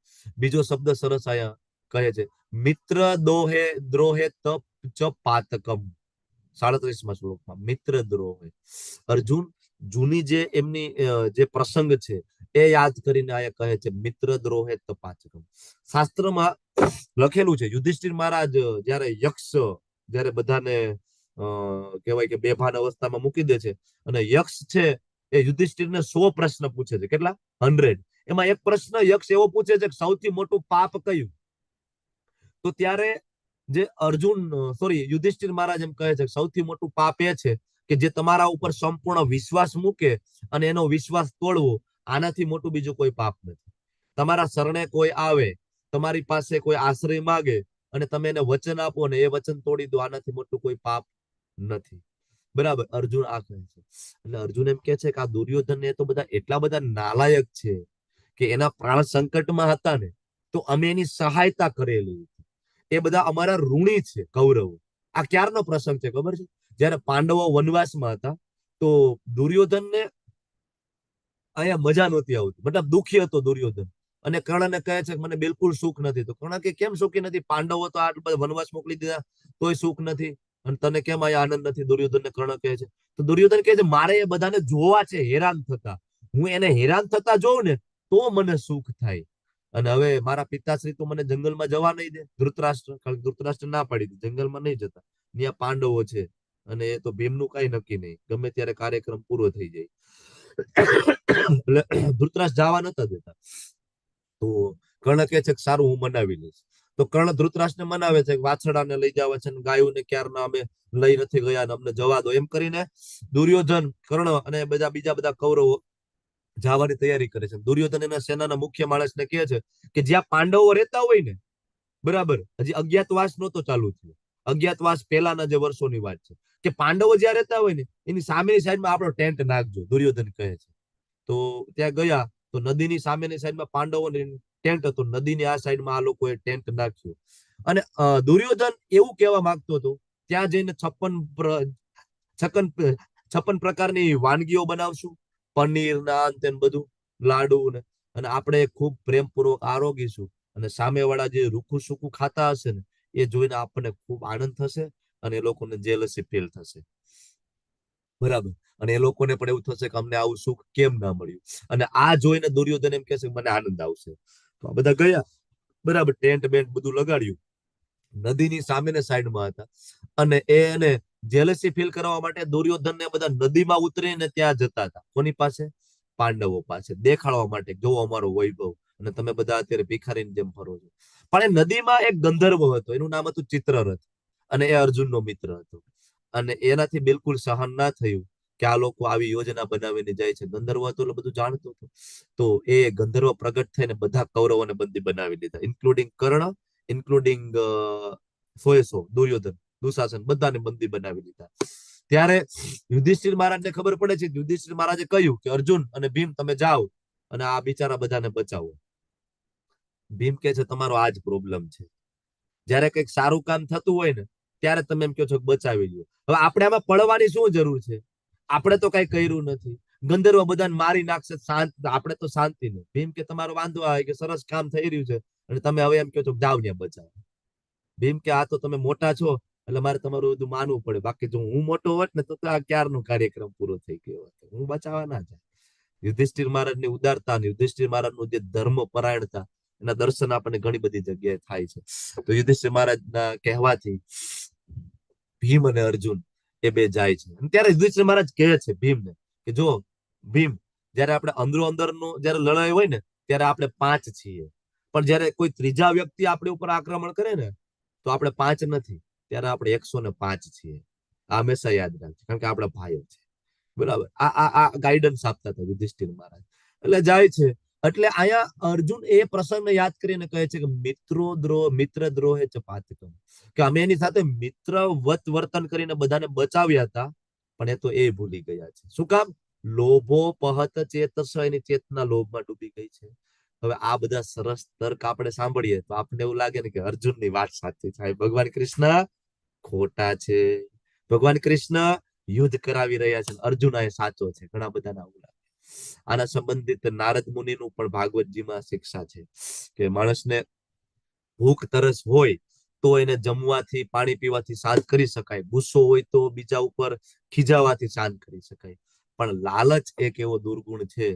બીજો શબ્દ સરસ આયા કહે છે, મિત્ર દ્રોહે તપ ચ પાતકમ. 37માં શ્લોકમાં મિત્ર દ્રોહે. અર્જુન જૂની જે એમની જે પ્રસંગ છે એ યાદ કરીને આયા કહે છે મિત્ર દ્રોહે તપાચકમ. શાસ્ત્રમાં લખેલું છે યુધિષ્ઠિર મહારાજ જયારે યક્ષ જયારે બધાને કહેવાય કે બેભાન અવસ્થામાં મૂકી દે છે, અને યક્ષ છે એ યુધિષ્ઠિરને 100 પ્રશ્ન પૂછે છે. કેટલા? 100. એમાં એક પ્રશ્ન યક્ષ એવો પૂછે છે કે સૌથી મોટું પાપ કયું? તો ત્યારે જે યુધિષ્ઠિર મહારાજ એમ કહે છે કે સૌથી મોટું પાપ એ છે કે જે તમારા ઉપર સંપૂર્ણ વિશ્વાસ મૂકે અને એનો વિશ્વાસ તોડવો, આનાથી મોટું બીજું કોઈ પાપ નથી. તમારા શરણે કોઈ આવે, તમારી પાસે કોઈ આશ્રય માંગે અને તમે એને વચન આપો ને એ વચન તોડી દો, આનાથી મોટું કોઈ પાપ નથી. બરાબર, અર્જુન આ કહે છે. એટલે અર્જુન એમ કે છે કે આ દુર્યોધન ને તો બધા એટલા બધા નાલાયક છે કે એના પ્રાણ સંકટમાં હતા ને તો અમે એની સહાયતા કરેલી. એ બધા અમારા ઋણી છે કૌરવો. આ ક્યારનો પ્રસંગ છે ખબર છે? જયારે પાંડવો વનવાસમાં હતા તો દુર્યોધનને અહીંયા મજા નહોતી આવતી, મતલબ દુખી હતો દુર્યોધન. અને કર્ણને કહે છે કે મને બિલકુલ સુખ નથી. તો કર્ણ કે કેમ સુખી નથી? પાંડવો તો આટલા વનવાસ મોકલી દીધા તોય સુખ નથી, અને તને કેમ અહીંયા આનંદ નથી? દુર્યોધનને કર્ણ કહે છે. તો દુર્યોધન કહે છે મારે એ બધાને જોવા છે હેરાન થતા, હું એને હેરાન થતા જોઉં ને તો મને સુખ થાય. અને હવે મારા પિતાશ્રી તો મને જંગલમાં જવા નહીં દે, ધૃતરાષ્ટ્ર ના પાડી દે, જંગલમાં નહીં જતા, ત્યાં પાંડવો છે અને એ તો ભીમનું કઈ નક્કી નહીં, ગમે ત્યારે કાર્યક્રમ પૂરો થઈ જાય. એટલે ધૃતરાષ્ટ્ર જવા નતા દેતા. તો કર્ણ કહે છે કે સારું હું મનાવી લઈશ. તો કર્ણ ધૃતરાષ્ટ્રને મનાવે છે, વાછડાને લઈ જાવે છે, ગાયોને ક્યારના અમે લઈ નથી ગયા, અમને જવા દો એમ કરીને દુર્યોધન, કર્ણ અને બીજા બધા કૌરવો જવાની તૈયારી કરે છે. દુર્યોધન એના સેનાના મુખ્ય માણસને કહે છે કે જ્યાં પાંડવો રહેતા હોય ને, બરાબર, હજી અજ્ઞાતવાસ નહોતો ચાલુ થયો, અજ્ઞાતવાસ પહેલાના જે વર્ષોની વાત છે, કે પાંડવો જ્યાં રહેતા હોય ને એની સામેની સાઈડમાં આપણો ટેન્ટ નાખજો, દુર્યોધન કહે છે. તો ત્યાં ગયા તો નદીની સામેની સાઈડમાં પાંડવોની ટેન્ટ હતો, નદીની આ સાઈડમાં આ લોકોએ ટેન્ટ નાખ્યો. અને દુર્યોધન એવું કહેવા માંગતો હતો ત્યાં જઈને છપ્પન પ્રકારની વાનગીઓ બનાવશું, પનીર નાન તે બધું, લાડુ ને, અને આપણે ખૂબ પ્રેમપૂર્વક આરોગીશું. અને સામેવાળા જે રૂખું સૂકું ખાતા હશે ને, એ જોઈને આપણને ખૂબ આનંદ થશે અને એ લોકોને જેલસી ફીલ થશે. બરાબર. અને એ લોકોને પણ એવું થશે કે અમને આવું સુખ કેમ ના મળ્યું. અને આ જોઈને દુર્યોધન એમ કહેશે મને આનંદ આવશે. તો આ બધા ગયા, બરાબર, ટેન્ટ બેન્ટ બધું લગાડ્યું, નદીની સામેને સાઈડમાં હતા. અને એને જેલસી ફીલ કરવા માટે દુર્યોધન ને બધા નદીમાં ઉતરીને ત્યાં જતા હતા. કોની પાસે? પાંડવો પાસે, દેખાડવા માટે, જો અમારો વૈભવ, અને તમે બધા અત્યારે ભિખારીની જેમ ફરો છો. પણ એ નદીમાં એક ગંધર્વ હતો, એનું નામ હતું ચિત્રરથ, અને એ અર્જુનનો મિત્ર હતો. અને એનાથી બિલકુલ સહન ના થયું કે આ લોકો આવી યોજના બનાવીને જાય છે. ગંધર્વ હતો એટલે બધું જાણતો હતો. તો એ ગંધર્વ પ્રગટ થઈને બધા કૌરવોને બંદી બનાવી દીધા, ઇન્ક્લુડિંગ કર્ણ, ઇન્ક્લુડિંગ દુર્યોધન, દુશાસન, બધાને બંદી બનાવી દીધા. ત્યારે યુધિષ્ઠિર મહારાજને ખબર પડે છે. યુધિષ્ઠિર મહારાજે કહ્યું કે અર્જુન અને ભીમ તમે જાઓ અને આ બિચારા બધાને બચાવો. ભીમ કહે છે તમારો આ જ પ્રોબ્લેમ છે, જયારે કંઈક સારું કામ થતું હોય ને ત્યારે તમે એમ કહો છો કે બચાવી લ્યો. હવે આપણે આમાં પડવાની શું જરૂર છે? આપણે તો કઈ કર્યું નથી. ગંધર્વ બધાને મારી નાખશે, શાંત, આપણે તો શાંતિ નહીં. ભીમ કે તમારો વાંધો આવે કે સરસ કામ થઈ રહ્યું છે અને તમે હવે એમ કહો છો જાવ ને બચાવો. ભીમ કે આ તો તમે મોટા છો એટલે મારે તમારું બધું માનવું પડે, બાકી જો હું મોટો હોત ને તો આ ક્યારનો કાર્યક્રમ પૂરો થઈ ગયો હતો, હું બચાવવા ના જાય. યુધિષ્ઠિર મહારાજની ઉદારતા અને યુધિષ્ઠિર મહારાજનું જે ધર્મ પરાયણતા, એના દર્શન આપણને ઘણી બધી જગ્યાએ થાય છે. તો યુધિષ્ઠિર મહારાજના કહેવાથી ભીમ અને અર્જુન એ બે જાય છે. ત્યારે યુધિષ્ઠિર મહારાજ કહે છે ભીમને કે જો ભીમ, જયારે આપણે અંદરો અંદરનો જયારે લડાઈ હોય ને ત્યારે આપણે 5 છીએ, પણ જયારે કોઈ ત્રીજા વ્યક્તિ આપણી ઉપર આક્રમણ કરે ને તો આપણે 5 નથી, ત્યારે આપણે 105 છીએ. આ હંમેશા યાદ રાખજો, કારણ કે આપણા ભાઈઓ છે. બરાબર. આ ગાઈડન્સ આપતા હતા યુધિષ્ઠિર મહારાજ. એટલે જાય છે. એટલે અહીંયા અર્જુન એ પ્રસંગને યાદ કરીને કહે છે કે મિત્ર દ્રોહે ચ પાતકમ, કે અમે એની સાથે મિત્રવત વર્તન કરીને બધાને બચાવ્યા હતા, પણ એ તો એ ભૂલી ગયા છે. શું કામ? લોભો પહત ચેતસ, એની ચેતના લોભમાં ડૂબી ગઈ છે. હવે આ બધા સરસ તર્ક આપણે સાંભળીએ તો આપણને એવું લાગે ને કે અર્જુનની વાત સાચી છે, ભગવાન કૃષ્ણ ખોટા છે, ભગવાન કૃષ્ણ યુદ્ધ કરાવી રહ્યા છે, અર્જુન એ સાચો છે. ઘણા બધાના આવું લાગે. આના સંબંધિત નારદ મુનિનું પણ ભાગવતજીમાં શિક્ષા છે કે માણસને ભૂખ તરસ હોય તો એને જમવાથી, પાણી પીવાથી શાંત કરી શકાય, ગુસ્સો હોય તો બીજા ઉપર ખીજાવાથી શાંત કરી શકાય. પણ લાલચ એક એવો દુર્ગુણ છે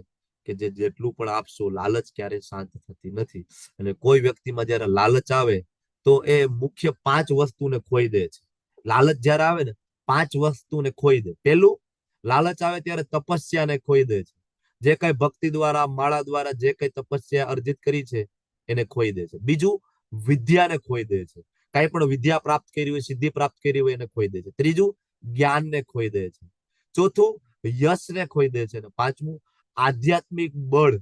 કે જે જેટલું પણ આપશો, લાલચ ક્યારેય શાંત થતી નથી. અને કોઈ વ્યક્તિમાં જયારે લાલચ આવે તો એ મુખ્ય 5 વસ્તુને ખોઈ દે છે. લાલચ જયારે આવે ને 5 વસ્તુને ખોઈ દે. પેલું, લાલચ આવે ત્યારે તપસ્યાને ખોઈ દે છે. જે કઈ ભક્તિ દ્વારા, માળા દ્વારા જે કઈ તપસ્યા અર્જિત કરી છે એને ખોઈ દે છે. બીજું, વિદ્યાને ખોઈ દે છે. કઈ પણ વિદ્યા પ્રાપ્ત કરી હોય, સિદ્ધિ પ્રાપ્ત કરી હોય એને ખોઈ દે છે. ત્રીજું, જ્ઞાનને ખોઈ દે છે. ચોથું, યશને ખોઈ દે છે. અને પાંચમું, આધ્યાત્મિક બળ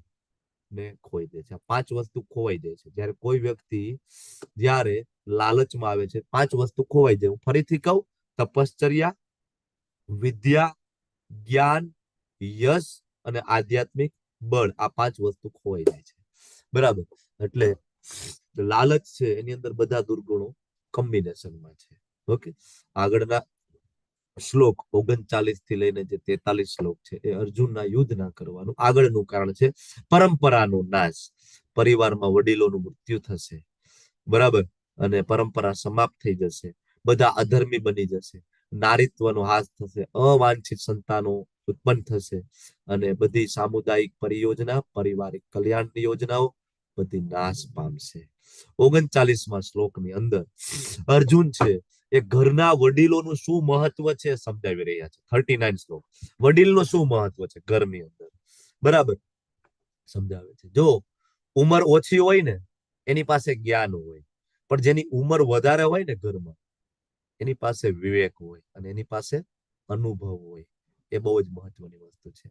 ને ખોઈ દે છે. આ 5 વસ્તુ ખોવાઈ જાય છે જયારે કોઈ વ્યક્તિ જયારે લાલચમાં આવે છે. 5 વસ્તુ ખોવાઈ જાય. હું ફરીથી કહું, તપશ્ચર્યા, વિદ્યા, જ્ઞાન, યશ અને આધ્યાત્મિક બળ, આ 5 વસ્તુ ખોવાઈ જાય છે. બરાબર. એટલે લાલચ છે એની અંદર બધા દુર્ગુણો કોમ્બિનેશનમાં છે. ઓકે, આગળના શ્લોક 39 થી લઈને જે 43 શ્લોક છે એ અર્જુનના યુદ્ધ ના કરવાનું આગળનું કારણ છે. પરંપરાનો નાશ, પરિવારમાં વડીલોનું મૃત્યુ થશે, બરાબર, અને પરંપરા સમાપ્ત થઈ જશે, બધા અધર્મી બની જશે, નારીત્વનો હાસ થશે, અવાંછિત સંતાનો ઉત્પન્ન થશે, અને બધી સામુદાયિક પરિયોજના, પારિવારિક કલ્યાણની યોજનાઓ બધી નાશ પામશે. 39મા શ્લોકની અંદર અર્જુન છે એ ઘરના વડીલોનું શું મહત્વ છે સમજાવી રહ્યા છે. 39 શ્લોક વડીલનું શું મહત્વ છે ઘરની અંદર, બરાબર, સમજાવે છે. જો ઉંમર ઓછી હોય ને એની પાસે જ્ઞાન હોય, પણ જેની ઉંમર વધારે હોય ને ઘરમાં એની પાસે વિવેક હોય અને એની પાસે અનુભવ હોય. એ બહુ જ મહત્વની વસ્તુ છે.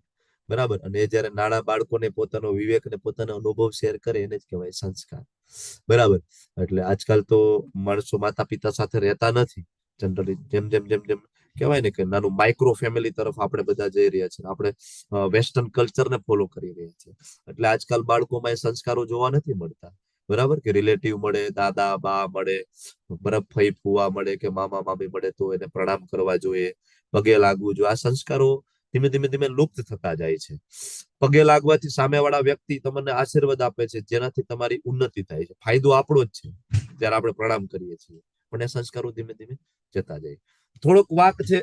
બરાબર. અને એ જયારે નાના બાળકોને પોતાનો વિવેક અને પોતાનો અનુભવ શેર કરે એને જ કહેવાય સંસ્કાર. બરાબર. એટલે આજકાલ તો માણસો માતા પિતા સાથે રહેતા નથી જનરલી. જેમ જેમ જેમ જેમ કહેવાય ને કે નાનું માઇક્રો ફેમિલી તરફ આપણે બધા જઈ રહ્યા છીએ. આપણે વેસ્ટર્ન કલ્ચરને ફોલો કરી રહ્યા છીએ. એટલે આજકાલ બાળકોમાં એ સંસ્કારો જોવા નથી મળતા. બરાબર, કે રિલેટિવ મળે, દાદા બા મળે, બરફ ફઈ ફુવા મળે કે મામા મામી મળે તો એને પ્રણામ કરવા જોઈએ, પગે લાગવું જોઈએ. આ સંસ્કારો ધીમે ધીમે ધીમે લુપ્ત થતા જાય છે. પગે લાગવાથી સામેવાળા વ્યક્તિ તમને આશીર્વાદ આપે છે, જેનાથી તમારી ઉન્નતિ થાય છે. ફાયદો આપણો જ છે જ્યારે આપણે પ્રણામ કરીએ છીએ, પણ એ સંસ્કારો ધીમે ધીમે જતા જાય. થોડોક વાક છે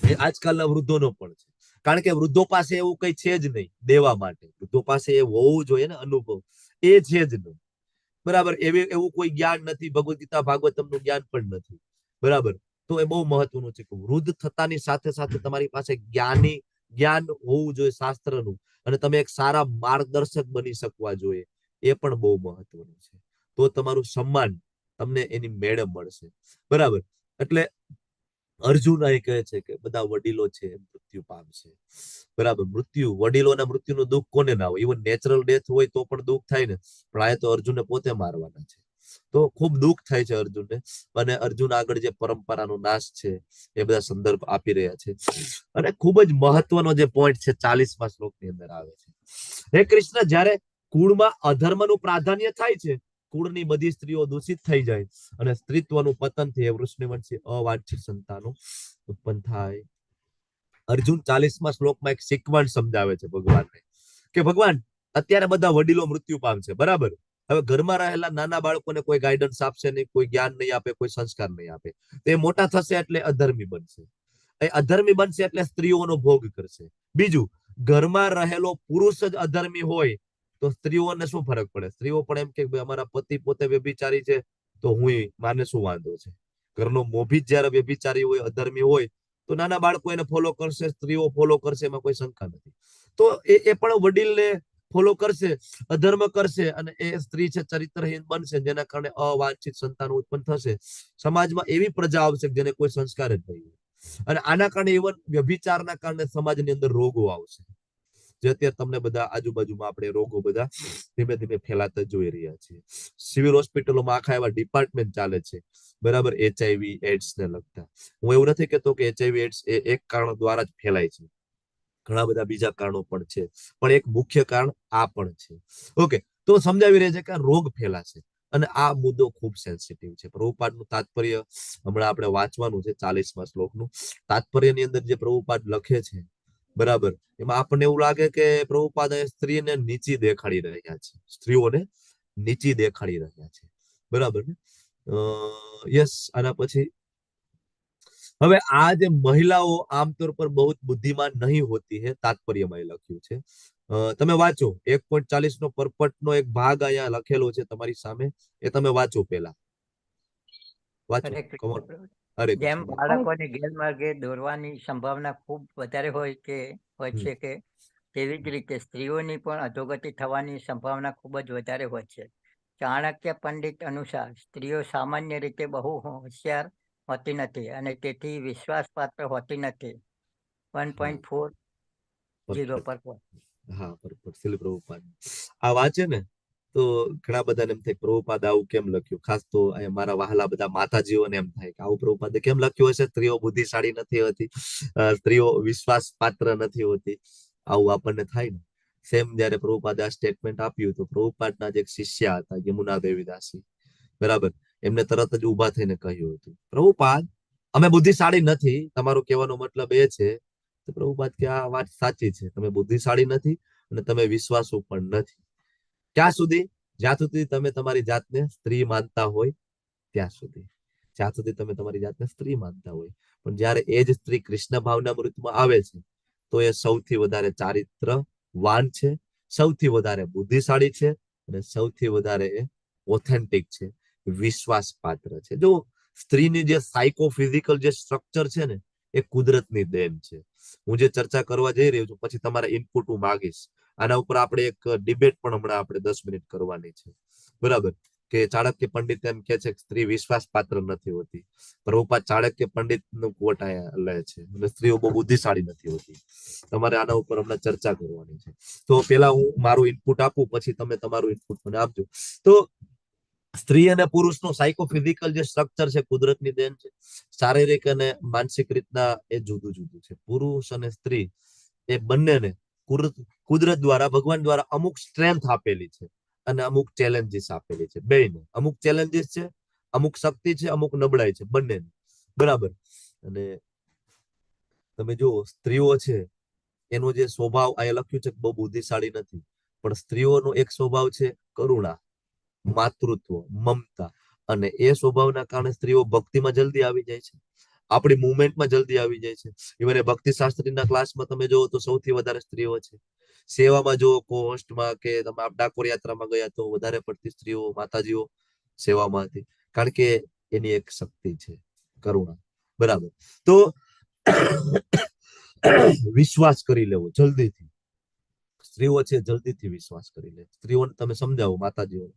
એ આજકાલના વૃદ્ધોનો પણ છે, કારણ કે વૃદ્ધો પાસે એવું કઈ છે જ નહીં દેવા માટે. વૃદ્ધો પાસે એ હોવું જોઈએ ને અનુભવ, એ છે જ નહીં. બરાબર, એવું કોઈ જ્ઞાન નથી, ભગવદ ગીતા ભાગવતમનું જ્ઞાન પણ નથી. બરાબર, તો એ બહુ મહત્વનું છે કે વૃદ્ધ થતાની સાથે સાથે તમારી પાસે જ્ઞાન હોવું જોઈએ શાસ્ત્રનું, અને તમે એક સારા માર્ગદર્શક બની શકવા જોઈએ. એ પણ બહુ મહત્વનું છે. તો તમારું સન્માન તમને એની મેળે મળશે. બરાબર, એટલે અર્જુન અહીં કહે છે કે બધા વડીલો છે એ મૃત્યુ પામશે. બરાબર, વડીલોના મૃત્યુનું દુઃખ કોને ના હોય? ઇવન નેચરલ ડેથ હોય તો પણ દુઃખ થાય ને, પણ આ તો અર્જુનને પોતે મારવાના છે. તો ખૂબ દુઃખ થાય છે અર્જુનને. અને અર્જુન આગળ જે પરંપરાનો નાશ છે એ બધા સંદર્ભ આપી રહ્યા છે. અને ખૂબ જ મહત્વનો જે પોઈન્ટ છે 40મા શ્લોકની અંદર આવે છે, હે કૃષ્ણ, જ્યારે કુળમાં અધર્મનું પ્રાધાન્ય થાય છે, કુળની બધી સ્ત્રીઓ દૂષિત થઈ જાય અને સ્ત્રીત્વનું પતન થાય, વૃષ્ણિવંશી અવાંછિત સંતાનો ઉત્પન્ન થાય. અર્જુન 40મા શ્લોકમાં એક સિક્વન્સ સમજાવે છે ભગવાનને, કે ભગવાન અત્યારે બધા વડીલો મૃત્યુ પામશે. બરાબર, હવે ઘરમાં રહેલા નાના બાળકોને કોઈ ગાઈડન્સ આપશે નહીં, કોઈ જ્ઞાન નહીં આપે, કોઈ સંસ્કાર નહીં આપે, તો એ મોટા થશે એટલે અધર્મી બનશે. એ અધર્મી બનશે એટલે સ્ત્રીઓનો ભોગ કરશે. બીજું, ઘરમાં રહેલો પુરુષ જ અધર્મી હોય તો સ્ત્રીઓને શું ફરક પડે? સ્ત્રીઓ પણ એમ કે અમારા પતિ પોતે વ્યભિચારી છે તો માને શું વાંધો છે? ઘરનો મોભી જયારે વ્યભિચારી હોય, અધર્મી હોય, તો નાના બાળકો એને ફોલો કરશે, સ્ત્રીઓ ફોલો કરશે, એમાં કોઈ શંકા નથી. તો એ પણ વડીલને ફોલો કરશે, અધર્મ કરશે, અને એ સ્ત્રી છે ચરિત્રહીન બનશે, જેના કારણે અવાંછિત સંતાનો ઉત્પન્ન થશે. સમાજમાં એવી પ્રજા આવશે જેને કોઈ સંસ્કાર જ નહીં. અને આના કારણે ઇવન વ્યભિચારના કારણે સમાજની અંદર રોગો આવશે, જે અત્યારે તમને બધા આજુબાજુમાં આપણે રોગો બધા ધીમે ધીમે ફેલાતા જોઈ રહ્યા છીએ. સિવિલ હોસ્પિટલોમાં આખા એવા ડિપાર્ટમેન્ટ ચાલે છે, બરાબર, HIV એડ્સ ને લગતા. હું એવું નથી કહેતો કે HIV એડ્સ એ એક કારણ દ્વારા જ ફેલાય છે, ઘણા બધા બીજા કારણો પણ છે, પણ એક મુખ્ય કારણ આ પણ છે. ઓકે, તો સમજાવી રહ્યા છે કે આ રોગ ફેલાશે, અને આ મુદ્દો ખૂબ સેન્સિટિવ છે. પ્રભુપાદનું તાત્પર્ય હમણાં આપણે વાંચવાનું છે 40મા શ્લોકનું. તાત્પર્યની અંદર જે પ્રભુપાદ લખે છે, બરાબર, એમાં આપણને એવું લાગે કે પ્રભુપાદ સ્ત્રીને નીચી દેખાડી રહ્યા છે, સ્ત્રીઓને નીચી દેખાડી રહ્યા છે. બરાબર ને? યસ. આના પછી હવે આ જે મહિલાઓ આમતौर પર બહુ બુદ્ધિમાન નહીં હોતી હે, તાત્પર્યમાં લખ્યું છે. તમે વાંચો 1.40 નો પરપટનો એક ભાગ અહીંયા લખેલો છે તમારી સામે, એ તમે વાંચો પેલા. વાંચો. જેમ બાળકોને ગેરમાર્ગે દોરવાની સંભાવના ખૂબ વધારે હોય છે કે તેવી જ રીતે સ્ત્રીઓની પણ અધોગતિ થવાની સંભાવના ખૂબ જ વધારે હોય છે. ચાણક્ય પંડિત અનુસાર સ્ત્રીઓ સામાન્ય રીતે બહુ હોશિયાર હોતી નથી અને તેથી વિશ્વાસપાત્ર હોતી નથી. 1.40 પર. હા, બરોબર. શિલ પ્રભુપાદ આ વાંચે ને તો ઘણા બધાને એમ થાય પ્રભુપાદ આવું કેમ લખ્યું. ખાસ તો મારા વહાલા બધા માતાજીઓને એમ થાય કે આવું પ્રભુપાદે કેમ લખ્યું હશે? સ્ત્રીઓ બુદ્ધિશાળી નથી હોતી, સ્ત્રીઓ વિશ્વાસ પાત્ર નથી હોતી, આવું આપણને થાય ને. સેમ જયારે પ્રભુપાદે આ સ્ટેટમેન્ટ આપ્યું તો પ્રભુપાદના જે એક શિષ્ય હતા યમુના દેવીદાસી, બરાબર, એમને તરત જ ઉભા થઈને કહ્યું હતું, પ્રભુપાદ અમે બુદ્ધિશાળી નથી, તમારો કહેવાનો મતલબ એ છે? તો પ્રભુપાદ કે આ વાત સાચી છે, તમે બુદ્ધિશાળી નથી અને તમે વિશ્વાસુ પણ નથી. ક્યાં સુધી? જ્યાં સુધી તમે તમારી જાતને સ્ત્રી માનતા હોય ત્યાં સુધી. જ્યાં સુધી તમે તમારી જાતને સ્ત્રી માનતા હોય. પણ જયારે એ જ સ્ત્રી કૃષ્ણ ભાવના મૃતમાં આવે છે તો એ સૌથી વધારે ચારિત્રવાન છે, સૌથી વધારે બુદ્ધિશાળી છે, અને સૌથી વધારે એ ઓથેન્ટિક છે, વિશ્વાસ પાત્ર છે. જો સ્ત્રીની જે સાયકોફિઝિકલ જે સ્ટ્રક્ચર છે ને, એ કુદરતની દેન છે. હું જે ચર્ચા કરવા જઈ રહ્યો છું, પછી તમારા ઇનપુટ હું માગીશ. આના ઉપર આપણે એક ડિબેટ પણ હમણાં આપણે 10 મિનિટ કરવાની છે, બરાબર, કે ચાણક્ય પંડિત એમ કે છે કે સ્ત્રી વિશ્વાસ પાત્ર નથી હોતી. પ્રભુપાદ ચાણક્ય પંડિત નું કોટ અહીંયા લે છે, અને સ્ત્રીઓ બહુ બુદ્ધિશાળી નથી હોતી. તમારે આના ઉપર હમણાં ચર્ચા કરવાની છે. તો પેલા હું મારું ઇનપુટ આપું, પછી તમે તમારું ઇનપુટ મને આપજો. તો સ્ત્રી અને પુરુષનું સાયકોફિઝિકલ જે સ્ટ્રક્ચર છે કુદરતની દેન છે. શારીરિક અને માનસિક રીતના એ જુદું જુદું છે. પુરુષ અને સ્ત્રી એ બંનેને કુદરત દ્વારા, ભગવાન દ્વારા અમુક સ્ટ્રેન્થ આપેલી છે, અને અમુક ચેલેન્જીસ આપેલી છે બેયને. અમુક ચેલેન્જીસ છે, અમુક શક્તિ છે, અમુક નબળાઈ છે, બંનેની. બરાબર. અને તમે જુઓ સ્ત્રીઓ છે એનો જે સ્વભાવ અહીંયા લખ્યું છે કે બહુ બુદ્ધિશાળી નથી, પણ સ્ત્રીઓનો એક સ્વભાવ છે કરુણા, માતૃત્વ, મમતા, અને એ સ્વભાવના કારણે સ્ત્રીઓ ભક્તિમાં જલ્દી આવી જાય છે, આપણી મુવમેન્ટમાં જલ્દી આવી જાય છે. ઇવન એ ભક્તિ શાસ્ત્રીના ક્લાસમાં તમે જોવો તો સૌથી વધારે સ્ત્રીઓ છે. સેવામાં જો કોસ્ટમાં કે તમે ડાકોર યાત્રામાં ગયા તો વધારે પડતી સ્ત્રીઓ માતાજીઓ સેવામાં હતી, કારણ કે એની એક શક્તિ છે કરુણા. બરાબર. તો વિશ્વાસ કરી લેવો જલ્દીથી. સ્ત્રીઓ છે જલ્દીથી વિશ્વાસ કરી લે. સ્ત્રીઓને તમે સમજાવો માતાજીઓ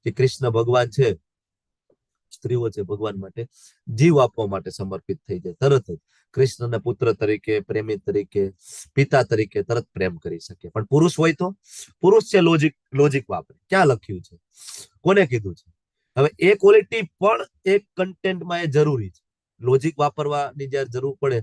કે કૃષ્ણ ભગવાન છે, સ્ત્રીઓ છે ભગવાન માટે જીવ આપવા માટે સમર્પિત થઈ જાય, તરત જ કૃષ્ણને પુત્ર તરીકે, પ્રેમી તરીકે, પિતા તરીકે તરત પ્રેમ કરી શકે. પણ પુરુષ હોય તો પુરુષ છે લોજિક વાપરે. ક્યાં લખ્યું છે, કોને કીધું છે? હવે એ ક્વોલિટી પણ એક કન્ટેન્ટમાં એ જરૂરી છે. લોજિક વાપરવાની જયારે જરૂર પડે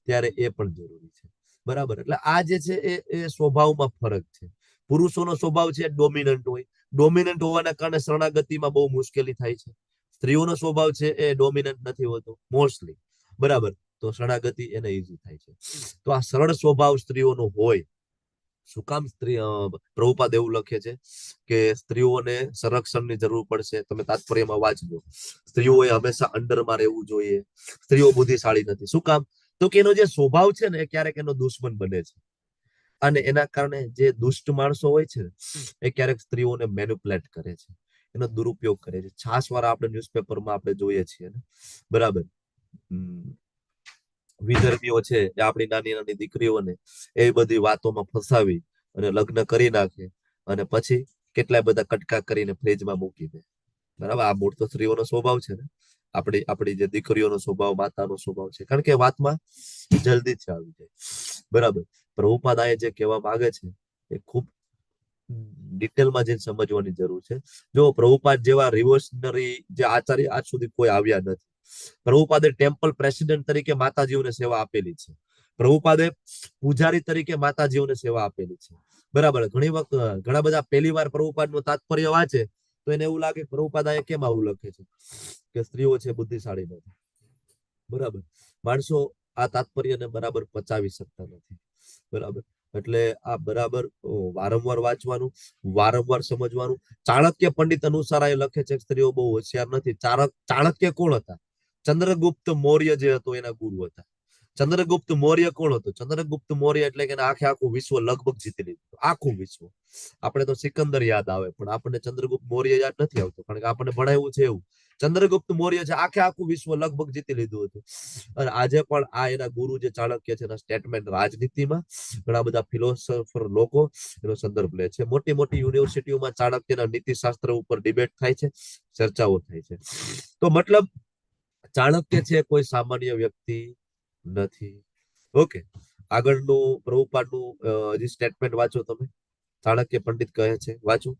ત્યારે એ પણ જરૂરી છે. બરાબર. એટલે આ જે છે એ સ્વભાવમાં ફરક છે. પુરુષોનો સ્વભાવ છે ડોમિનન્ટ હોય, ડોમિનન્ટ હોવાના કારણે શરણાગતિમાં બહુ મુશ્કેલી થાય છે. સ્ત્રીઓનો સ્વભાવ છે એ ડોમિનન્ટ નથી હોતો મોસ્ટલી. બરાબર. તો શરણાગતિ એને ઈઝી થાય છે. તો આ સરળ સ્વભાવ સ્ત્રીઓનો હોય. શું કામ પ્રભુપાદ એવું લખે છે કે સ્ત્રીઓને સંરક્ષણની જરૂર પડશે. તમે તાત્પર્યમાં વાંચજો, સ્ત્રીઓએ હંમેશા અંડરમાં રહેવું જોઈએ, સ્ત્રીઓ બુદ્ધિશાળી નથી. શું કામ? તો કે એનો જે સ્વભાવ છે ને એ ક્યારેક એનો દુશ્મન બને છે, અને એના કારણે જે દુષ્ટ માણસો હોય છે એ ક્યારેક સ્ત્રીઓને મેન્યુપ્લેટ કરે છે, એનો દુરુપયોગ કરે છે. છાસવાળા આપણે ન્યૂઝપેપરમાં આપણે જોઈએ છીએ ને. બરાબર. વિધર્મીઓ છે એ આપણી નાની નાની દીકરીઓને એ બધી વાતોમાં ફસાવી અને લગ્ન કરી નાખે, અને પછી કેટલાય બધા કટકા કરીને ફ્રીજમાં મૂકી દે. બરાબર. આ મૂળ તો સ્ત્રીઓનો સ્વભાવ છે ને. આપણી જે દીકરીઓનો સ્વભાવ, માતાનો સ્વભાવ છે, કારણ કે વાતમાં જલ્દીથી આવી જાય. બરાબર. પ્રભુપાદ આ જે કહેવા માંગે છે એ ખૂબ ડિટેલમાં જઈને સમજવાની જરૂર છે. જો પ્રભુપાદ જેવા રિવોલ્યુશનરી જે આચાર્ય આજ સુધી કોઈ આવ્યા નથી. પ્રભુપાદે ટેમ્પલ પ્રેસિડેન્ટ તરીકે માતાજીઓને સેવા આપેલી છે. પ્રભુપાદે પૂજારી તરીકે માતાજીઓને સેવા આપેલી છે. બરાબર. ઘણા બધા પહેલી વાર પ્રભુપાદનું તાત્પર્ય વાંચે તો એને એવું લાગે પ્રભુપાદ આ કેમ આવું લખે છે કે સ્ત્રીઓ છે બુદ્ધિશાળી નથી. બરાબર. માણસો આ તાત્પર્યને બરાબર પચાવી શકતા નથી. બરાબર. એટલે આ બરાબર વારંવાર વાંચવાનું, વારંવાર સમજવાનું. ચાણક્ય પંડિત અનુસાર એ લખે છે કે સ્ત્રીઓ બહુ હોશિયાર નથી. ચાણક્ય કોણ હતા? ચંદ્રગુપ્ત મૌર્ય જે હતો એના ગુરુ હતા. ચંદ્રગુપ્ત મૌર્ય કોણ હતો? ચંદ્રગુપ્ત મૌર્ય એટલે કે આખું વિશ્વ લગભગ જીતી લીધું. આખું વિશ્વ. આપણે તો સિકંદર યાદ આવે, પણ આપણને ચંદ્રગુપ્ત મૌર્ય યાદ નથી આવતું, કારણ કે આપણને ભણાવ્યું છે એવું. ચંદ્રગુપ્ત મૌર્ય છે આખું વિશ્વ લગભગ જીતી લીધું હતું. અને આજે પણ આ એના ગુરુ જે ચાણક્ય છે એના સ્ટેટમેન્ટ રાજનીતિમાં ઘણા બધા ફિલોસોફર લોકો એનો સંદર્ભ લે છે. મોટી મોટી યુનિવર્સિટીઓમાં ચાણક્યના નીતિશાસ્ત્ર ઉપર ડિબેટ થાય છે, ચર્ચાઓ થાય છે. તો મતલબ ચાણક્ય છે કોઈ સામાન્ય વ્યક્તિ નથી. ઓકે. આગળનું પ્રભુપાદનું હજી સ્ટેટમેન્ટ વાંચો તમે. ચાણક્ય પંડિત કહે છે, વાંચો.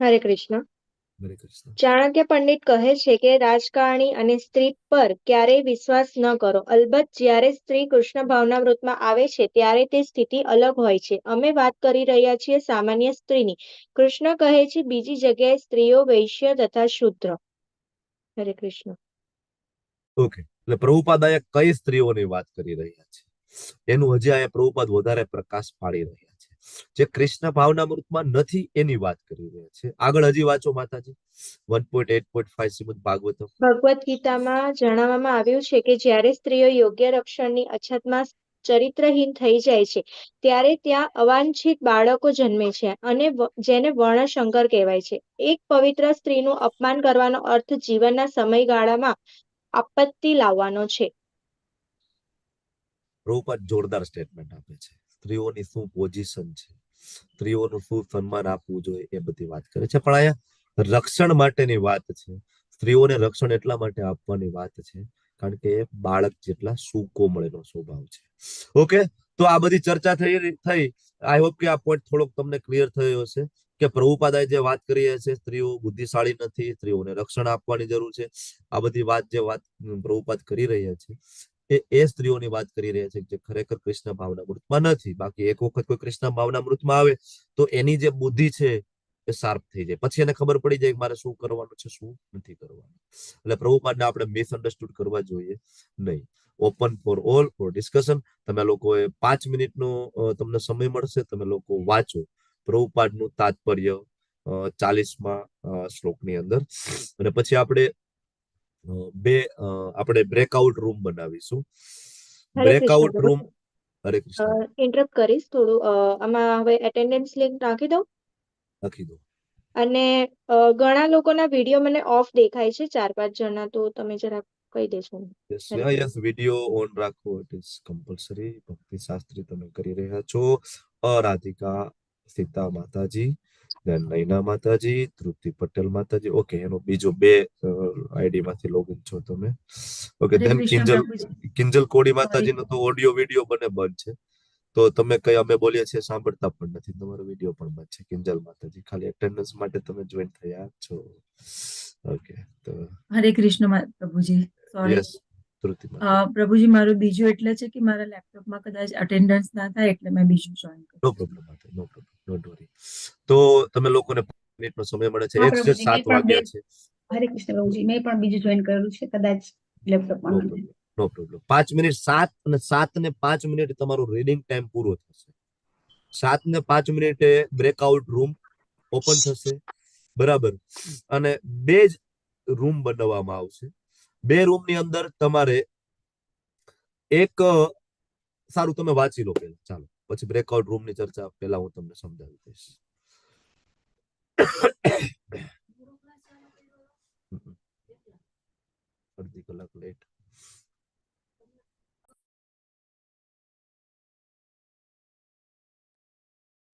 હરે કૃષ્ણ. હરે કૃષ્ણ. ચાણક્ય પંડિત કહે છે કે રાજકારણી અને સ્ત્રી પર ક્યારેય વિશ્વાસ ન કરો. અલબત્ત જ્યારે સ્ત્રી કૃષ્ણ ભાવનામૃતમાં આવે છે ત્યારે તે સ્થિતિ અલગ હોય છે. અમે વાત કરી રહ્યા છીએ સામાન્ય સ્ત્રીની. કૃષ્ણ કહે છે બીજી જગ્યાએ સ્ત્રીઓ વૈશ્ય તથા શૂદ્ર. હરે કૃષ્ણ. ઓકે. એટલે પ્રભુપાદ અહીંયા કઈ સ્ત્રીઓની વાત કરી રહ્યા છે એનું હજી અહીંયા પ્રભુપાદ વધારે પ્રકાશ પાડી રહ્યા છે. જે કૃષ્ણ ભાવનામૃતમાં નથી એની વાત કરી રહ્યા છે. આગળ હજી વાંચો માતાજી. 1.8.5 શ્રીમદ ભાગવતમ. ભગવદ્ ગીતામાં જણાવવામાં આવ્યું છે કે જ્યારે સ્ત્રીઓ યોગ્ય રક્ષણની અછતમાં ચરિત્રહીન થઈ જાય છે ત્યારે ત્યાં અવાંછિત બાળકો જન્મે છે, અને જેને વર્ણશંકર કહેવાય છે. એક પવિત્ર સ્ત્રીનું અપમાન કરવાનો અર્થ જીવનના સમયગાળામાં આપત્તિ લાવવાનો છે. પ્રભુપાદ જોરદાર સ્ટેટમેન્ટ આપે છે. સ્ત્રીઓની શું પોઝિશન છે, સ્ત્રીઓનું શું સન્માન આપવું જોઈએ એ બધી વાત કરે છે. પણ અહીંયા રક્ષણ માટેની વાત છે. સ્ત્રીઓને રક્ષણ એટલા માટે આપવાની વાત છે કારણ કે બાળક જેટલા સુકોમળનો સ્વભાવ છે. ઓકે. તો આ બધી ચર્ચા થઈ. આઈ હોપ કે આ પોઈન્ટ થોડોક તમને ક્લિયર થયો હશે કે પ્રભુપાદાએ જે વાત કરી છે સ્ત્રીઓ બુદ્ધિશાળી નથી, સ્ત્રીઓને રક્ષણ આપવાની જરૂર છે. આ બધી વાત પ્રભુપાદ કરી રહ્યા છે એ સ્ત્રીઓની વાત કરી રહ્યા છે જે ખરેખર કૃષ્ણ ભાવનામૃતમાં નથી. બાકી એક વખત કોઈ કૃષ્ણ ભાવનામૃતમાં આવે તો એની જે બુદ્ધિ છે એ શાર્પ થઈ જાય, પછી એને ખબર પડી જાય કે મારે શું કરવાનું છે, શું નથી કરવાનું. એટલે પ્રભુપાદને આપણે મિસઅન્ડરસ્ટુડ કરવા જોઈએ નહીં. Open for all for discussion. તમે લોકોએ 5 મિનિટનો તમને સમય મળશે, તમે લોકો વાંચો પ્રભુપાદનું તાત્પર્ય 40મા શ્લોકની અંદર, અને પછી આપણે આપણે બ્રેકઆઉટ રૂમ બનાવીશું. હરે કૃષ્ણ બ્રેકઆઉટ રૂમ. પ્રભુ. હરે કૃષ્ણ. ઇન્ટરપ્ટ કરીશ થોડું. આમાં હવે એટેન્ડન્સ લિંક નાખી દઉં. લખી દો. અને ઘણા લોકોના વિડીયો મને ઓફ દેખાય છે, 4-5 જણા, તો તમે જરા કહી દેજો. Yes help yes, video on રાખો, ઇટ ઇઝ કમ્પલસરી. ભક્તિ શાસ્ત્રી તમે કરી રહ્યા છો. રાધિકા સીતા માતાજી, દેન નૈના માતાજી, તૃપ્તિ પટેલ માતાજી. ઓકે, એનો બીજો 2 આઈડી માંથી લોગિન છો તમે. ઓકે, હરે દેન કૃષ્ણ પ્રભુજી. કિંજલ કોડી સોરી. માતાજીનો તો ઓડિયો વિડિયો બને બંધ છે, તો તમે કઈ અમે બોલીએ છીએ સાંભળતા પણ નથી, તમારો વિડિયો પણ બંધ છે. કિંજલ માતાજી, ખાલી એટેન્ડન્સ માટે તમે જોઈન થયા છો. ઓકે, તો હરે કૃષ્ણ પ્રભુજી. સોરી. યસ તૃપ્તિ માતાજી. પ્રભુજી, મારું બીજું એટલે છે કે મારા લેપટોપમાં કદાચ અટેન્ડન્સ ના થાય એટલે મેં બીજું જોઈન કર્યું. નો પ્રોબ્લેમ માતાજી, નો પ્રોબ્લેમ, ડોન્ટ વરી. તો તમે લોકોને 5 મિનિટનો સમય મળે છે. હા એક્ઝેક્ટ પ્રભુજી, 7 વાગ્યા છે. હરે કૃષ્ણ પ્રભુજી, મેં પણ બીજું જોઈન કરેલું છે, કદાચ લેપટોપમાં નો નથી. પ્રોબ્લેમ, નો પ્રોબ્લેમ. 5 મિનિટ, 7 અને 7 ને 5 મિનિટ તમારું રીડિંગ ટાઈમ પૂરો થશે. 7 ને 5 મિનિટે બ્રેકઆઉટ રૂમ ઓપન થશે, બરાબર. અને 2 જ રૂમ બનાવવામાં આવશે. 2 રૂમની અંદર તમારે એક સારું, તમે વાંચી લો પહેલા, ચાલો, પછી બ્રેકઆઉટ રૂમની ચર્ચા પહેલા હું તમને સમજાવી દઈશ. અડધી કલાક લેટ.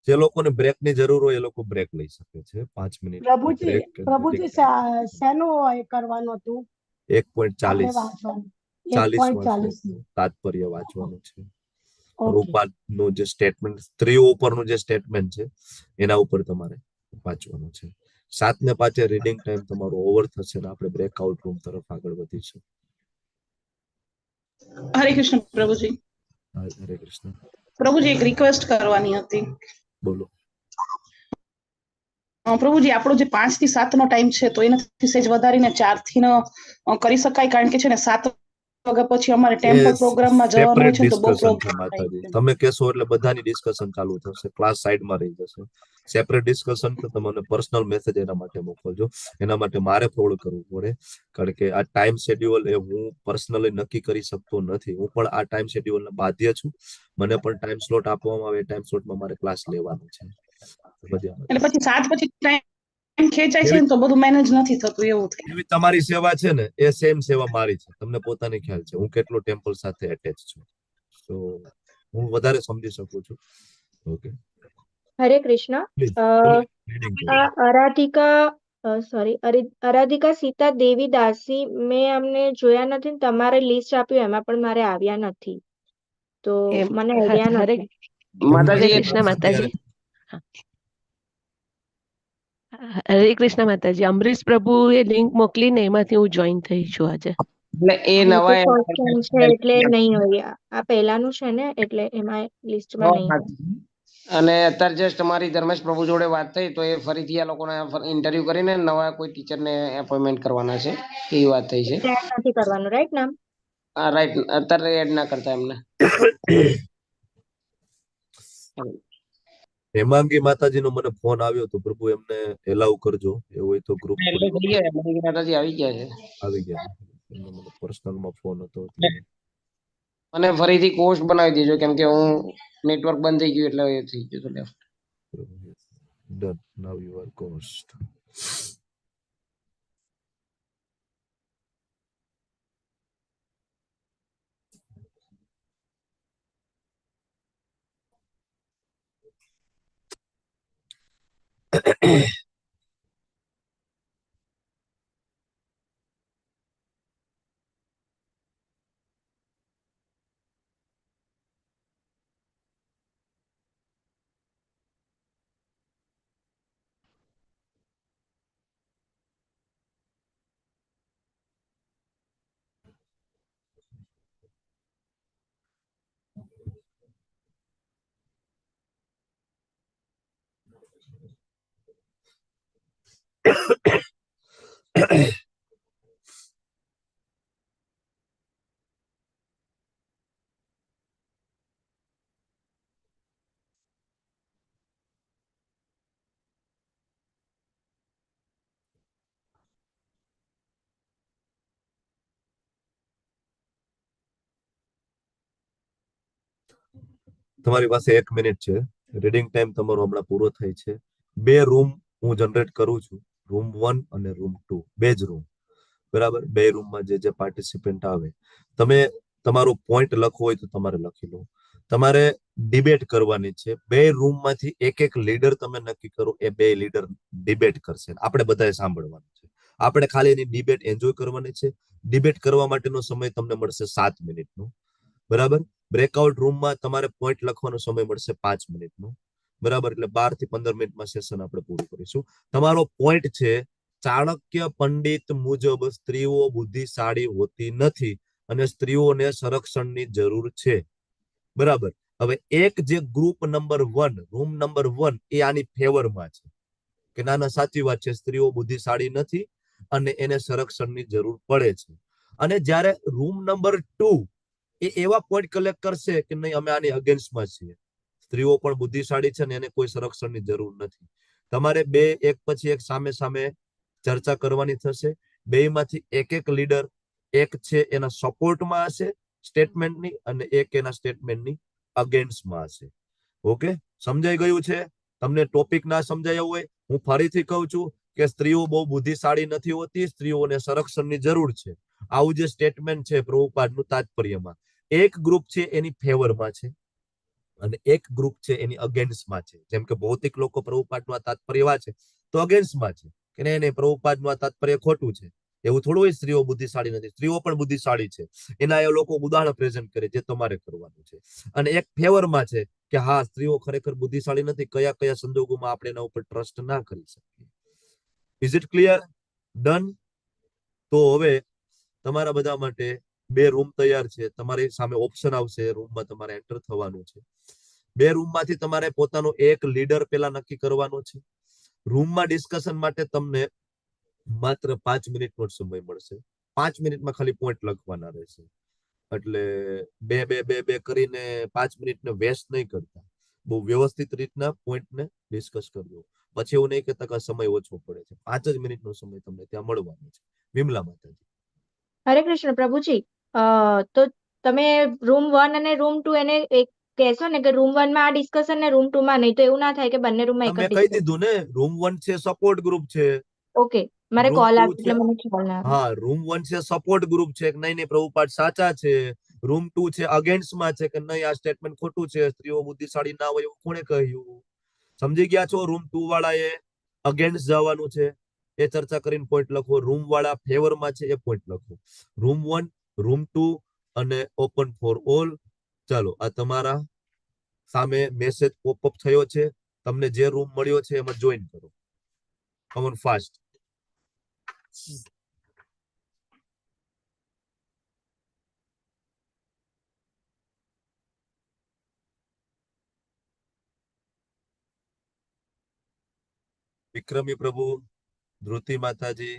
જે લોકોને બ્રેક ની જરૂર હોય એ લોકો બ્રેક લઈ શકે છે. 5 મિનિટ પ્રભુજી, બ્રેક. પ્રભુજી શેનું એ કરવાનું હતું? 1.40 આપણે વાંચવાનું 40 1.40 વાંચવાનું, તાત્પર્ય વાંચવાનું છે. ઓકે. પ્રભુપાદનું જે સ્ટેટમેન્ટ, સ્ત્રીઓ ઉપરનું જે સ્ટેટમેન્ટ છે એના ઉપર તમારે વાંચવાનું છે. 7 ને 5 રીડિંગ ટાઈમ તમારો ઓવર થશે ને આપણે બ્રેકઆઉટ રૂમ તરફ આગળ વધીશું. હરે કૃષ્ણ પ્રભુજી. હરે કૃષ્ણ. પ્રભુજી, એક રિક્વેસ્ટ કરવાની હતી. બોલો. પ્રભુજી, આપણો જે 5 થી 7 નો ટાઈમ છે, તો એનાથી સહેજ વધારીને 4 થી કરી શકાય? કારણ કે છે ને 7 વાગ્યા પછી અમારે ટેમ્પલ પ્રોગ્રામમાં જવાનું હોય સેપરેટ છે, તો બહુ ડિસ્કશન છે પ્રોબ્લેમ થાય માતાજી. છે. તમે કહેશો એટલે બધાની ડિસ્કશન ચાલુ થશે, ક્લાસ સાઈડમાં રહી જશે. સેપરેટ ડિસ્કશન તો તમને પર્સનલ મેસેજ એના માટે મોકલજો. એના માટે મારે ફોરવર્ડ કરવું પડે, કારણ કે આ ટાઈમ શેડ્યુલ એ હું પર્સનલી નક્કી કરી શકતો નથી. હું પણ આ ટાઈમ શેડ્યુલને બાધ્ય છું. મને પણ ટાઈમ સ્લોટ આપવામાં આવે, એ ટાઈમ સ્લોટમાં મારે ક્લાસ લેવાનો છે. એટલે પછી 7 પછી ટાઈમ ખેંચાય છે એવી ને, તો બધું મેનેજ નથી થતું, એવું થાય. એવી તમારી સેવા છે ને, એ સેમ સેવા મારી છે. તમને પોતાની ખ્યાલ છે હું કેટલો ટેમ્પલ સાથે એટેચ છું, તો હું વધારે સમજી શકું છું. Okay, Hare Krishna. Please a, reading આ આરાધિકા સીતા દેવી દાસી, મેં અમને જોયા નથી ને તમારે લિસ્ટ આપ્યું એમાં પણ મારે આવ્યા નથી, તો મને આઈડિયા હરે નથી. હરે માતાજી કૃષ્ણ માતાજી. હરે કૃષ્ણ માતાજી. અમરીશ પ્રભુ એ લિંક મોકલીને એમાંથી હું જોઈન થઈ છું આજે. એટલે એ આ તો નવા ફર્સ્ટ ટાઈમ છે એટલે નહીં હોય. આ પહેલાનું છે ને, એટલે એમાં લિસ્ટમાં નહીં હોય. અને અત્યારે જસ્ટ અમારી ધર્મેશ પ્રભુ જોડે વાત થઈ, તો એ ફરીથી આ લોકોને ઇન્ટરવ્યુ કરીને નવા કોઈ ટીચરને એપોઇન્ટમેન્ટ કરવાના છે, એવી વાત થઈ છે. એડ નથી કરવાનું, રાઈટ નામ? હા રાઈટ, અત્યારે એડ ના કરતા એમને. હેમાંગી માતાજીનો મને ફોન આવ્યો તો પ્રભુ એમને એલાઉ કરજો, એવું હોય તો ગ્રુપ એટલે થઈ ગયા, માતાજી આવી ગયા છે. આવી ગયા. એમનો મને પર્સનલમાં ફોન હતો. અને ફરીથી કોર્સ બનાવી દેજો, કેમ કે હું નેટવર્ક બંધ થઈ ગયું એટલે એ થઈ ગયું left. Done. Now you are ghost. તમારી પાસે 1 મિનિટ છે. રીડિંગ ટાઈમ તમારો હમણાં પૂરો થાય છે. 2 રૂમ હું જનરેટ કરું છું, રૂમ 1 અને રૂમ 2, બે જ રૂમ. બરાબર, 2 રૂમમાં જે પાર્ટિસિપન્ટ આવે, તમે તમારો પોઈન્ટ લખવો હોય તો તમારે લખી લો. તમારે ડિબેટ કરવાની છે. 2 રૂમમાંથી એક લીડર તમે નક્કી કરો, એ 2 લીડર ડિબેટ કરશે, આપણે બધાએ સાંભળવાનું છે. આપણે ખાલી એની ડિબેટ એન્જોય કરવાની છે. ડિબેટ કરવા માટેનો સમય તમને મળશે 7 મિનિટનો. બરાબર, બ્રેકઆઉટ રૂમમાં તમારે પોઈન્ટ લખવાનો સમય મળશે 5 મિનિટનો. બરાબર, એટલે 12 થી 15 મિનિટમાં સેશન આપણે પૂરું કરીશું. તમારો પોઈન્ટ છે, ચાણક્ય પંડિત મુજબ સ્ત્રીઓ બુદ્ધિશાળી હોતી નથી અને સ્ત્રીઓને સંરક્ષણની જરૂર છે. બરાબર, હવે એક જે ગ્રુપ નંબર 1, રૂમ નંબર 1, એ આની ફેવરમાં છે કે ના ના સાચી વાત છે, સ્ત્રીઓ બુદ્ધિશાળી નથી અને એને સંરક્ષણની જરૂર પડે છે. અને જ્યારે રૂમ નંબર 2 એ એવા પોઈન્ટ કલેક્ટ કરશે કે નહીં, અમે આની અગેન્સ્ટમાં છીએ, સ્ત્રીઓ પણ બુદ્ધિશાળી છે ને એને કોઈ સંરક્ષણની જરૂર નથી. તમારે 2 એક પછી એક સામે સામે ચર્ચા કરવાની થશે. 2 માંથી એક લીડર, એક છે એના સપોર્ટમાં હશે સ્ટેટમેન્ટની અને એક એના સ્ટેટમેન્ટની અગેન્સ્ટમાં હશે. ઓકે, સમજાઈ ગયું છે? તમને ટોપિક ના સમજાયો હોય હું ફરીથી કહું છું કે સ્ત્રીઓ બહુ બુદ્ધિશાળી નથી હોતી, સ્ત્રીઓને સંરક્ષણની જરૂર છે. આવું જે સ્ટેટમેન્ટ છે પ્રભુપાદનું તાત્પર્યમાં, એક ગ્રુપ છે એની ફેવરમાં છે અને એક ગ્રુપ છે એની અગેન્સ્ટમાં છે. જેમ કે ભૌતિક લોકો પ્રભુપાદનું આ તાત્પર્ય છે તો અગેન્સ્ટમાં છે કે નહીં, પ્રભુપાદનું આ તાત્પર્ય ખોટું છે. એવું થોડું હોય સ્ત્રીઓ બુદ્ધિશાળી નથી, સ્ત્રીઓ પણ બુદ્ધિશાળી છે. એના એ લોકો ઉદાહરણ પ્રેઝન્ટ કરે જે તમારે કરવાનું છે. અને એક ફેવરમાં છે કે હા, સ્ત્રીઓ ખરેખર બુદ્ધિશાળી નથી, કયા કયા સંજોગોમાં આપણે એના ઉપર ટ્રસ્ટ ના કરી શકીએ. Is it clear? ડન? તો હવે તમારા બધા માટે 2 રૂમ તૈયાર છે. તમારી સામે ઓપ્શન આવશે, રૂમમાં તમારે એન્ટર થવાનું છે. 2 રૂમમાંથી તમારે પોતાનો એક લીડર પેલા નક્કી કરવાનો છે. રૂમમાં ડિસ્કશન માટે તમને માત્ર 5 મિનિટનો સમય મળશે. 5 મિનિટમાં ખાલી પોઈન્ટ લખવાના રહેશે. એટલે બે કરીને 5 મિનિટને વેસ્ટ નહીં કરતા, બહુ વ્યવસ્થિત રીતના પોઈન્ટને ડિસ્કસ કરજો. પછી એવું નહીં કહેતા કે સમય ઓછો પડે છે. 5 જ મિનિટનો સમય તમને ત્યાં મળવાનો છે. વિમલા માતાજી. હરે કૃષ્ણ પ્રભુજી. તો તમે રૂમ 1 અને રૂમ 2 એને એક કહેશો ને કે રૂમ 1 માં આ ડિસ્કશન ને રૂમ 2 માં નહીં, તો એવું ના થાય કે બંને રૂમમાં એક જ મેં કહી ડિસ્કશન. દીધું ને, રૂમ 1 છે સપોર્ટ ગ્રુપ છે, ઓકે, મારે રૂમ કોલ 2 આવ્યો છે, એટલે મને ખ્યાલ ના આવ્યો. હા, રૂમ 1 છે સપોર્ટ ગ્રુપ છે કે નહીં પ્રભુપાદ સાચા છે. રૂમ 2 છે અગેન્સ્ટમાં છે કે નહીં, આ સ્ટેટમેન્ટ ખોટું છે, સ્ત્રીઓ બુદ્ધિશાળી ના હોય એવું કોણે કહ્યું? સમજી ગયા છો? રૂમ 2 વાળાએ અગેન્સ્ટ જવાનું છે, એ ચર્ચા કરીને પોઈન્ટ લખો. રૂમ વાળા ફેવરમાં છે એ પોઈન્ટ લખો. રૂમ 1, રૂમ 2 અને ઓપન ફોર ઓલ. ચાલો, આ તમારા સામે મેસેજ પોપઅપ થયો છે. તમને જે રૂમ મળ્યો છે એમાં જોઈન કરો. Come on fast. વિક્રમી પ્રભુ, ધ્રુતિ માતાજી,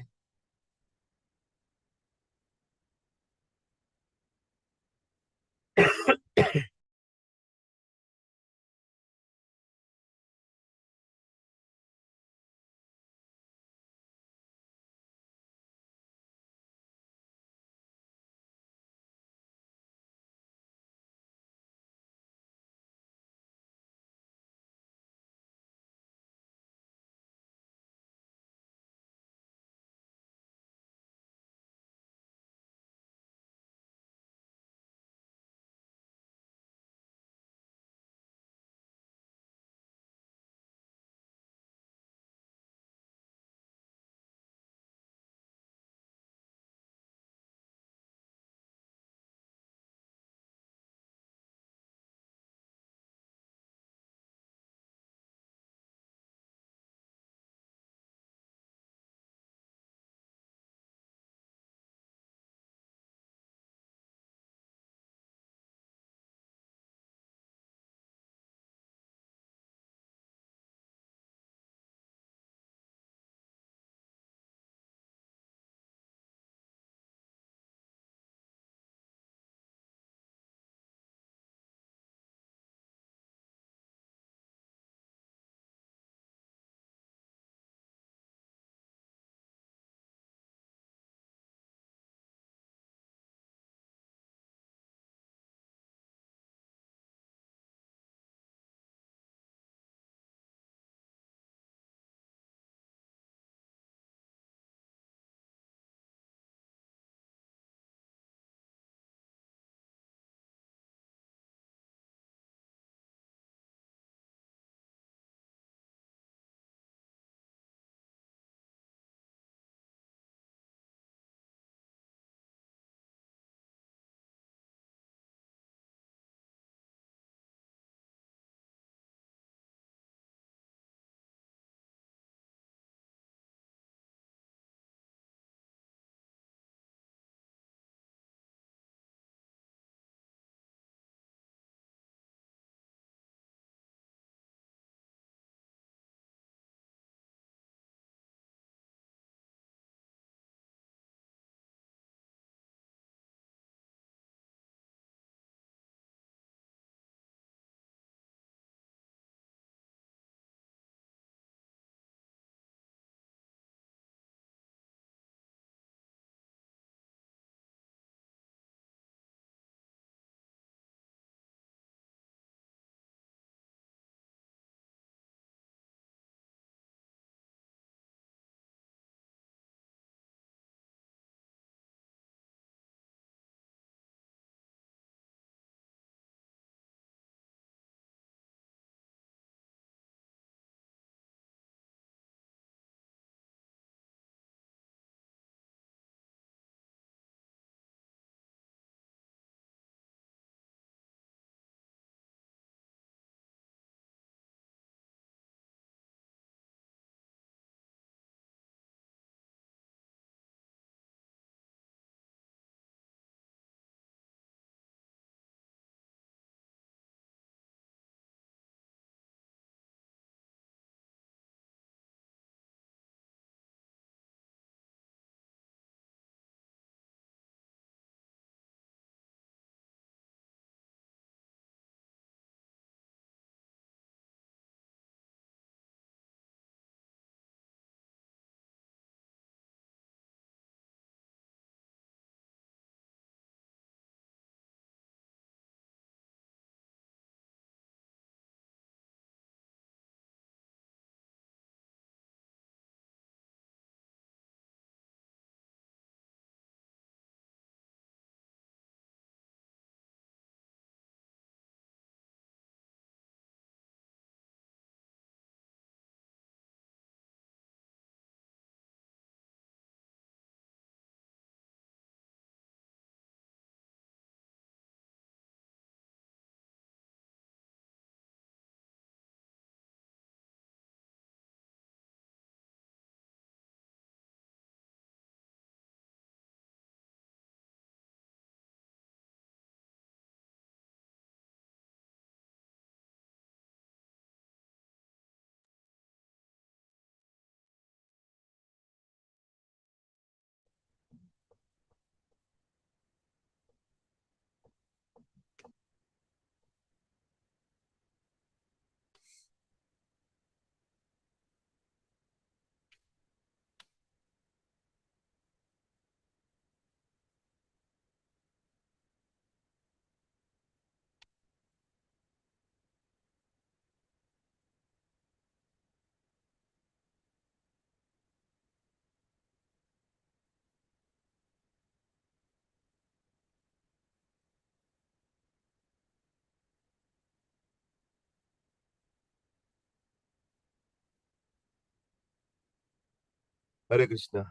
હરે કૃષ્ણ.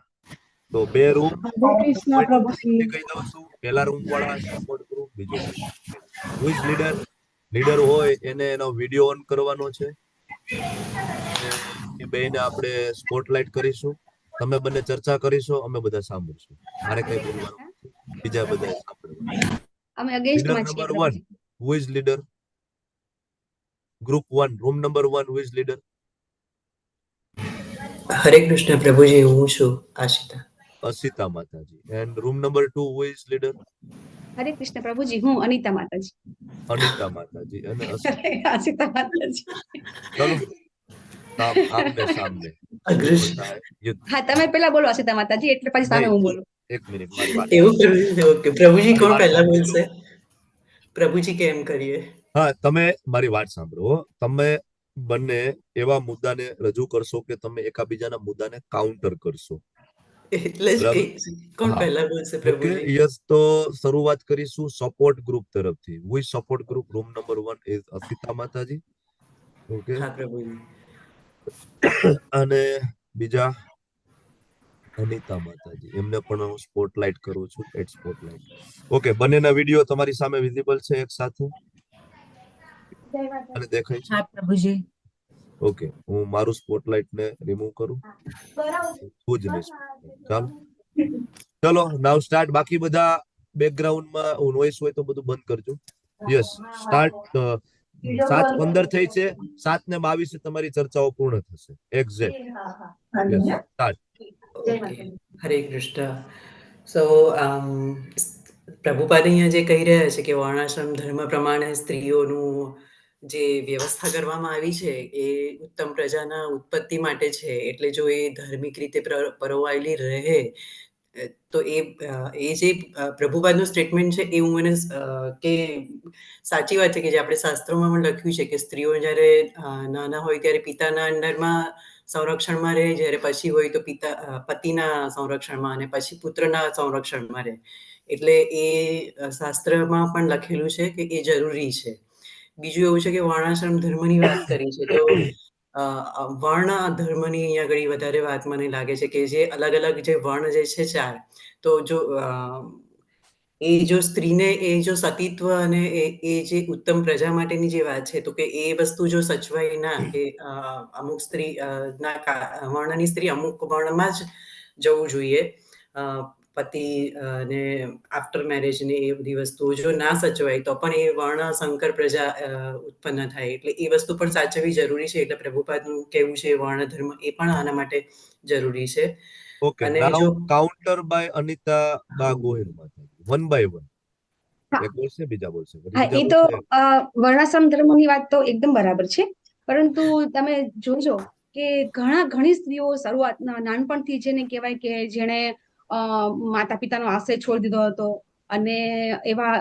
તો 2 રૂમ હરે કૃષ્ણ પ્રભુજી. કહી દઉં છું. પહેલા રૂમ વાળા સપોર્ટ ગ્રુપ, બીજો group. Who is leader? Leader હોય એને એનો વિડીયો ઓન કરવાનો છે અને એ બેને આપણે સ્પોટલાઇટ કરીશું. તમે બંને ચર્ચા કરીશો, અમે બધા સાંભળશું. મારે કઈ બોલવાનું નથી, બીજા બધા સાંભળવાનું. અમે લીડર અગેન્સ્ટમાં છીએ નંબર 1, પ્રભુજી. Who is leader? Group 1, room number 1, who is leader? હરે કૃષ્ણ પ્રભુજી, હું છું આશિતા. અસિતા માતાજી. And room number 2, who is leader? હરે કૃષ્ણ પ્રભુજી, હું અનિતા માતાજી. અનિતા માતાજી અને આશિતા માતાજી. ચલો આમને સામને યુદ્ધ. હા, તમે પેલા બોલો આશિતા માતાજી, એટલે પછી સામે હું બોલું. એક મિનિટ મારી વાત. એવું ઓકે પ્રભુજી, કોણ પહેલા બોલશે? પ્રભુજી કેમ કરીએ? હા, તમે મારી વાત સાંભળો. તમે બંને એવા મુદ્દાને રજૂ કરશો કે તમે એકાબીજાના મુદ્દાને કાઉન્ટર કરશો. એટલે જ કોણ પહેલા બોલશે પ્રભુજી? યસ, તો શરૂઆત કરીશું સપોર્ટ ગ્રુપ તરફથી. Who is support group? Room number 1 is Asita માતાજી. ઓકે. હા પ્રભુજી. અને બીજા અનિતા માતાજી, એમને પણ હું સ્પોટલાઇટ કરું છું. At spotlight. ઓકે, બંનેના વિડીયો તમારી સામે વિઝિબલ છે એક સાથે અને દેખાય છે? હા પ્રભુજી. ઓકે, હું મારું સ્પોટલાઇટ ને રિમૂવ કરું. ચાલો ચલો નાઉ સ્ટાર્ટ. બાકી બધા બેકગ્રાઉન્ડમાં નોઈસ હોય તો બધું બંધ કરજો. Yes, start. 7:15 થઈ છે. 7:22 તમારી ચર્ચાઓ પૂર્ણ થશે. એક્ઝેક્ટ. Yes, start. હરે કૃષ્ણ. સો પ્રભુપાદ અહીંયા જે કહી રહ્યા છે કે વર્ણાશ્રમ ધર્મ પ્રમાણે સ્ત્રીઓનું જે વ્યવસ્થા કરવામાં આવી છે એ ઉત્તમ પ્રજાના ઉત્પત્તિ માટે છે. એટલે જો એ ધાર્મિક રીતે પરોવાયેલી રહે તો એ જે પ્રભુપાદનું સ્ટેટમેન્ટ છે એ હું એને કે સાચી વાત છે કે જે આપણે શાસ્ત્રોમાં પણ લખ્યું છે કે સ્ત્રીઓ જ્યારે નાના હોય ત્યારે પિતાના અંડરમાં સંરક્ષણમાં રહે, જ્યારે પછી હોય તો પતિના સંરક્ષણમાં અને પછી પુત્રના સંરક્ષણમાં રહે. એટલે એ શાસ્ત્રમાં પણ લખેલું છે કે એ જરૂરી છે. બીજું એવું છે કે વર્ણાશ્રમ ધર્મની વાત કરી છે તો વર્ણ ધર્મની અહીંયા ઘણી વધારે વાત મને લાગે છે કે જે અલગ અલગ જે વર્ણ જે છે 4, તો જો એ જો સ્ત્રીને એ જો સતીત્વ અને એ જે ઉત્તમ પ્રજા માટેની જે વાત છે તો કે એ વસ્તુ જો સચવાય ના કે અમુક સ્ત્રી ના વર્ણની સ્ત્રી અમુક વર્ણમાં જ જવું જોઈએ, પતિ ને આફ્ટર મેરેજ ને એ બધી વસ્તુઓ જો ના સચવાય તો પણ એ વર્ણ સંકર પ્રજા ઉત્પન્ન થાય. એટલે એ વસ્તુ પણ સાચવવી જરૂરી છે. એટલે પ્રભુપાદનું કહેવું છે વર્ણ ધર્મ એ પણ આના માટે જરૂરી છે. Okay, now counter by Anita Ba Gohil માતાજી. 1 by 1. એક બોલશે, બીજા બોલશે. હા, એ તો વર્ણાશ્રમ ધર્મની વાત તો એકદમ બરાબર છે. પરંતુ તમે જોજો કે ઘણી સ્ત્રીઓ શરૂઆતના નાનપણથી જેને કહેવાય કે જેણે માતા પિતાનો આશ્રય છોડી દીધો હતો, અને એવા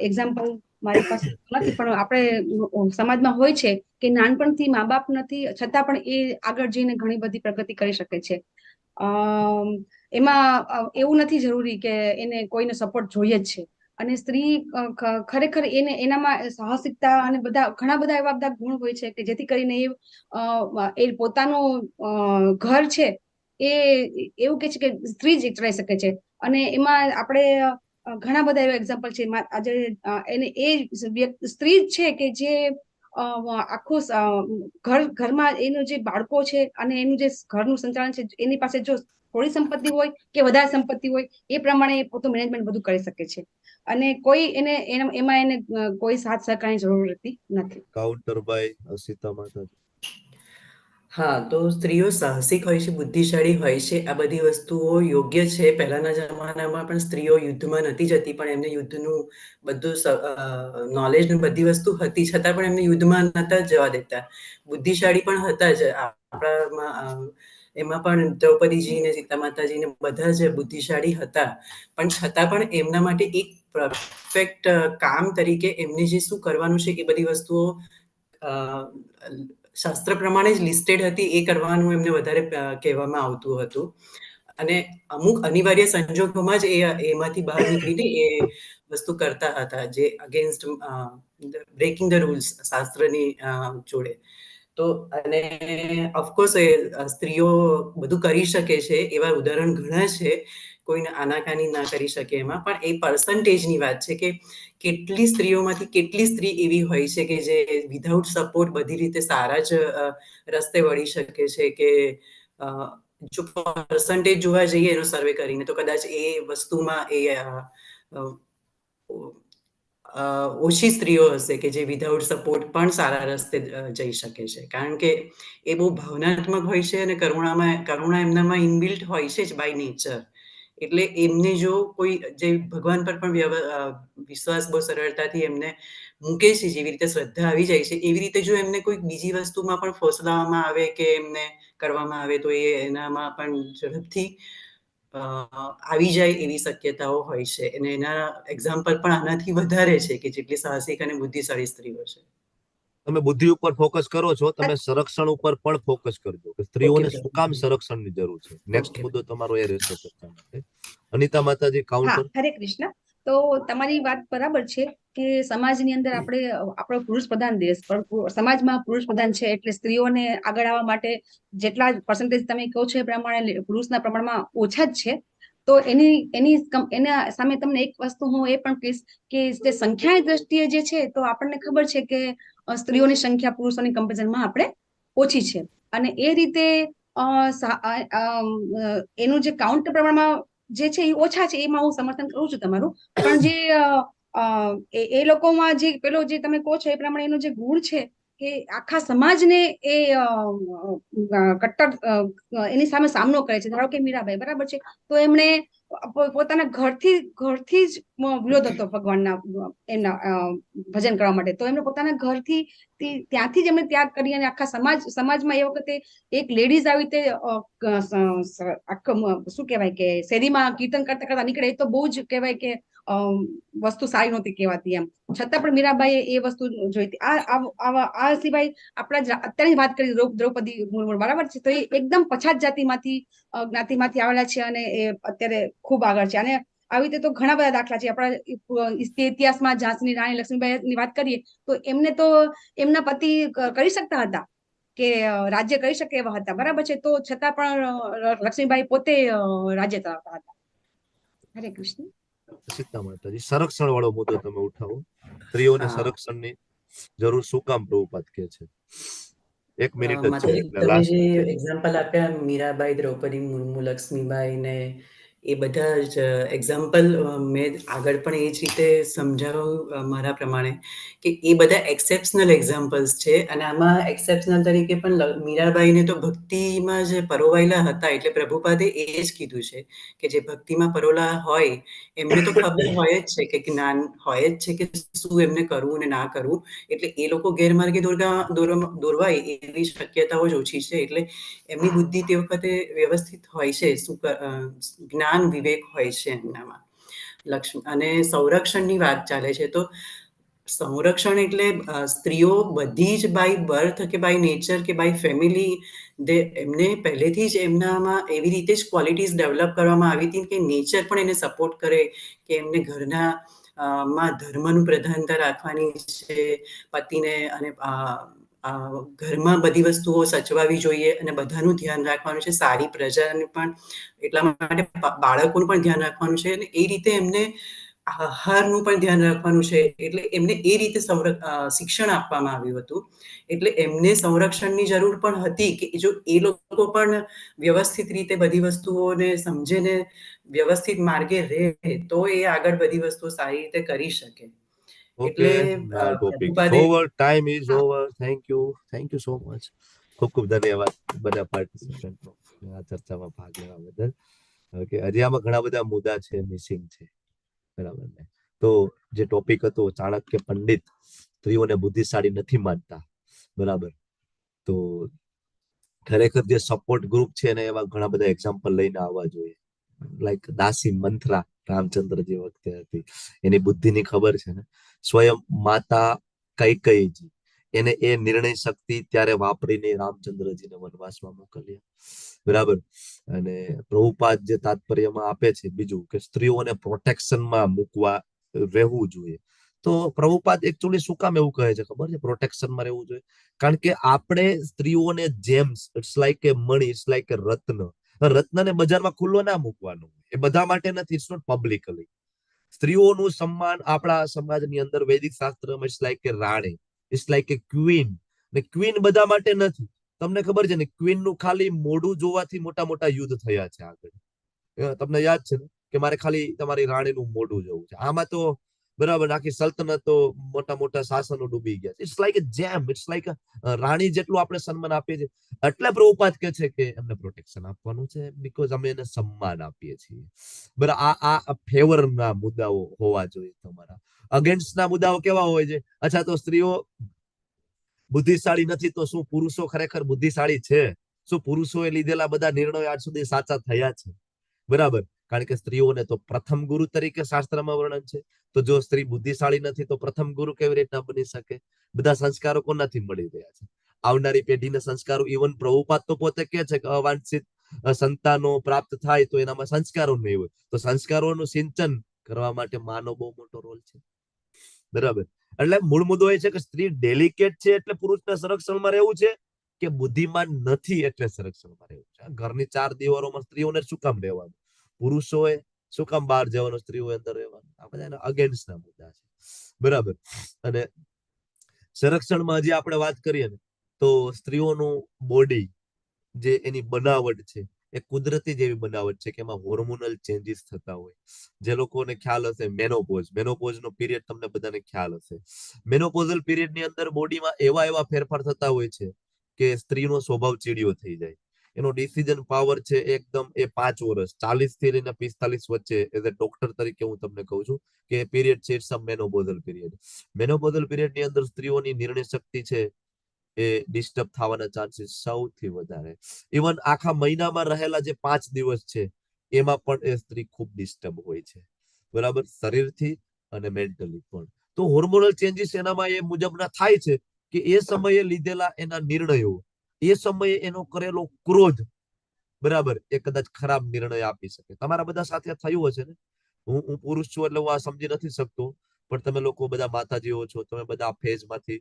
એક્ઝામ્પલ મારી પાસે નથી પણ આપણે સમાજમાં હોય છે કે નાનપણથી મા બાપ નથી છતાં પણ એ આગળ જઈને ઘણી બધી પ્રગતિ કરી શકે છે. એમાં એવું નથી જરૂરી કે એને કોઈને સપોર્ટ જોઈએ જ છે. અને સ્ત્રી ખરેખર એનામાં સાહસિકતા અને ઘણા બધા એવા બધા ગુણ હોય છે કે જેથી કરીને એ પોતાનું ઘર છે એ એવું કે છે કે સ્ત્રી જ ચલાવી શકે છે. અને એમાં આપણે ઘણા બધા એવા એક્ઝામ્પલ છે. આજે એને એ સ્ત્રી જ છે કે જે આખું ઘરમાં એનું જે બાળકો છે અને એનું જે ઘરનું સંચાલન છે એની પાસે જો થોડી સંપત્તિ હોય કે વધારે સંપત્તિ હોય એ પ્રમાણે પોતું મેનેજમેન્ટ બધું કરી શકે છે. અને કોઈ એમાં એને કોઈ સાથ સહકારની જરૂર રહેતી નથી. કાઉન્ટર બાય અસિતા માતાજી. હા, તો સ્ત્રીઓ સાહસિક હોય છે, બુદ્ધિશાળી હોય છે. આ બધી વસ્તુઓ યોગ્ય છે. પહેલાના જમાનામાં પણ સ્ત્રીઓ યુદ્ધમાં નથી જતી, પણ એમને યુદ્ધનું બધું નોલેજ ને બધી વસ્તુ હતી, છતાં પણ એમને યુદ્ધમાં નતા જવા દેતા. બુદ્ધિશાળી પણ હતા જ. આપણામાં એમાં પણ દ્રૌપદીજી ને સીતા માતાજી ને બધા જ બુદ્ધિશાળી હતા. પણ છતાં પણ એમના માટે એક પરફેક્ટ કામ તરીકે એમને જે શું કરવાનું છે એ બધી વસ્તુઓ શાસ્ત્ર પ્રમાણે જ લિસ્ટેડ હતી. એ કરવાનું એમને વધારે કહેવામાં આવતું હતું. અને અમુક અનિવાર્ય સંજોગોમાં જ એમાંથી બહાર નીકળીને એ વસ્તુ કરતા હતા જે અગેન્સ્ટ બ્રેકિંગ ધ રૂલ્સ શાસ્ત્રની જોડે. તો અને ઓફકોર્સ સ્ત્રીઓ બધું કરી શકે છે, એવા ઉદાહરણ ઘણા છે, કોઈને આનાકાની ના કરી શકે એમાં, પણ એ પર્સન્ટેજની વાત છે કે કેટલી સ્ત્રીઓમાંથી કેટલી સ્ત્રી એવી હોય છે કે જે વિધાઉટ સપોર્ટ બધી રીતે સારા જ રસ્તે વળી શકે છે, કે જો પર્સન્ટેજ જોવા જઈએ એનો સર્વે કરીને તો કદાચ એ વસ્તુમાં એ ઓછી સ્ત્રીઓ હશે કે જે વિધાઉટ સપોર્ટ પણ સારા રસ્તે જઈ શકે છે, કારણ કે એ બહુ ભાવનાત્મક હોય છે અને કરુણા એમનામાં ઇનબિલ્ટ હોય છે જ બાય નેચર. એટલે એમને જો કોઈ જે ભગવાન પર પણ વિશ્વાસ બહુ સરળતાથી એમને મૂકે છે, જેવી રીતે શ્રદ્ધા આવી જાય છે, એવી રીતે જો એમને કોઈ બીજી વસ્તુમાં પણ ફોસલાવવામાં આવે કે એમને કરવામાં આવે તો એ એનામાં પણ ઝડપથી આવી જાય એવી શક્યતાઓ હોય છે, અને એના એક્ઝામ્પલ પણ આનાથી વધારે છે કે જેટલી સાહસિક અને બુદ્ધિશાળી સ્ત્રીઓ છે. તમે બુદ્ધિ ઉપર ફોકસ કરો છો, તમે સંરક્ષણ ઉપર પણ ફોકસ કરજો કે સ્ત્રીઓને શું કામ સંરક્ષણની જરૂર છે. નેક્સ્ટ મુદ્દો તમારો એ રહેશે ચર્ચા માટે. અનિતા માતાજી, હા, કાઉન્ટર. હરે કૃષ્ણ. તો તમારી વાત બરાબર છે કે સમાજની અંદર આપણો પુરુષ પ્રધાન દેશ, સમાજમાં પુરુષ પ્રધાન છે, એટલે સ્ત્રીઓને આગળ આવવા માટે જેટલા પર્સન્ટેજ તમે કહો છો એ પ્રમાણે પુરુષના પ્રમાણમાં ઓછા જ છે. તો એના સામે તમને એક વસ્તુ હું એ પણ કહીશ કે જે સંખ્યાની દ્રષ્ટિએ જે છે તો આપણને ખબર છે કે સ્ત્રીઓની સંખ્યા પુરુષોની કમ્પેરિઝનમાં આપણે ઓછી છે, અને એ રીતે એનું જે કાઉન્ટ પ્રમાણમાં જે છે એ ઓછા છે, એમાં હું સમર્થન કરું છું તમારું. પણ જે એ લોકોમાં જે પેલો જે તમે કહો છો એ પ્રમાણે એનો જે ગુણ છે કે આખા સમાજને એ કટ્ટર એની સામે સામનો કરે છે. ધારો કે મીરાબાઈ બરાબર છે, તો એમણે પોતાના ઘરથી જ વિરોધ હતો ભગવાનના એમના ભજન કરવા માટે, તો એમને પોતાના ઘરથી ત્યાંથી જ એમણે ત્યાગ કરી, અને આખા સમાજમાં એ વખતે એક લેડીઝ આવી રીતે શું કહેવાય કે શેરીમાં કીર્તન કરતા કરતા નીકળે તો બહુ જ કહેવાય કે વસ્તુ સારી નહોતી કહેવાતી એમ. છતાં પણ મીરાબાઈએ એ વસ્તુ જોઈતી. આ સિવાય આપણા અત્યારની વાત કરી દ્રૌપદી મુર્મુ બરાબર છે, તો એ એકદમ પછાત જ્ઞાતિમાંથી આવેલા છે અને એ અત્યારે ખૂબ આગળ છે. અને આવી રીતે તો ઘણા બધા દાખલા છે આપણા ઇતિહાસમાં. ઝાંસીની રાણી લક્ષ્મીબાઈની વાત કરીએ તો એમને તો એમના પતિ કરી શકતા હતા કે રાજ્ય કરી શકે એવા હતા, બરાબર છે, તો છતાં પણ લક્ષ્મીબાઈ પોતે રાજ્ય ચલાવતા હતા. હરે કૃષ્ણ. સીતા માતાજી, સંરક્ષણ વાળો મુદ્દો તમે ઉઠાવો. સ્ત્રીઓને સંરક્ષણની જરૂર શું કામ પ્રભુપાદ કહે છે? 1 મિનિટ જ છે એટલે તમે લાસ્ટ જે છે. એક્ઝામ્પલ આપ્યા મીરાબાઈ, દ્રૌપદી મુર્મુ, લક્ષ્મીબાઈ ને એ બધા જ એક્ઝામ્પલ મેં આગળ પણ એ જ રીતે સમજાવ્યું મારા પ્રમાણે કે એ બધા એક્સેપ્શનલ એક્ઝામ્પલ્સ છે, અને આમાં એક્સેપ્શનલ તરીકે પણ મીરાબાઈને તો ભક્તિમાં જ પરોવાયેલા હતા, એટલે પ્રભુપાદે એ જ કીધું છે કે જે ભક્તિમાં પરોલા હોય એમને તો ખબર હોય જ છે કે જ્ઞાન હોય જ છે કે શું એમને કરવું અને ના કરવું, એટલે એ લોકો ગેરમાર્ગે દોરવાય એવી શક્યતાઓ જ ઓછી છે. એટલે એમની બુદ્ધિ તે વખતે વ્યવસ્થિત હોય છે, જ્ઞાન વિવેક હોય છે એમનામાં. અને સંરક્ષણની વાત ચાલે છે, તો સંરક્ષણ એટલે સ્ત્રીઓ બધી જ બાય બર્થ કે બાય નેચર કે બાય ફેમિલી એમને પહેલેથી જ એમનામાં એવી રીતે જ ક્વોલિટીઝ ડેવલપ કરવામાં આવી હતી કે નેચર પણ એને સપોર્ટ કરે, કે એમને ઘરના માં ધર્મનું પ્રધાનતા રાખવાની છે, પતિને અને ઘરમાં બધી વસ્તુઓ સચવાવી જોઈએ અને બધાનું ધ્યાન રાખવાનું છે, સારી પ્રજાને પણ એટલા માટે બાળકોનું પણ ધ્યાન રાખવાનું છે, અને એ રીતે એમને આહારનું પણ ધ્યાન રાખવાનું છે. એટલે એમને એ રીતે શિક્ષણ આપવામાં આવ્યું હતું, એટલે એમને સંરક્ષણની જરૂર પણ હતી કે જો એ લોકો પણ વ્યવસ્થિત રીતે બધી વસ્તુઓને સમજે ને વ્યવસ્થિત માર્ગે રહે તો એ આગળ બધી વસ્તુઓ સારી રીતે કરી શકે. Okay, topic over, time is over. Thank you so much. ખૂબ ખૂબ ધન્યવાદ બધા પાર્ટિસિપન્ટનો આ ચર્ચામાં ભાગ લેવા બદલ. ઓકે, હજી આમાં ઘણા બધા મુદ્દા છે, મિસિંગ છે, બરાબર ને? તો જે ટોપિક હતો ચાણક્ય પંડિત સ્ત્રીઓને બુદ્ધિશાળી નથી માનતા, બરાબર, તો ખરેખર જે સપોર્ટ ગ્રુપ છે ને એવા ઘણા બધા એક્ઝામ્પલ લઈને આવવા જોઈએ. લાઈક દાસી મંથરા રામચંદ્ર જે વખતે હતી, એની બુદ્ધિની ખબર છે ને. સ્વયં માતા કૈકેયીજી, એને એ નિર્ણય શક્તિ ત્યારે વાપરીને રામચંદ્રજીને વનવાસમાં મોકલ્યા, બરાબર. અને પ્રભુપાદ જે તાત્પર્યમાં આપે છે બીજું કે સ્ત્રીઓને પ્રોટેક્શનમાં મૂકવા રહેવું જોઈએ. તો પ્રભુપાદ એકચ્યુઅલી શું કામ એવું કહે છે ખબર છે? પ્રોટેક્શનમાં રહેવું જોઈએ. કારણ કે આપણે સ્ત્રીઓને James, it's like A Mani, it's like એ રત્ન. રત્નને બજારમાં ખુલ્લો ના મૂકવાનો, એ બધા માટે નથી, ઇટ્સ નોટ પબ્લિકલી. સ્ત્રીઓનું સન્માન આપણા સમાજની અંદર વૈદિક શાસ્ત્રમાં ઇટ્સ લાઈક એ રાણી, ઇટ્સ લાઈક એ ક્વીન. ને ક્વીન બધા માટે નથી. તમને ખબર છે ને, ક્વીન નું ખાલી મોઢું જોવાથી મોટા મોટા યુદ્ધ થયા છે આગળ. તમને યાદ છે ને કે મારે ખાલી તમારી રાણીનું મોઢું જોવું છે. આમાં તો બરાબર આખી સલ્તનતો, મોટા મોટા શાસનો ડૂબી ગયા. ઇટ્સ લાઈક એ જેમ, ઇટ્સ લાઈક રાણી જેટલું આપણે સન્માન આપીએ છીએ. એટલે પ્રભુપાદ કહે છે કે એમને પ્રોટેક્શન આપવાનું છે, બીકોઝ અમે એને સન્માન આપીએ છીએ. બરાબર, આ ફેવર ના મુદ્દાઓ હોવા જોઈએ તમારા. અગેન્સ્ટ ના મુદ્દાઓ કેવા હોય છે? અચ્છા, તો સ્ત્રીઓ બુદ્ધિશાળી નથી, તો શું પુરુષો ખરેખર બુદ્ધિશાળી છે? શું પુરુષોએ લીધેલા બધા નિર્ણયો આજ સુધી સાચા થયા છે? બરાબર, કારણ કે સ્ત્રીઓને તો પ્રથમ ગુરુ તરીકે શાસ્ત્રમાં વર્ણન છે. તો જો સ્ત્રી બુદ્ધિશાળી નથી તો પ્રથમ ગુરુ કેવી રીતના બની શકે? બધા સંસ્કારો કોનાથી મળી રહ્યા છે? આવનારી પેઢીને સંસ્કારો. ઇવન પ્રભુપાદ તો પોતે કહે છે કે અવાંછિત સંતાનો પ્રાપ્ત થાય તો એનામાં સંસ્કારો નહીં હોય. તો સંસ્કારોનું સિંચન કરવા માટે માનો બહુ મોટો રોલ છે. બરાબર, એટલે મૂળ મુદ્દો એ છે કે સ્ત્રી ડેલિકેટ છે એટલે પુરુષના સંરક્ષણમાં રહેવું છે, કે બુદ્ધિમાન નથી એટલે સંરક્ષણમાં રહેવું છે? ઘરની ચાર દિવારોમાં સ્ત્રીઓને શું કામ રહેવાનું? પુરુષોએ શું કામ બહાર જવાનું, સ્ત્રીઓએ અંદર રહેવાનું? આ બધા એના અગેન્સ્ટ ના મુદ્દા છે. બરાબર, અને સંરક્ષણમાં હજી આપણે વાત કરીએ ને, તો સ્ત્રીઓનું બોડી જે એની બનાવટ છે એ કુદરતી જેવી બનાવટ છે કે એમાં હોર્મોનલ ચેન્જીસ થતા હોય. જે લોકોને ખ્યાલ હશે, મેનોપોઝ નો પીરિયડ તમને બધાને ખ્યાલ હશે. મેનોપોઝલ પીરિયડ ની અંદર બોડીમાં એવા ફેરફાર થતા હોય છે કે સ્ત્રીનો સ્વભાવ ચીડિયો થઈ જાય. એનો ડિસિઝન પાવર છે એકદમ એ 5 વર્ષ 40 થી લઈને 45 વચ્ચે, એઝ અ ડોક્ટર તરીકે હું તમને કહું છું કે પીરિયડ છે, it's a menopausal period. Menopausal period ની અંદર સ્ત્રીઓની નિર્ણય શક્તિ છે એ ડિસ્ટર્બ થવાના ચાન્સીસ સૌથી વધારે. ઇવન આખા મહિનામાં રહેલા જે 5 દિવસ છે એમાં પણ એ સ્ત્રી ખૂબ ડિસ્ટર્બ હોય છે. બરાબર, શરીરથી અને મેન્ટલી પણ. તો હોર્મોનલ ચેન્જીસ એનામાં એ મુજબના થાય છે કે એ સમયે લીધેલા એના નિર્ણયો, એ સમયે એનો કરેલો ક્રોધ, બરાબર, એ કદાચ ખરાબ નિર્ણય આપી શકે. તમારા બધા સાથે થયું હશે ને. હું પુરુષ છું એટલે હું આ સમજી નથી શકતો, પણ તમે લોકો બધા માતાજીઓ છો, તમે બધા આ ફેઝમાંથી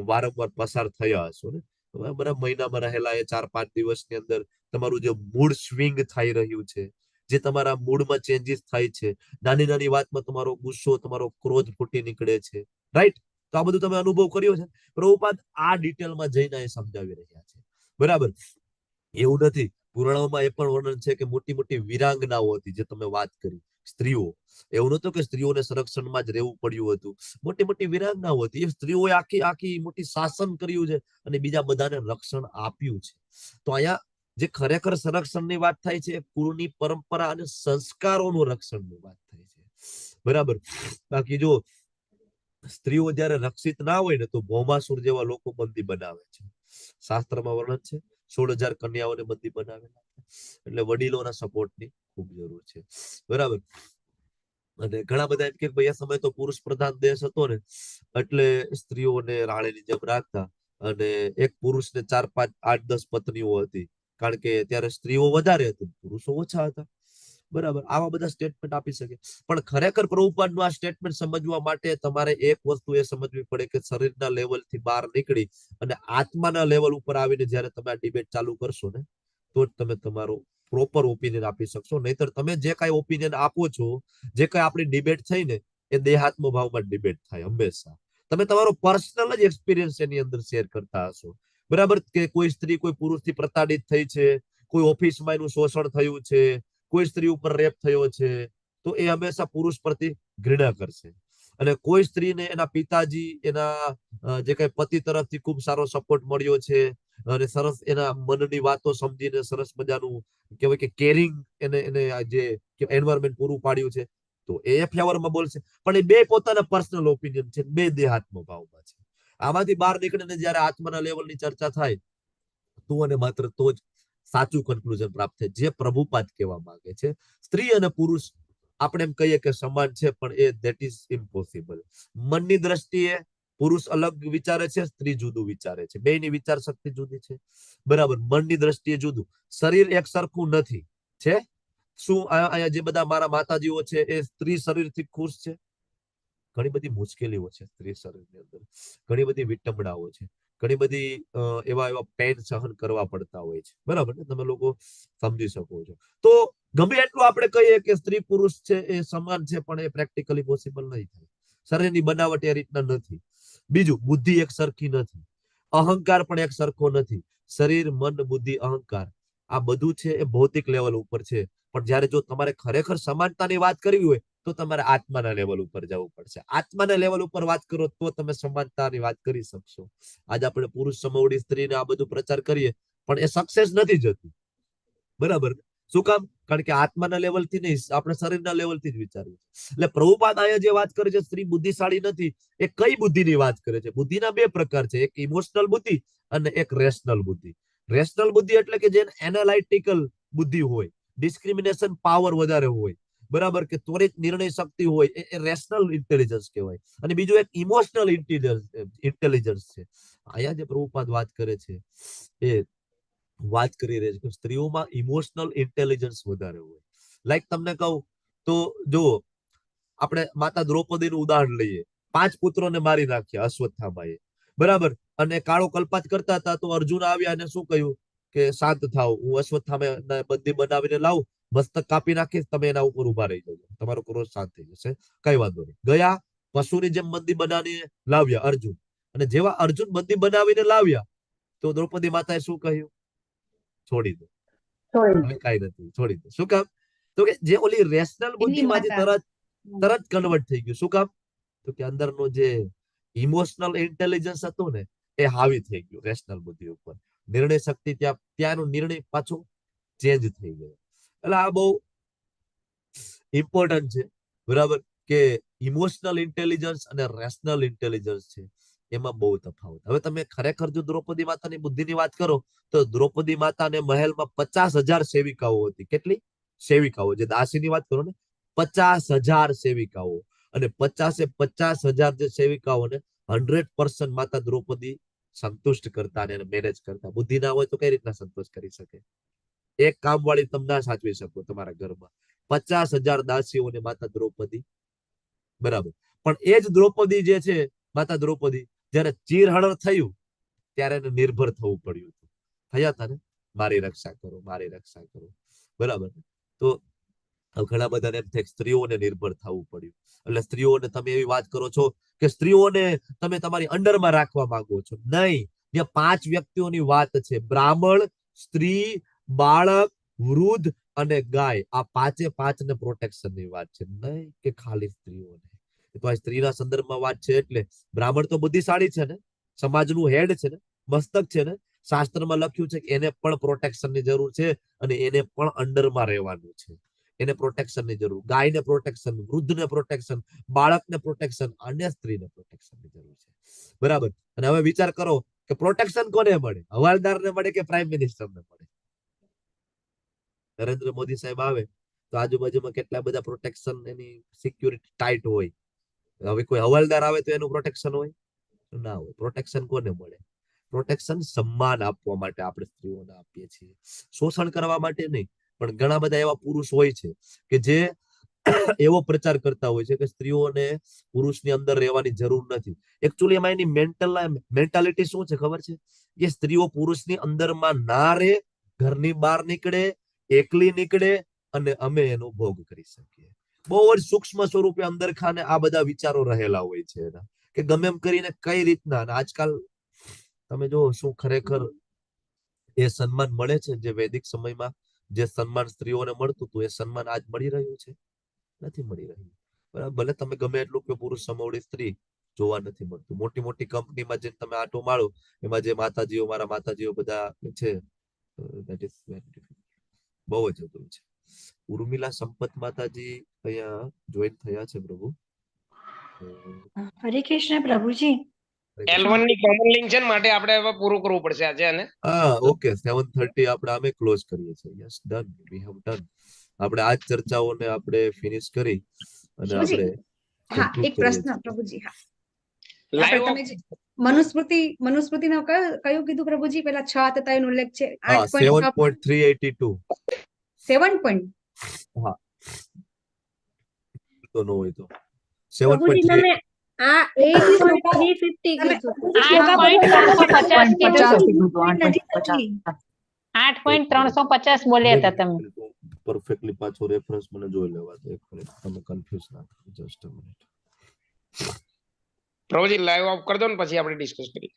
વારંવાર પસાર થયા હશો ને. બરાબર, મહિનામાં રહેલા એ 4-5 દિવસની અંદર તમારું જે મૂડ સ્વિંગ થઈ રહ્યું છે, જે તમારા મૂડમાં ચેન્જીસ થાય છે, નાની નાની વાતમાં તમારો ગુસ્સો, તમારો ક્રોધ ફૂટી નીકળે છે, રાઈટ? તો આ બધું તમે અનુભવ કર્યો છે. પ્રભુપાદ આ ડિટેલમાં જઈને એ સમજાવી રહ્યા છે. બરાબર, એવું નથી. પુરાણોમાં એ પણ વર્ણન છે કે મોટી મોટી વિરાંગનાઓ હતી, જે તમે વાત કરી, સ્ત્રીઓ. એવું નતું કે સ્ત્રીઓને સંરક્ષણમાં જ રહેવું પડ્યું હતું. મોટી મોટી વિરાંગનાઓ હતી. એ સ્ત્રીઓએ આખી મોટી શાસન કર્યું છે અને બીજા બધાને રક્ષણ આપ્યું છે. તો અહીંયા જે ખરેખર સંરક્ષણની વાત થાય છે, કુળની પરંપરા અને સંસ્કારોનું રક્ષણની વાત થાય છે. બરાબર, બાકી જો સ્ત્રીઓ જયારે રક્ષિત ના હોય ને, તો ભૌમાસુર જેવા લોકો બંદી બનાવે છે. શાસ્ત્રમાં વર્ણન છે 16,000 કન્યાઓને બંદી બનાવેલા. એટલે વડીલોના સપોર્ટની ખૂબ જરૂર છે. બરાબર, અને ઘણા બધા એમ કે ભાઈ આ સમય તો પુરુષ પ્રધાન દેશ હતો ને, એટલે સ્ત્રીઓને રાણીની જેમ રાખતા, અને એક પુરુષને 4, 5, 8, 10 પત્નીઓ હતી, કારણ કે ત્યારે સ્ત્રીઓ વધારે હતી, પુરુષો ઓછા હતા. બરાબર, આવા બધા સ્ટેટમેન્ટ આપી શકે. પણ ખરેખર પ્રભુપાદનું આ સ્ટેટમેન્ટ સમજવા માટે તમારે એક વસ્તુ એ સમજવી પડે કે શરીરના લેવલથી બહાર નીકળી અને આત્માના લેવલ ઉપર આવીને જ્યારે તમે આ ડિબેટ ચાલુ કરશો ને, તો જ તમે તમારો પ્રોપર ઓપિનિયન આપી શકશો. નહીતર તમે જે કાંઈ ઓપિનિયન આપો છો, જે કાંઈ આપણી ડિબેટ થઈ ને, એ દેહાત્મ ભાવમાં ડિબેટ થાય હંમેશા. તમે તમારો પર્સનલ જ એક્સપિરિયન્સ એની અંદર શેર કરતા હશો. બરાબર, કે કોઈ સ્ત્રી કોઈ પુરુષથી પ્રતાડિત થઈ છે, કોઈ ઓફિસમાં એનું શોષણ થયું છે, કોઈ સ્ત્રી ઉપર રેપ થયો છે, તો એ હંમેશા પુરુષ પ્રતિ ઘૃણા કરશે. અને કોઈ સ્ત્રીને એના પિતાજી, એના જે કઈ પતિ તરફથી ખૂબ સારો સપોર્ટ મળ્યો છે, અને સરસ એના મનની વાતો સમજીને સરસ મજાનું કહેવાય કે કેરિંગ એને જે એન્વાયરમેન્ટ પૂરું પાડ્યું છે, તો એ ફેવરમાં બોલશે. પણ એ બે પોતાના પર્સનલ ઓપિનિયન છે, બે દેહાત્મ ભાવમાં છે. આમાંથી બહાર નીકળીને જયારે આત્માના લેવલની ચર્ચા થાય, તો અને માત્ર તો જ સાચું કન્ક્લુઝન પ્રાપ્ત થાય, જે પ્રભુપાદ કહેવા માંગે છે. સ્ત્રી અને પુરુષ આપણે એમ કહીએ કે સમાન છે, પણ એ ધેટ ઇઝ ઇમ્પોસિબલ. મનની દ્રષ્ટિએ પુરુષ અલગ વિચારે છે, સ્ત્રી જુદું વિચારે છે. બેયની વિચાર શક્તિ જુદી છે. બરાબર, મનની દ્રષ્ટિએ જુદું. શરીર એક સરખું નથી છે. શું અહીંયા જે બધા મારા માતાજીઓ છે એ સ્ત્રી શરીરથી ખુશ છે? ઘણી બધી મુશ્કેલીઓ છે સ્ત્રી શરીરની અંદર, ઘણી બધી વિટંબણાઓ છે, ઘણી બધી એવા પેન સહન કરવા પડતા હોય છે, બરાબર ને? તમે લોકો સમજી શકો છો. તો ગમે એટલું આપણે કહીએ કે સ્ત્રી પુરુષ છે એ સમાન છે, પણ એ પ્રેક્ટિકલી પોસિબલ નહીં થાય. શરીરની બનાવટ એ રીતના નથી. બીજું, બુદ્ધિ એક સરખી નથી, અહંકાર પણ એક સરખો નથી. શરીર, મન, બુદ્ધિ, અહંકાર આ બધું છે એ ભૌતિક લેવલ ઉપર છે. પણ જયારે જો તમારે ખરેખર સમાનતાની વાત કરવી હોય તો તમારે આત્માના લેવલ ઉપર જવું પડશે. આત્માના લેવલ ઉપર વાત કરો તો તમે સમાનતાની વાત કરી શકશો. આજે આપણે પુરુષ સમોવડી સ્ત્રીને આ બધું પ્રચાર કરીએ પણ એ સક્સેસ નથી જતું, બરાબર? શું કામ? કારણ કે આત્માના લેવલથી નહીં, આપણે શરીરના લેવલથી જ વિચારીએ. એટલે પ્રભુપાદ અહીંયા જે વાત કરે છે સ્ત્રી બુદ્ધિશાળી નથી, એ કઈ બુદ્ધિની વાત કરે છે? બુદ્ધિના બે પ્રકાર છે, એક ઇમોશનલ બુદ્ધિ અને એક રેશનલ બુદ્ધિ. રેશનલ બુદ્ધિ એટલે કે જે એનાલિટિકલ બુદ્ધિ હોય, ડિસ્ક્રિમિનેશન પાવર વધારે હોય, બરાબર, કે ત્વરિત નિર્ણય શક્તિ હોય, એ રેશનલ ઇન્ટેલિજન્સ કહેવાય. અને બીજું એક ઇમોશનલ ઇન્ટેલિજન્સ છે. અહીંયા જે પ્રભુપાદ વાત કરે છે એ વાત કરી રહી છે કે સ્ત્રીઓમાં ઇમોશનલ ઇન્ટેલિજન્સ વધારે હોય. લાઈક તમને કહું તો જો આપણે માતા દ્રૌપદીનું ઉદાહરણ લઈએ, 5 પુત્રોને મારી નાખ્યા અશ્વત્થામાએ, બરાબર, અને કાળો કલ્પાત કરતા હતા તો અર્જુન આવ્યા અને શું કહ્યું કે શાંત થાવ, હું અશ્વત્થામાને બંદી બનાવીને લાવું, મસ્તક કાપી નાખીશ, તમે એના ઉપર ઉભા રહી જજો, તમારો ક્રોધ શાંત થઈ જશે, કઈ વાંધો નહીં. ગયા, પશુની જેમ બંદી બનાવીને લાવ્યા અર્જુન, અને જેવા અર્જુન બંદી બનાવીને લાવ્યા તો દ્રૌપદી માતાએ શું કહ્યું? છોડી દો, કઈ નથી, છોડી દો. શું કામ? તો કે જે ઓલી રેશનલ બુદ્ધિમાં જે તરત કન્વર્ટ થઈ ગયું. શું કામ? તો કે અંદરનો જે ઇમોશનલ ઇન્ટેલિજન્સ હતું ને એ હાવી થઈ ગયું રેશનલ બુદ્ધિ ઉપર. નિર્ણય શક્તિ ત્યાંનો નિર્ણય પાછો ચેન્જ થઈ ગયો. એટલે આ બહુ ઇમ્પોર્ટન્ટ છે, બરાબર, કે ઇમોશનલ ઇન્ટેલિજન્સ અને રેશનલ ઇન્ટેલિજન્સ છે એમાં બહુ તફાવત. હવે તમે ખરેખર જો દ્રૌપદી માતાની બુદ્ધિની વાત કરો તો દ્રૌપદી માતાને મહેલમાં 50,000 સેવિકાઓ હતી. કેટલી સેવિકાઓ? જે દાસીની વાત કરો ને, 50,000 સેવિકાઓ, અને 50,000 જે સેવિકાઓને 100% માતા દ્રૌપદી સંતુષ્ટ કરતા અને મેનેજ કરતા. બુદ્ધિ ના હોય તો કઈ રીતના સંતોષ કરી શકે? એક કામ વાળી તમે ના સાચવી શકો તમારા ઘરમાં. 50,000 દાસીઓને માતા દ્રૌપદી, બરાબર. પણ એ જ દ્રૌપદી જે છે, માતા દ્રૌપદી, જયારે ચીરહરણ થયું ત્યારે એને નિર્ભર થવું પડ્યું હતું. થયા હતા ને, મારી રક્ષા કરો, મારી રક્ષા કરો, બરાબર. તો ઘણા બધાને એમ થાય સ્ત્રીઓને નિર્ભર થવું પડ્યું. એટલે સ્ત્રીઓને તમે એવી વાત કરો છો કે સ્ત્રીઓને તમે તમારી અંડરમાં રાખવા માંગો છો. નહીં, ત્યાં 5 વ્યક્તિઓની વાત છે: બ્રાહ્મણ, સ્ત્રી, બાળક, વૃદ્ધ અને ગાય. આ 5 ને પ્રોટેક્શન ની વાત છે, નહીં કે ખાલી સ્ત્રીઓને. તો આ સ્ત્રીના સંદર્ભમાં વાત છે. એટલે બ્રાહ્મણ તો બુદ્ધિશાળી છે ને, સમાજનું હેડ છે ને, મસ્તક છે ને, શાસ્ત્રમાં લખ્યું છે કે એને પણ પ્રોટેક્શનની જરૂર છે અને એને પણ અંડરમાં રહેવાનું છે. એને પ્રોટેક્શનની જરૂર, ગાયને પ્રોટેક્શન, વૃદ્ધને પ્રોટેક્શન, બાળકને પ્રોટેક્શન અને સ્ત્રીને પ્રોટેક્શનની જરૂર છે, બરાબર. અને હવે વિચાર કરો કે પ્રોટેક્શન કોને મળે? હવાલદારને મળે કે પ્રાઇમ મિનિસ્ટરને મળે? નરેન્દ્ર મોદી સાહેબ આવે તો આજુબાજુમાં કેટલા બધા પ્રોટેક્શન, એની સિક્યુરિટી ટાઈટ હોય. હવે કોઈ હવાલદાર આવે તો એનું પ્રોટેક્શન હોય? ના હોય. પ્રોટેક્શન કોને મળે? પ્રોટેક્શન સન્માન આપવા માટે આપણે સ્ત્રીઓને આપીએ છીએ, શોષણ કરવા માટે નહીં. પણ ઘણા બધા એવા પુરુષ હોય છે કે જે એવો પ્રચાર કરતા હોય છે કે સ્ત્રીઓને પુરુષની અંદર રહેવાની જરૂર નથી. એકચ્યુઅલી એમાં એની મેન્ટાલિટી શું છે ખબર છે? કે સ્ત્રીઓ પુરુષની અંદરમાં ના રહે, ઘરની બહાર નીકળે, એકલી નીકળે અને અમે એનો ભોગ કરી શકીએ. બહુ જ સૂક્ષ્મ સ્વરૂપે અંદર ખાને આ બધા વિચારો રહેલા હોય છે એના, કે ગમે એમ કરીને કઈ રીતના. આજકાલ તમે જો શું ખરેખર એ સન્માન મળે છે જે વૈદિક સમયમાં જે સન્માન સ્ત્રીઓને મળતું હતું, એ સન્માન આજ મળી રહ્યું છે? નથી મળી રહ્યું, બરાબર. ભલે તમે ગમે એટલું કે પુરુષ સમોવડી સ્ત્રી જોવા નથી મળતું. મોટી મોટી કંપનીમાં જે તમે આટો માળો, એમાં જે માતાજીઓ, મારા માતાજીઓ બધા છે, બહુ જ અઘરું છે. ઉર્મિલા સંપત માતાજી અહીંયા જોઈન થયા છે પ્રભુ. હરે કૃષ્ણ પ્રભુજી. L1 ની કોમન લિંક છે ને, માટે આપણે હવે પૂરું કરવું પડશે આજે. અને ઓકે, 7:30 આપણે આમે ક્લોઝ કરીએ છીએ. Yes, done, we have done. આપણે આ ચર્ચાઓને આપણે ફિનિશ કરી અને આપણે હા, એક પ્રશ્ન પ્રભુજી. હા, તમે જે મનુસ્મૃતિનો કયું કીધું પ્રભુજી? પેલા 6 હતા એનો ઉલ્લેખ છે. 7.382. 7 પોઈન્ટ. હા, તો નો હોય તો 7.3 તમે આ 8.350 કીધું 8.350 બોલ્યા હતા તમે. પરફેક્ટલી પાછો રેફરન્સ મને જોઈ લેવા દે. એક મિનિટ, તમે કન્ફ્યુઝ ના કરો. Just a minute. પ્રભુજી લાઈવ ઓફ કરી દો ને પછી આપણે ડિસ્કસ કરીએ.